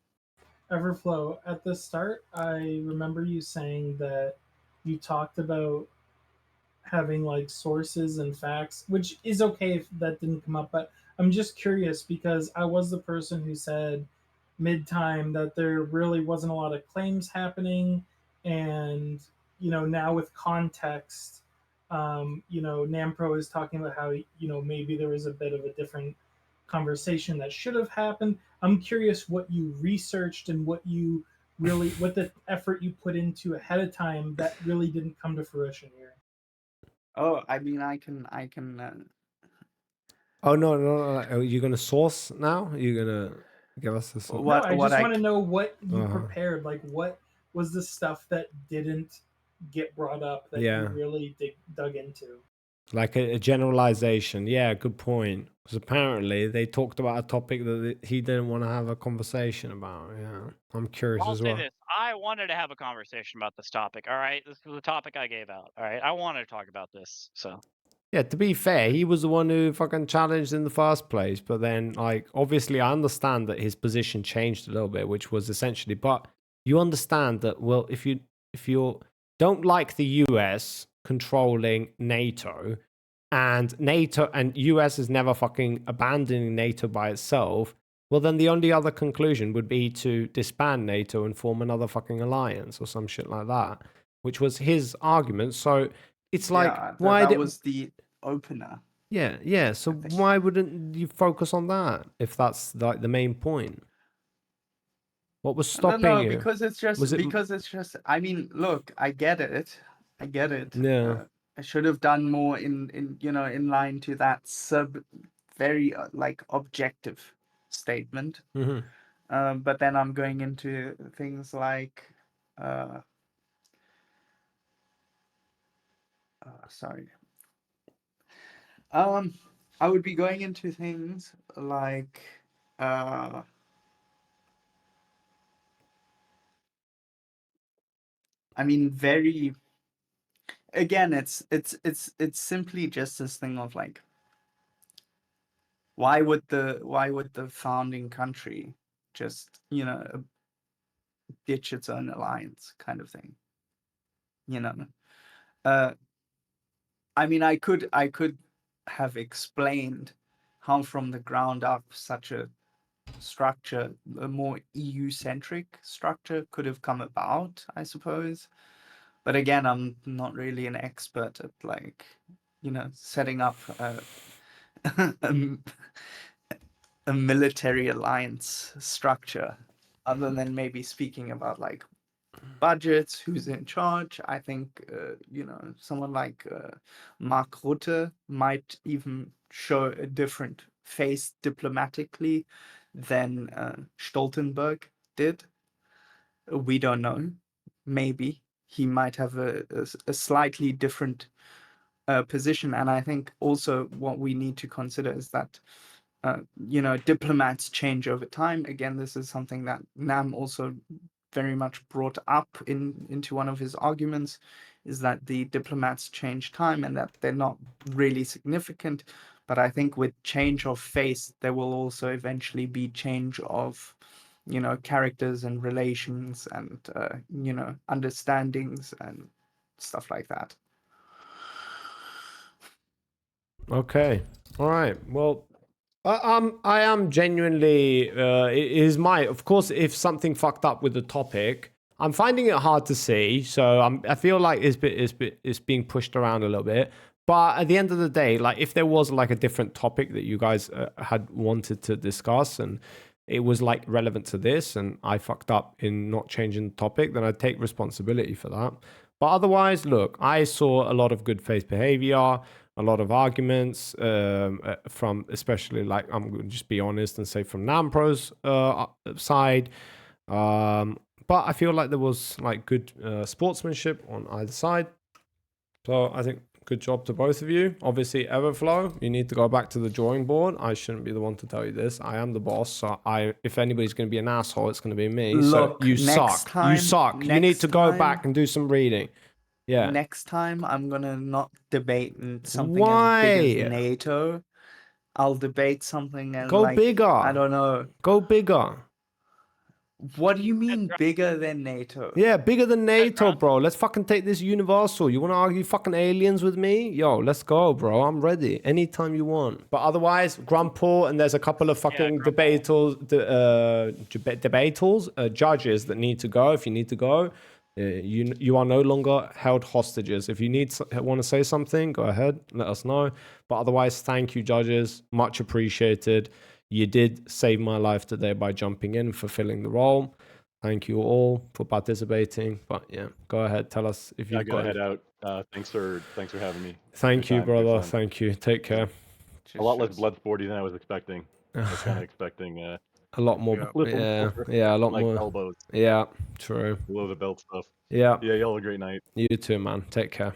Everflow, at the start, I remember you saying that you talked about having like sources and facts, which is okay if that didn't come up, but I'm just curious because I was the person who said mid-time that there really wasn't a lot of claims happening, and now with context, Nammpro is talking about how maybe there was a bit of a different conversation that should have happened. I'm curious what you researched and what the effort you put into ahead of time that really didn't come to fruition here. Oh, I mean, I can. Oh no! Are you gonna source now? Are you gonna give us the source? No, I just want to know what you Uh-huh. prepared. Like, what was the stuff that didn't get brought up that Yeah. you really dug into? Like a generalization. Yeah, good point. Because apparently they talked about a topic that he didn't want to have a conversation about. Yeah, I'm curious I'll as say well. this. I wanted to have a conversation about this topic. All right, this was the topic I gave out. All right, I wanted to talk about this. So Yeah, to be fair, he was the one who fucking challenged in the first place. But then, like, obviously, I understand that his position changed a little bit, which was essentially. But you understand that, well, if you don't like the US controlling NATO, and NATO and US is never fucking abandoning NATO by itself, well, then the only other conclusion would be to disband NATO and form another fucking alliance or some shit like that, which was his argument. So it's like, Yeah, why that did was the opener. yeah. So I think. why wouldn't you focus on that if that's like the main point? What was stopping No, you? because it's just Was it? I mean, look, I get it. I get it. Yeah. I should have done more in in line to that very like objective statement. Hmm. But then I'm going into things like sorry. I would be going into things like I mean, very again, it's simply just this thing of like, why would the founding country just ditch its own alliance kind of thing? You know, uh, I mean, I could have explained how from the ground up such a structure, a more EU centric structure, could have come about, I suppose. But again, I'm not really an expert at like setting up a, a military alliance structure, other than maybe speaking about like budgets, who's in charge. I think someone like Mark Rutte might even show a different face diplomatically than Stoltenberg did. We don't know. Maybe he might have a slightly different position, and I think also what we need to consider is that diplomats change over time. Again, this is something that Nam also very much brought up into one of his arguments, is that the diplomats change time and that they're not really significant. But I think with change of face, there will also eventually be change of characters and relations and understandings and stuff like that. Okay. All right. Well, I am genuinely. It is my. Of course, if something fucked up with the topic, I'm finding it hard to see. So I feel like it's being pushed around a little bit. But at the end of the day, like if there was like a different topic that you guys had wanted to discuss and it was like relevant to this, and I fucked up in not changing the topic, then I'd take responsibility for that. But otherwise, look, I saw a lot of good faith behavior, a lot of arguments from, especially like, I'm going to just be honest and say from Namppro's side. But I feel like there was like good sportsmanship on either side. So I think good job to both of you. Obviously, Everflow, you need to go back to the drawing board. I shouldn't be the one to tell you this. I am the boss. So if anybody's going to be an asshole, it's going to be me. Look, so you suck. You suck. You need to go back and do some reading. Yeah. Next time, I'm gonna not debate something Why? as big as NATO. I'll debate something as Go like, bigger. I don't know. Go bigger. What do you mean bigger than NATO? Yeah, bigger than NATO, bro. Let's fucking take this universal. You want to argue fucking aliens with me? Yo, let's go, bro. I'm ready. Anytime you want. But otherwise, Grumple, and there's a couple of fucking judges that need to go. If you need to go, you are no longer held hostages. If you want to say something, go ahead. Let us know. But otherwise, thank you, judges. Much appreciated. You did save my life today by jumping in, fulfilling the role. Thank you all for participating. But yeah, go ahead. Tell us if you've got. I gotta head out. Thanks for having me. Thank you, brother. Thank you. Take care. A lot less blood sporty than I was expecting. I was kind of expecting a lot more. Yeah, a lot like more elbows. Yeah, true. Below the belt stuff. Yeah. Yeah, y'all have a great night. You too, man. Take care.